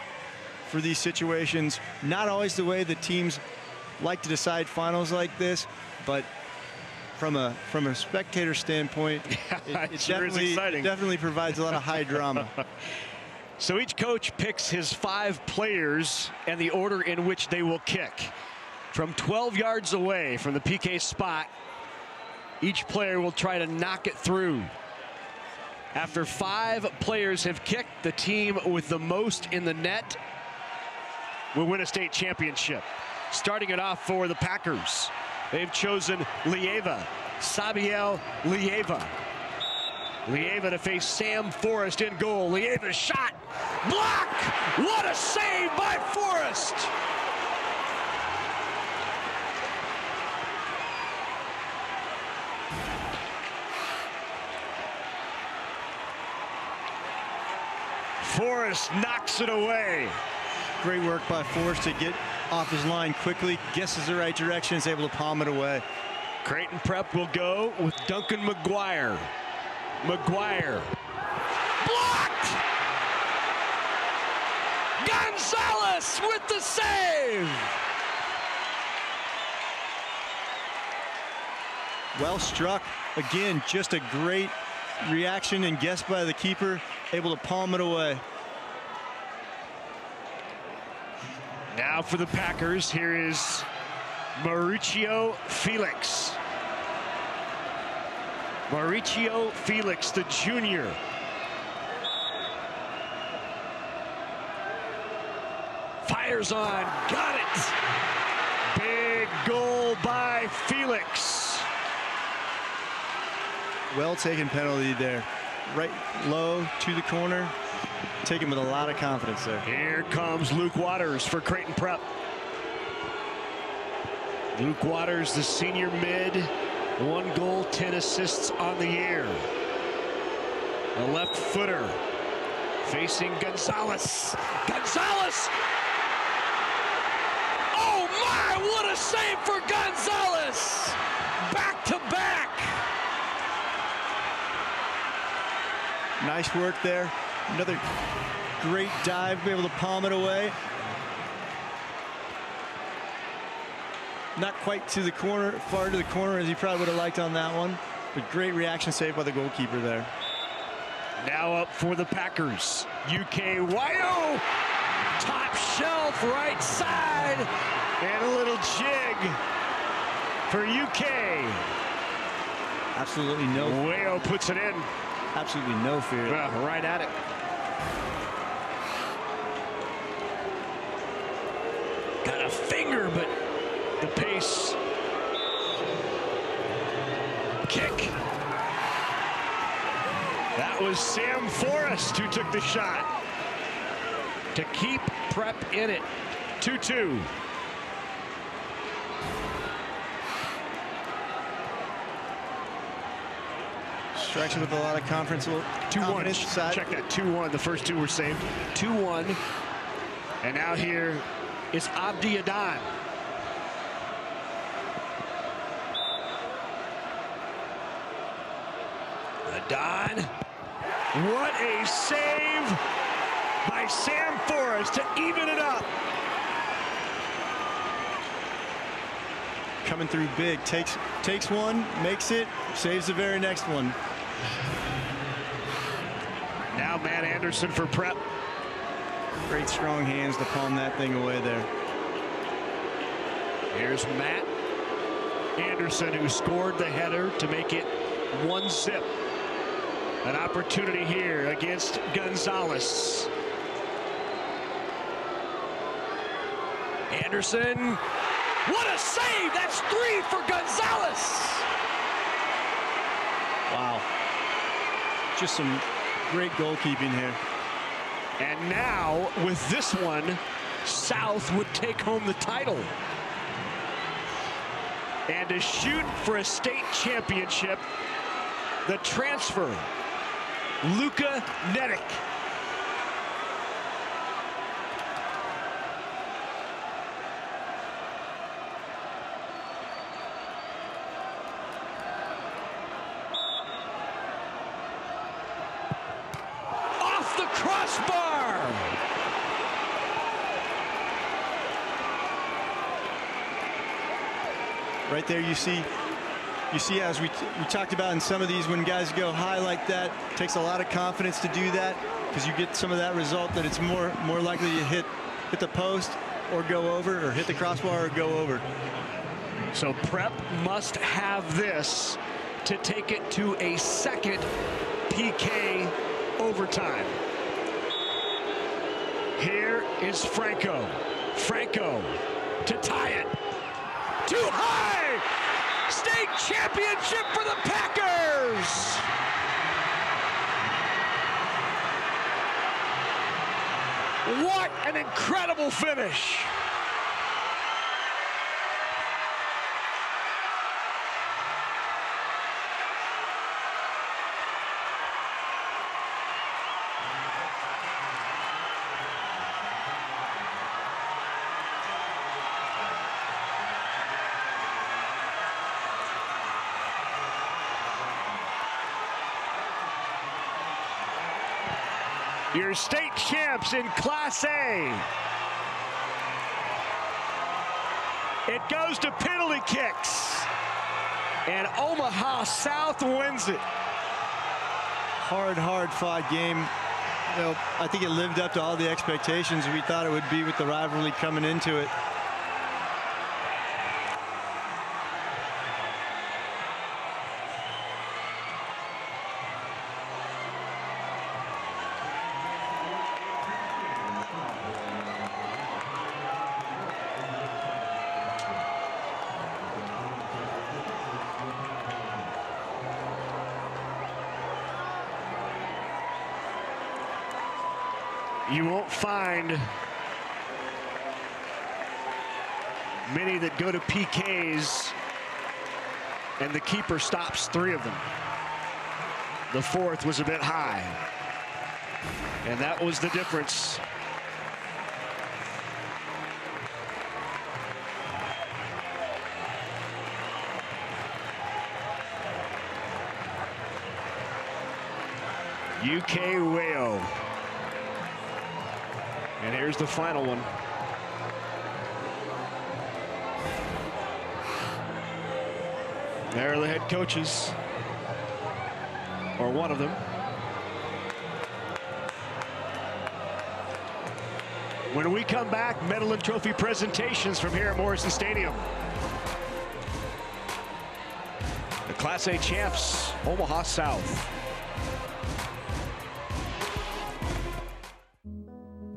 for these situations. Not always the way the teams like to decide finals like this, but from a spectator standpoint, it sure is exciting. definitely provides a lot of high drama. So each coach picks his 5 players and the order in which they will kick. From 12 yards away from the PK spot, each player will try to knock it through. After 5 players have kicked, the team with the most in the net will win a state championship. Starting it off for the Packers, they've chosen Lieva, Sabiel Lieva. Lieva to face Sam Forrest in goal. Lieva's shot, block! What a save by Forrest! Forrest knocks it away. Great work by Forrest to get off his line quickly, guesses the right direction, is able to palm it away. Creighton Prep will go with Duncan McGuire. McGuire. Blocked! Gonzalez with the save! Well struck. Again, just a great reaction and guess by the keeper, able to palm it away. Now for the Packers, here is Mauricio Felix. Mauricio Felix, the junior. Fires on, got it! Big goal by Felix. Well taken penalty there. Right low to the corner. Taken with a lot of confidence there. Here comes Luke Waters for Creighton Prep. Luke Waters, the senior mid, 1 goal, 10 assists on the year. A left footer facing Gonzalez. Gonzalez! Oh my, what a save for Gonzalez! Back to back! Nice work there. Another great dive, be able to palm it away. Not quite to the corner, far to the corner as he probably would have liked on that one, but great reaction save by the goalkeeper there. Now up for the Packers, UK Wyo, top shelf right side, and a little jig for UK. Absolutely no. Wyo puts it in. Absolutely no fear. Well, right at it. Got a finger, but the pace. Kick. That was Sam Forrest who took the shot to keep Prep in it. 2-2. Strikes with a lot of confidence. 2-1. Check that. 2-1. The first 2 were saved. 2-1. And now here is Abdi Adan. Adan. What a save by Sam Forrest to even it up. Coming through big. Takes one, makes it, saves the very next one. Now Matt Anderson for Prep. Great strong hands to palm that thing away there. Here's Matt Anderson, who scored the header to make it 1-0. An opportunity here against Gonzalez. Anderson. What a save! That's 3 for Gonzalez. Wow. Just some great goalkeeping here. And now, with this one, South would take home the title. And to shoot for a state championship, the transfer, Luka Nedick. Off the crossbar. Right there you see as we talked about in some of these, when guys go high like that, it takes a lot of confidence to do that, because you get some of that result that it's more likely to hit the post or go over, or hit the crossbar or go over. So Prep must have this to take it to a second PK overtime. Here is Franco. Franco to tie it. Too high! State championship for the Packers! What an incredible finish! Your state champs in Class A. It goes to penalty kicks. And Omaha South wins it. Hard fought game. You know, I think it lived up to all the expectations we thought it would be with the rivalry coming into it. You won't find many that go to PKs and the keeper stops 3 of them. The 4th was a bit high, and that was the difference. UK Wayo. And here's the final one. There are the head coaches, or one of them. When we come back, medal and trophy presentations from here at Morrison Stadium. The Class A champs, Omaha South.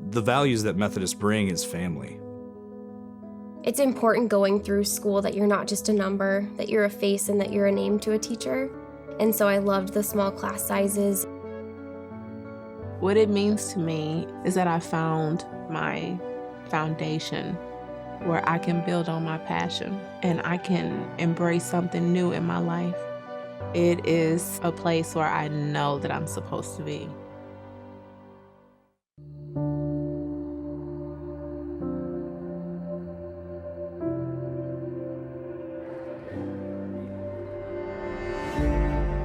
The values that Methodists bring is family. It's important going through school that you're not just a number, that you're a face and that you're a name to a teacher. And so I loved the small class sizes. What it means to me is that I found my foundation where I can build on my passion and I can embrace something new in my life. It is a place where I know that I'm supposed to be.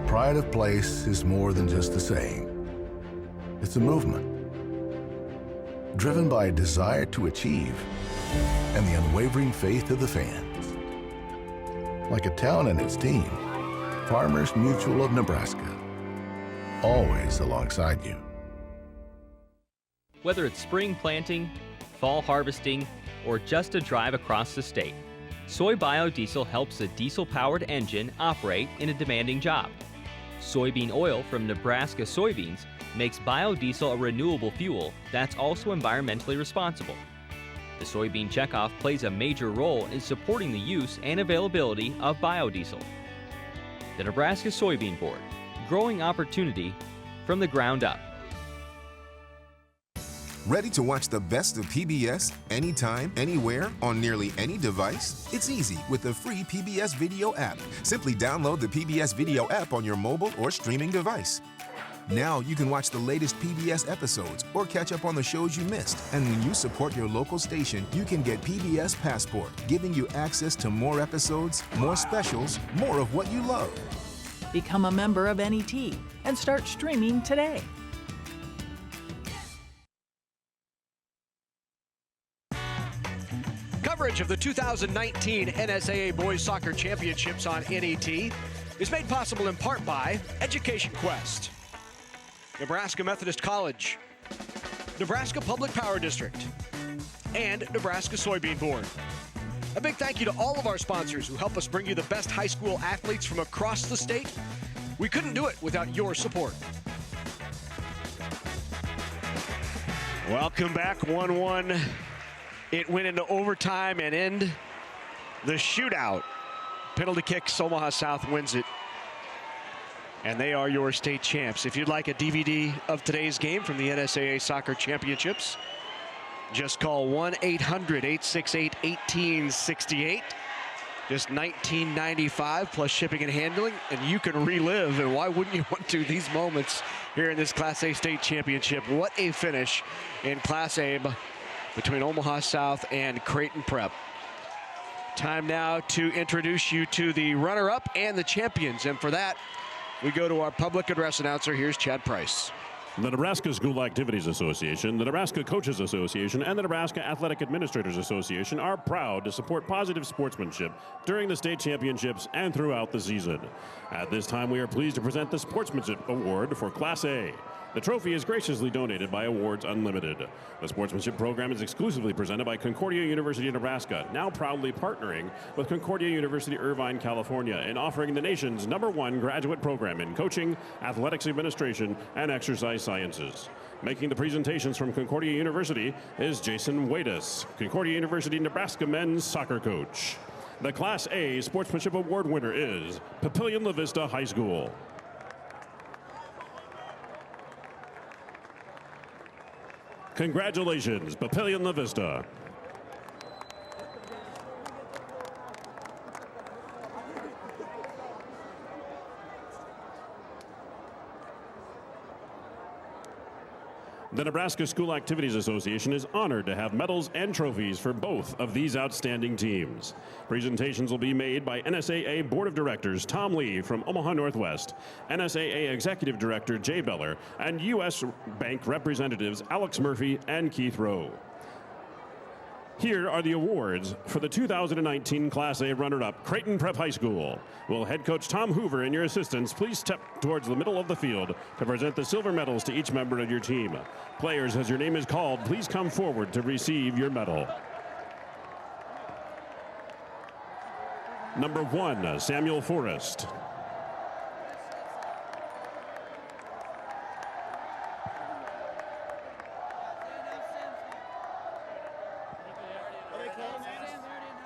Pride of place is more than just a saying. It's a movement, driven by a desire to achieve and the unwavering faith of the fans. Like a town and its team, Farmers Mutual of Nebraska, always alongside you. Whether it's spring planting, fall harvesting, or just a drive across the state, soy biodiesel helps a diesel-powered engine operate in a demanding job. Soybean oil from Nebraska soybeans makes biodiesel a renewable fuel that's also environmentally responsible. The soybean checkoff plays a major role in supporting the use and availability of biodiesel. The Nebraska Soybean Board, growing opportunity from the ground up. Ready to watch the best of PBS anytime, anywhere, on nearly any device? It's easy with the free PBS Video app. Simply download the PBS Video app on your mobile or streaming device. Now you can watch the latest PBS episodes or catch up on the shows you missed. And when you support your local station, you can get PBS Passport, giving you access to more episodes, more specials, more of what you love. Become a member of NET and start streaming today. Coverage Coverage of the 2019 NSAA Boys Soccer Championships on NET is made possible in part by Education Quest, Nebraska Methodist College, Nebraska Public Power District, and Nebraska Soybean Board. A big thank you to all of our sponsors who help us bring you the best high school athletes from across the state. We couldn't do it without your support. Welcome back, 1-1. It went into overtime and end the shootout. Penalty kicks, Omaha South wins it. And they are your state champs. If you'd like a DVD of today's game from the NSAA Soccer Championships, just call 1-800-868-1868. Just $19.95 plus shipping and handling, and you can relive, and why wouldn't you want to, these moments here in this Class A state championship. What a finish in Class A between Omaha South and Creighton Prep. Time now to introduce you to the runner-up and the champions, and for that, we go to our public address announcer. Here's Chad Price. The Nebraska School Activities Association, the Nebraska Coaches Association, and the Nebraska Athletic Administrators Association are proud to support positive sportsmanship during the state championships and throughout the season. At this time, we are pleased to present the Sportsmanship Award for Class A. The trophy is graciously donated by Awards Unlimited. The sportsmanship program is exclusively presented by Concordia University of Nebraska, now proudly partnering with Concordia University Irvine, California, and offering the nation's #1 graduate program in coaching, athletics administration, and exercise sciences. Making the presentations from Concordia University is Jason Wadis, Concordia University Nebraska men's soccer coach. The Class A Sportsmanship Award winner is Papillion La Vista High School. Congratulations, Papillion La Vista. The Nebraska School Activities Association is honored to have medals and trophies for both of these outstanding teams. Presentations will be made by NSAA Board of Directors Tom Lee from Omaha Northwest, NSAA Executive Director Jay Beller, and U.S. Bank representatives Alex Murphy and Keith Rowe. Here are the awards for the 2019 Class A runner-up, Creighton Prep High School. Will head coach Tom Hoover and your assistants please step towards the middle of the field to present the silver medals to each member of your team. Players, as your name is called, please come forward to receive your medal. Number 1, Samuel Forrest.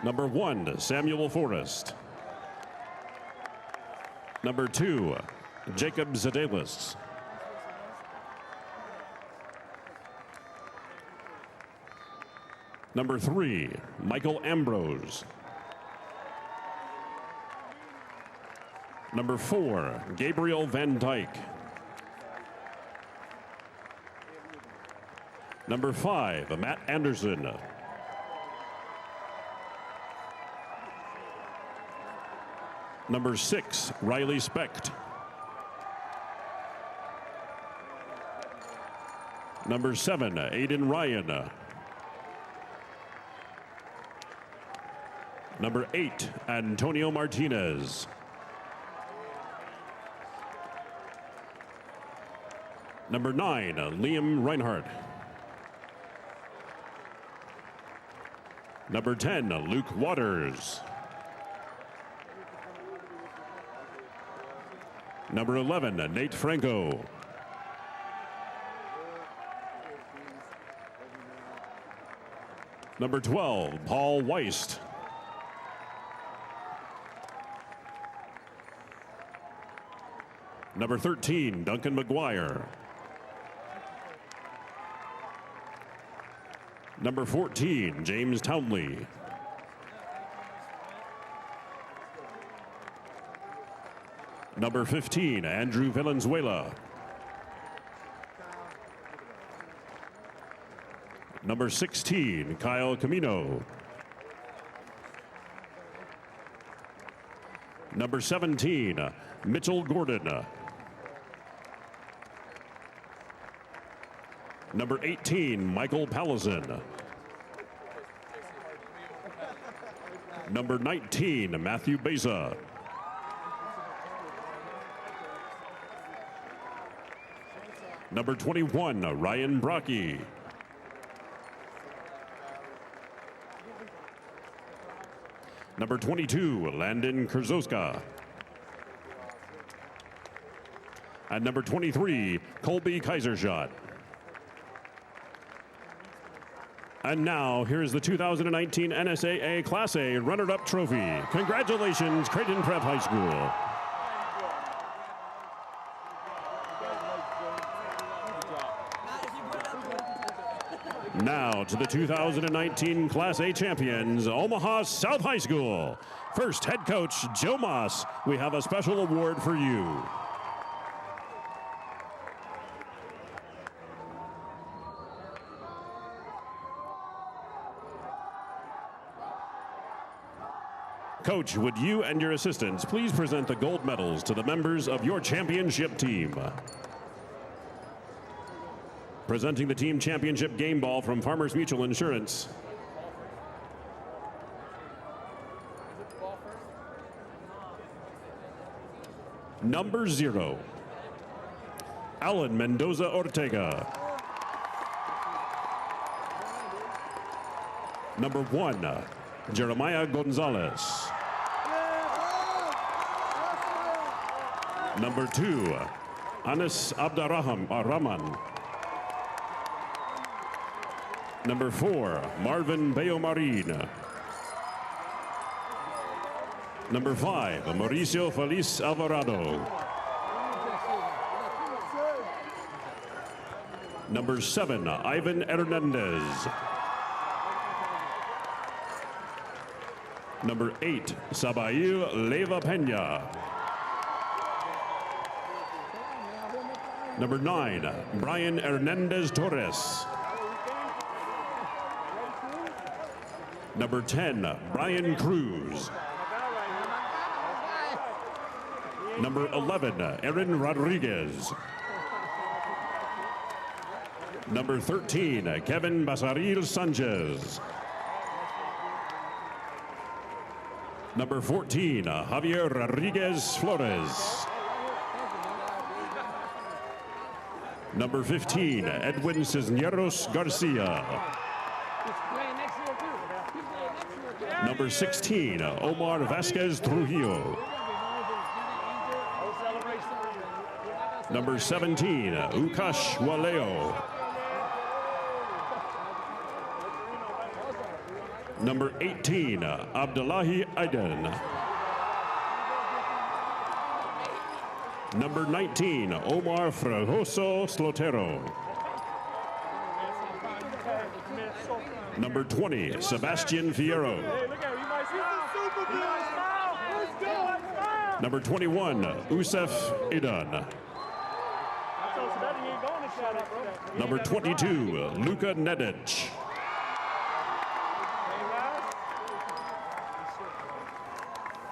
Number 1, Samuel Forrest. Number 2, Jacob Zadelis. Number 3, Michael Ambrose. Number 4, Gabriel Van Dyke. Number 5, Matt Anderson. Number 6, Riley Specht. Number 7, Aiden Ryan. Number 8, Antonio Martinez. Number 9, Liam Reinhardt. Number 10, Luke Waters. Number 11, Nate Franco. Number 12, Paul Weist. Number 13, Duncan McGuire. Number 14, James Townley. Number 15, Andrew Valenzuela. Number 16, Kyle Camino. Number 17, Mitchell Gordon. Number 18, Michael Pallison. Number 19, Matthew Beza. Number 21, Ryan Brocky. Number 22, Landon Kurzowska. And number 23, Colby Kaisershot. And now, here's the 2019 NSAA Class A runner-up trophy. Congratulations, Creighton Prep High School. Now to the 2019 Class A champions, Omaha South High School. First, head coach Joe Moss, we have a special award for you. Coach, would you and your assistants please present the gold medals to the members of your championship team? Presenting the team championship game ball from Farmers Mutual Insurance. Number 0, Alan Mendoza Ortega. Number 1, Jeremiah Gonzalez. Number 2, Anas Rahman. Number 4, Marvin Bayomarin. Number 5, Mauricio Feliz Alvarado. Number 7, Ivan Hernandez. Number 8, Sabail Leva Peña. Number 9, Brian Hernandez Torres. Number 10, Brian Cruz. Number 11, Aaron Rodriguez. Number 13, Kevin Basaril Sanchez. Number 14, Javier Rodriguez Flores. Number 15, Edwin Cisneros Garcia. Number 16, Omar Vasquez Trujillo. Number 17, Ukash Waleo. Number 18, Abdullahi Aiden. Number 19, Omar Fragoso Slotero. Number 20, Sebastian Fierro. Number 21, Usef Idan. Number 22, Luka Nedic.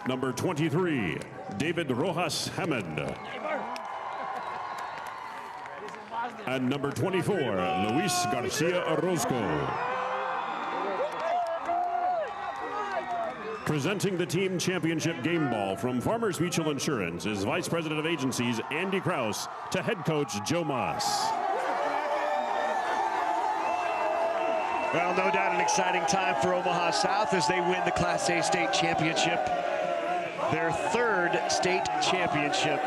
Number 23, David Rojas Hammond. And number 24, Luis Garcia Orozco. Presenting the team championship game ball from Farmers Mutual Insurance is Vice President of Agencies Andy Kraus to head coach Joe Moss. Well, no doubt an exciting time for Omaha South as they win the Class A state championship. Their third state championship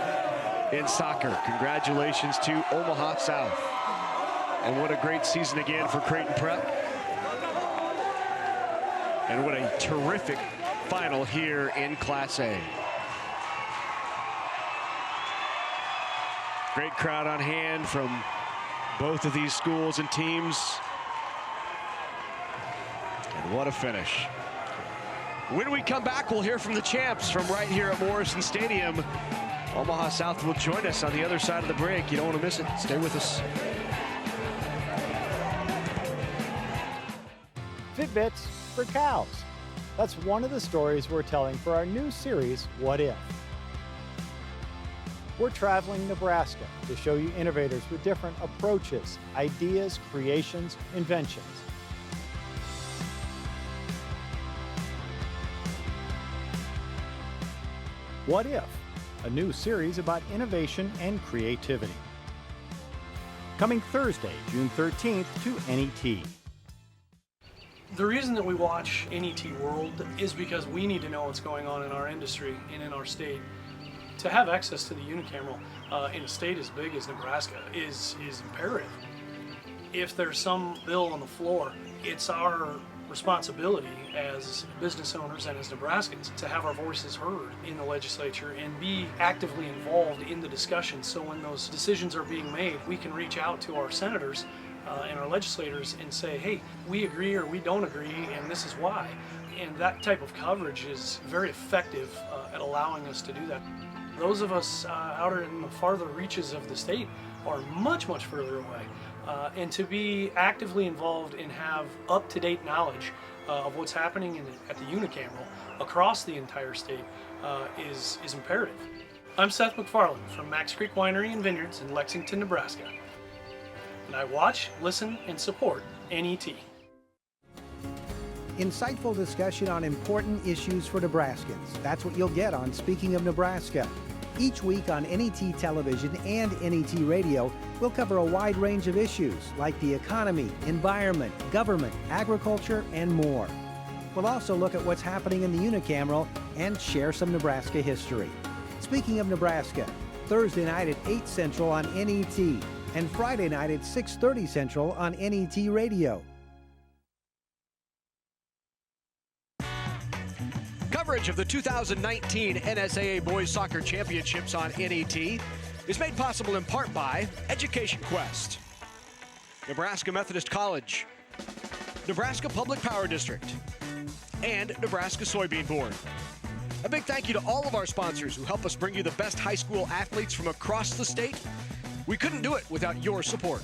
in soccer. Congratulations to Omaha South. And what a great season again for Creighton Prep. And what a terrific final here in Class A. Great crowd on hand from both of these schools and teams. And what a finish. When we come back, we'll hear from the champs from right here at Morrison Stadium. Omaha South will join us on the other side of the break. You don't want to miss it. Stay with us. Fitbits for cows. That's one of the stories we're telling for our new series, What If? We're traveling Nebraska to show you innovators with different approaches, ideas, creations, inventions. What If? A new series about innovation and creativity. Coming Thursday, June 13th to NET. The reason that we watch NET World is because we need to know what's going on in our industry and in our state. To have access to the unicameral in a state as big as Nebraska is imperative. If there's some bill on the floor, it's our responsibility as business owners and as Nebraskans to have our voices heard in the legislature and be actively involved in the discussion, so when those decisions are being made, we can reach out to our senators and our legislators and say, hey, we agree or we don't agree, and this is why. And that type of coverage is very effective at allowing us to do that. Those of us out in the farther reaches of the state are much, much further away. And to be actively involved and have up-to-date knowledge of what's happening at the unicameral across the entire state is imperative. I'm Seth McFarland from Max Creek Winery and Vineyards in Lexington, Nebraska. And I watch, listen, and support NET. Insightful discussion on important issues for Nebraskans. That's what you'll get on Speaking of Nebraska. Each week on NET Television and NET Radio, we'll cover a wide range of issues like the economy, environment, government, agriculture, and more. We'll also look at what's happening in the unicameral and share some Nebraska history. Speaking of Nebraska, Thursday night at 8 Central on NET and Friday night at 6:30 Central on NET Radio. Coverage of the 2019 NSAA Boys Soccer Championships on NET is made possible in part by Education Quest, Nebraska Methodist College, Nebraska Public Power District, and Nebraska Soybean Board. A big thank you to all of our sponsors who help us bring you the best high school athletes from across the state. We couldn't do it without your support.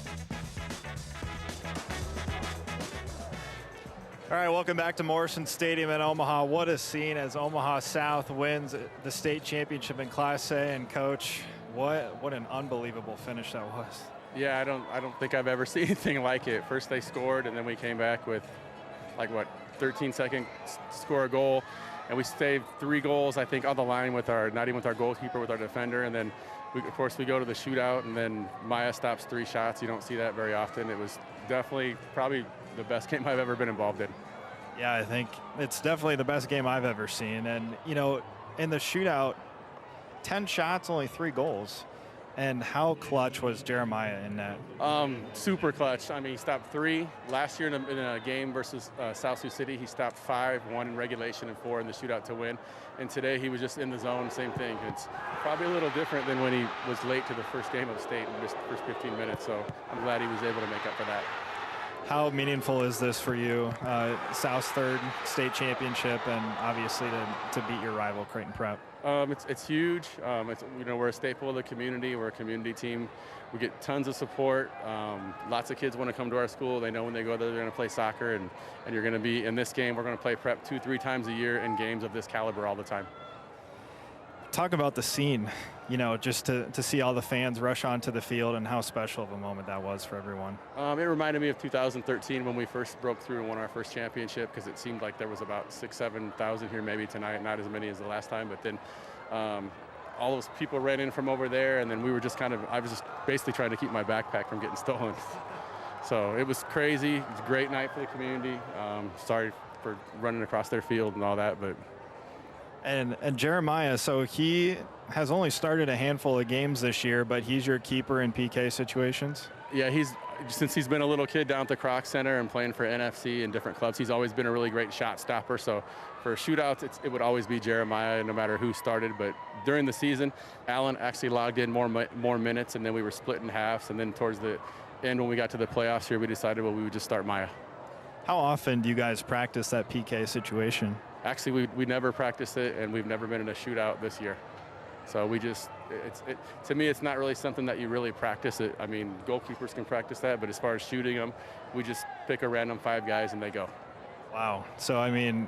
All right, welcome back to Morrison Stadium in Omaha. What a scene as Omaha South wins the state championship in Class A. And Coach, what an unbelievable finish that was. Yeah, I don't think I've ever seen anything like it. First they scored, and then we came back with 13 seconds score a goal, and we saved 3 goals, I think, on the line with not even with our goalkeeper, with our defender, and then of course we go to the shootout, and then Maya stops 3 shots. You don't see that very often. It was definitely probably the best game I've ever been involved in. Yeah, I think it's definitely the best game I've ever seen. And, you know, in the shootout, 10 shots, only 3 goals. And how clutch was Jeremiah in that? Super clutch. I mean, he stopped 3. Last year in a game versus South Sioux City, he stopped 5, 1 in regulation and 4 in the shootout to win. And today he was just in the zone, same thing. It's probably a little different than when he was late to the first game of state in just the first 15 minutes. So I'm glad he was able to make up for that. How meaningful is this for you? South's 3rd state championship, and obviously to beat your rival, Creighton Prep. It's huge. We're a staple of the community. We're a community team. We get tons of support. Lots of kids want to come to our school. They know when they go there, they're going to play soccer, and you're going to be in this game. We're going to play prep 2-3 times a year in games of this caliber all the time. Talk about the scene, you know, just to see all the fans rush onto the field and how special of a moment that was for everyone. It reminded me of 2013 when we first broke through and won our first championship, because it seemed like there was about 6,000-7,000 here maybe tonight, not as many as the last time, but then all those people ran in from over there, and then we were just I was just basically trying to keep my backpack from getting stolen. So it was crazy. It was a great night for the community. Sorry for running across their field and all that, but. And Jeremiah, so he has only started a handful of games this year, but he's your keeper in PK situations? Yeah, since he's been a little kid down at the Croc Center and playing for NFC and different clubs, he's always been a really great shot stopper. So for shootouts, it would always be Jeremiah no matter who started. But during the season, Allen actually logged in more minutes, and then we were split in halves. And then towards the end, when we got to the playoffs here, we decided, we would just start Maya. How often do you guys practice that PK situation? Actually, we never practiced it, and we've never been in a shootout this year. So to me, it's not really something that you really practice it. I mean, goalkeepers can practice that, but as far as shooting them, we just pick a random 5 guys and they go. Wow. So, I mean,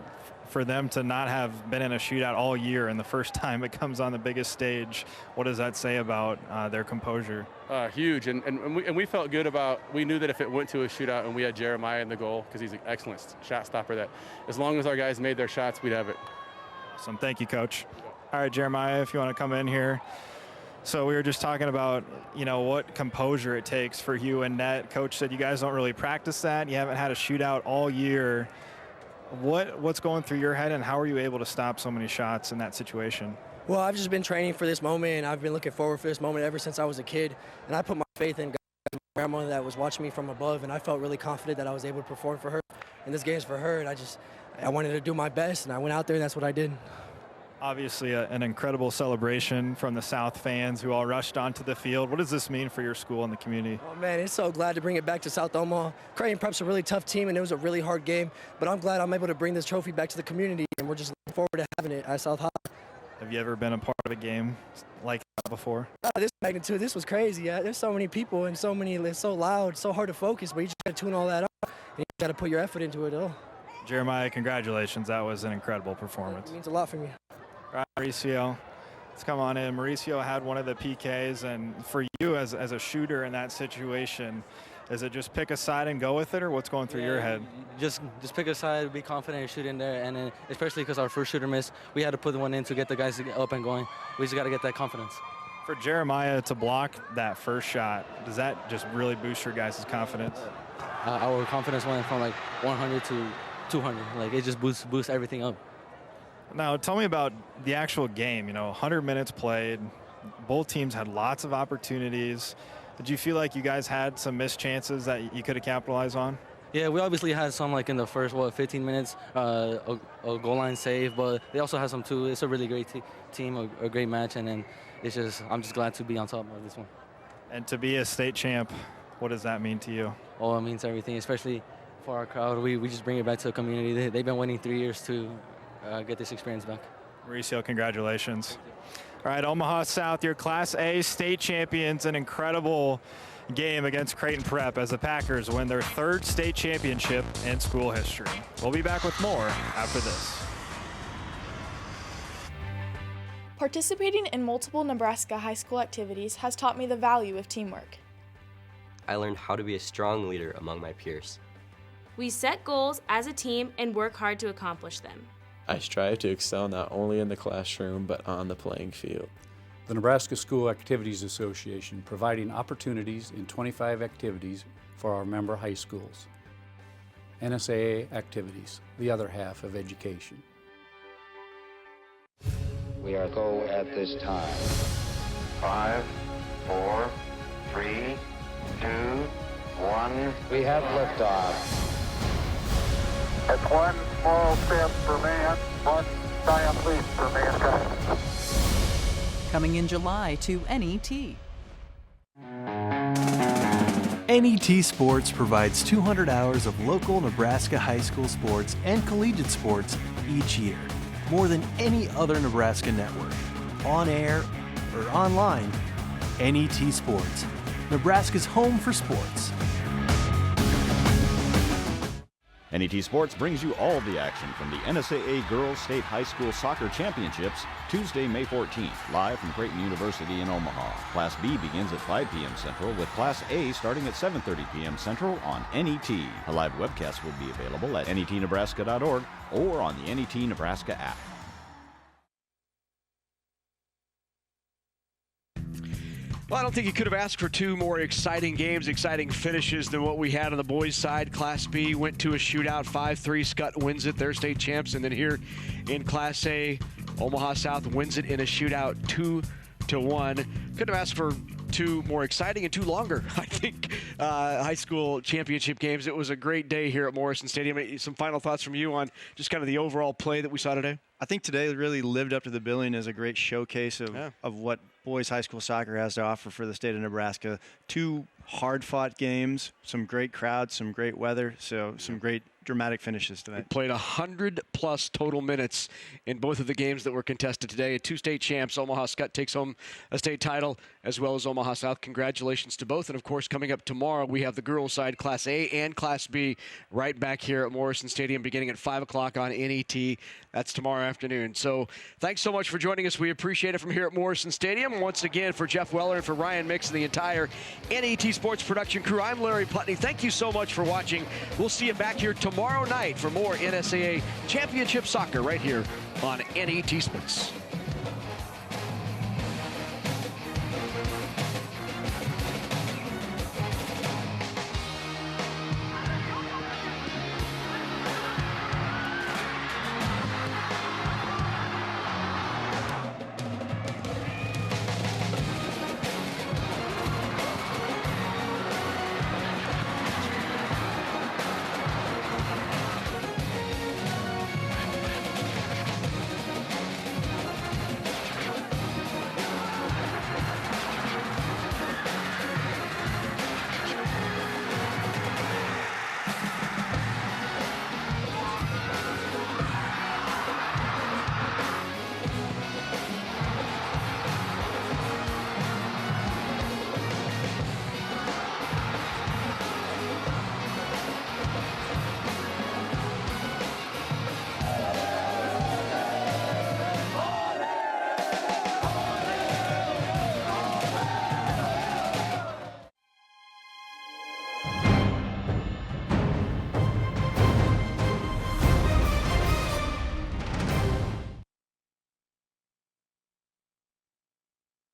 for them to not have been in a shootout all year and the first time it comes on the biggest stage, what does that say about their composure? Huge. And we felt good we knew that if it went to a shootout and we had Jeremiah in the goal, because he's an excellent shot stopper, that as long as our guys made their shots, we'd have it. Awesome. Thank you, Coach. All right, Jeremiah, if you want to come in here. So we were just talking about, what composure it takes for you and net. Coach said you guys don't really practice that. You haven't had a shootout all year. What's going through your head, and how are you able to stop so many shots in that situation? Well, I've just been training for this moment, and I've been looking forward for this moment ever since I was a kid. And I put my faith in God, my grandmother that was watching me from above, and I felt really confident that I was able to perform for her. And this game's for her, and I wanted to do my best, and I went out there, and that's what I did. Obviously, an incredible celebration from the South fans who all rushed onto the field. What does this mean for your school and the community? Oh, man, it's so glad to bring it back to South Omaha. Creighton Prep's a really tough team, and it was a really hard game. But I'm glad I'm able to bring this trophy back to the community, and we're just looking forward to having it at South High. Have you ever been a part of a game like that before? This magnitude, this was crazy. There's so many people and it's so loud, so hard to focus, but you just got to tune all that up, and you got to put your effort into it all. Jeremiah, congratulations. That was an incredible performance. It means a lot for me. All right, Mauricio, let's come on in. Mauricio had one of the PKs, and for you as a shooter in that situation, is it just pick a side and go with it, or what's going through your head? Just pick a side, be confident, and shoot in there, and then especially because our first shooter missed, we had to put one in to get the guys up and going. We just got to get that confidence. For Jeremiah to block that first shot, does that just really boost your guys' confidence? Our confidence went from like 100 to 200. Like, it just boosts everything up. Now, tell me about the actual game. 100 minutes played. Both teams had lots of opportunities. Did you feel like you guys had some missed chances that you could have capitalized on? Yeah, we obviously had some, like in the first 15 minutes, a goal line save, but they also had some too. It's a really great team, a great match, and then I'm just glad to be on top of this one. And to be a state champ, what does that mean to you? Oh, it means everything, especially for our crowd. We just bring it back to the community. They've been waiting 3 years to get this experience back. Mauricio, congratulations. All right, Omaha South, your Class A state champions. An incredible game against Creighton Prep as the Packers win their 3rd state championship in school history. We'll be back with more after this. Participating in multiple Nebraska high school activities has taught me the value of teamwork. I learned how to be a strong leader among my peers. We set goals as a team and work hard to accomplish them. I strive to excel not only in the classroom, but on the playing field. The Nebraska School Activities Association providing opportunities in 25 activities for our member high schools. NSAA activities, the other half of education. We are go at this time. 5, 4, 3, 2, 1. We have liftoff. It's one small step for man, one giant leap for mankind. Coming in July to NET. NET Sports provides 200 hours of local Nebraska high school sports and collegiate sports each year. More than any other Nebraska network. On air or online, NET Sports. Nebraska's home for sports. NET Sports brings you all the action from the NSAA Girls State High School Soccer Championships, Tuesday, May 14th, live from Creighton University in Omaha. Class B begins at 5 p.m. Central, with Class A starting at 7:30 p.m. Central on NET. A live webcast will be available at netnebraska.org or on the NET Nebraska app. Well, I don't think you could have asked for 2 more exciting games, exciting finishes than what we had on the boys' side. Class B went to a shootout, 5-3. Scott wins it, their state champs. And then here in Class A, Omaha South wins it in a shootout, 2-1. Couldn't have asked for 2 more exciting and 2 longer, I think, high school championship games. It was a great day here at Morrison Stadium. Some final thoughts from you on just kind of the overall play that we saw today? I think today really lived up to the billing as a great showcase of what boys high school soccer has to offer for the state of Nebraska. 2 hard-fought games, some great crowds, some great weather, so some great dramatic finishes tonight. We played 100-plus total minutes in both of the games that were contested today. 2 state champs. Omaha Scott takes home a state title, as well as Omaha South. Congratulations to both. And, of course, coming up tomorrow, we have the girls' side, Class A and Class B, right back here at Morrison Stadium, beginning at 5 o'clock on NET. That's tomorrow afternoon. So thanks so much for joining us. We appreciate it from here at Morrison Stadium. Once again, for Jeff Weller and for Ryan Mix and the entire NET Sports production crew, I'm Larry Putney. Thank you so much for watching. We'll see you back here tomorrow night for more NSAA Championship Soccer right here on NET Sports.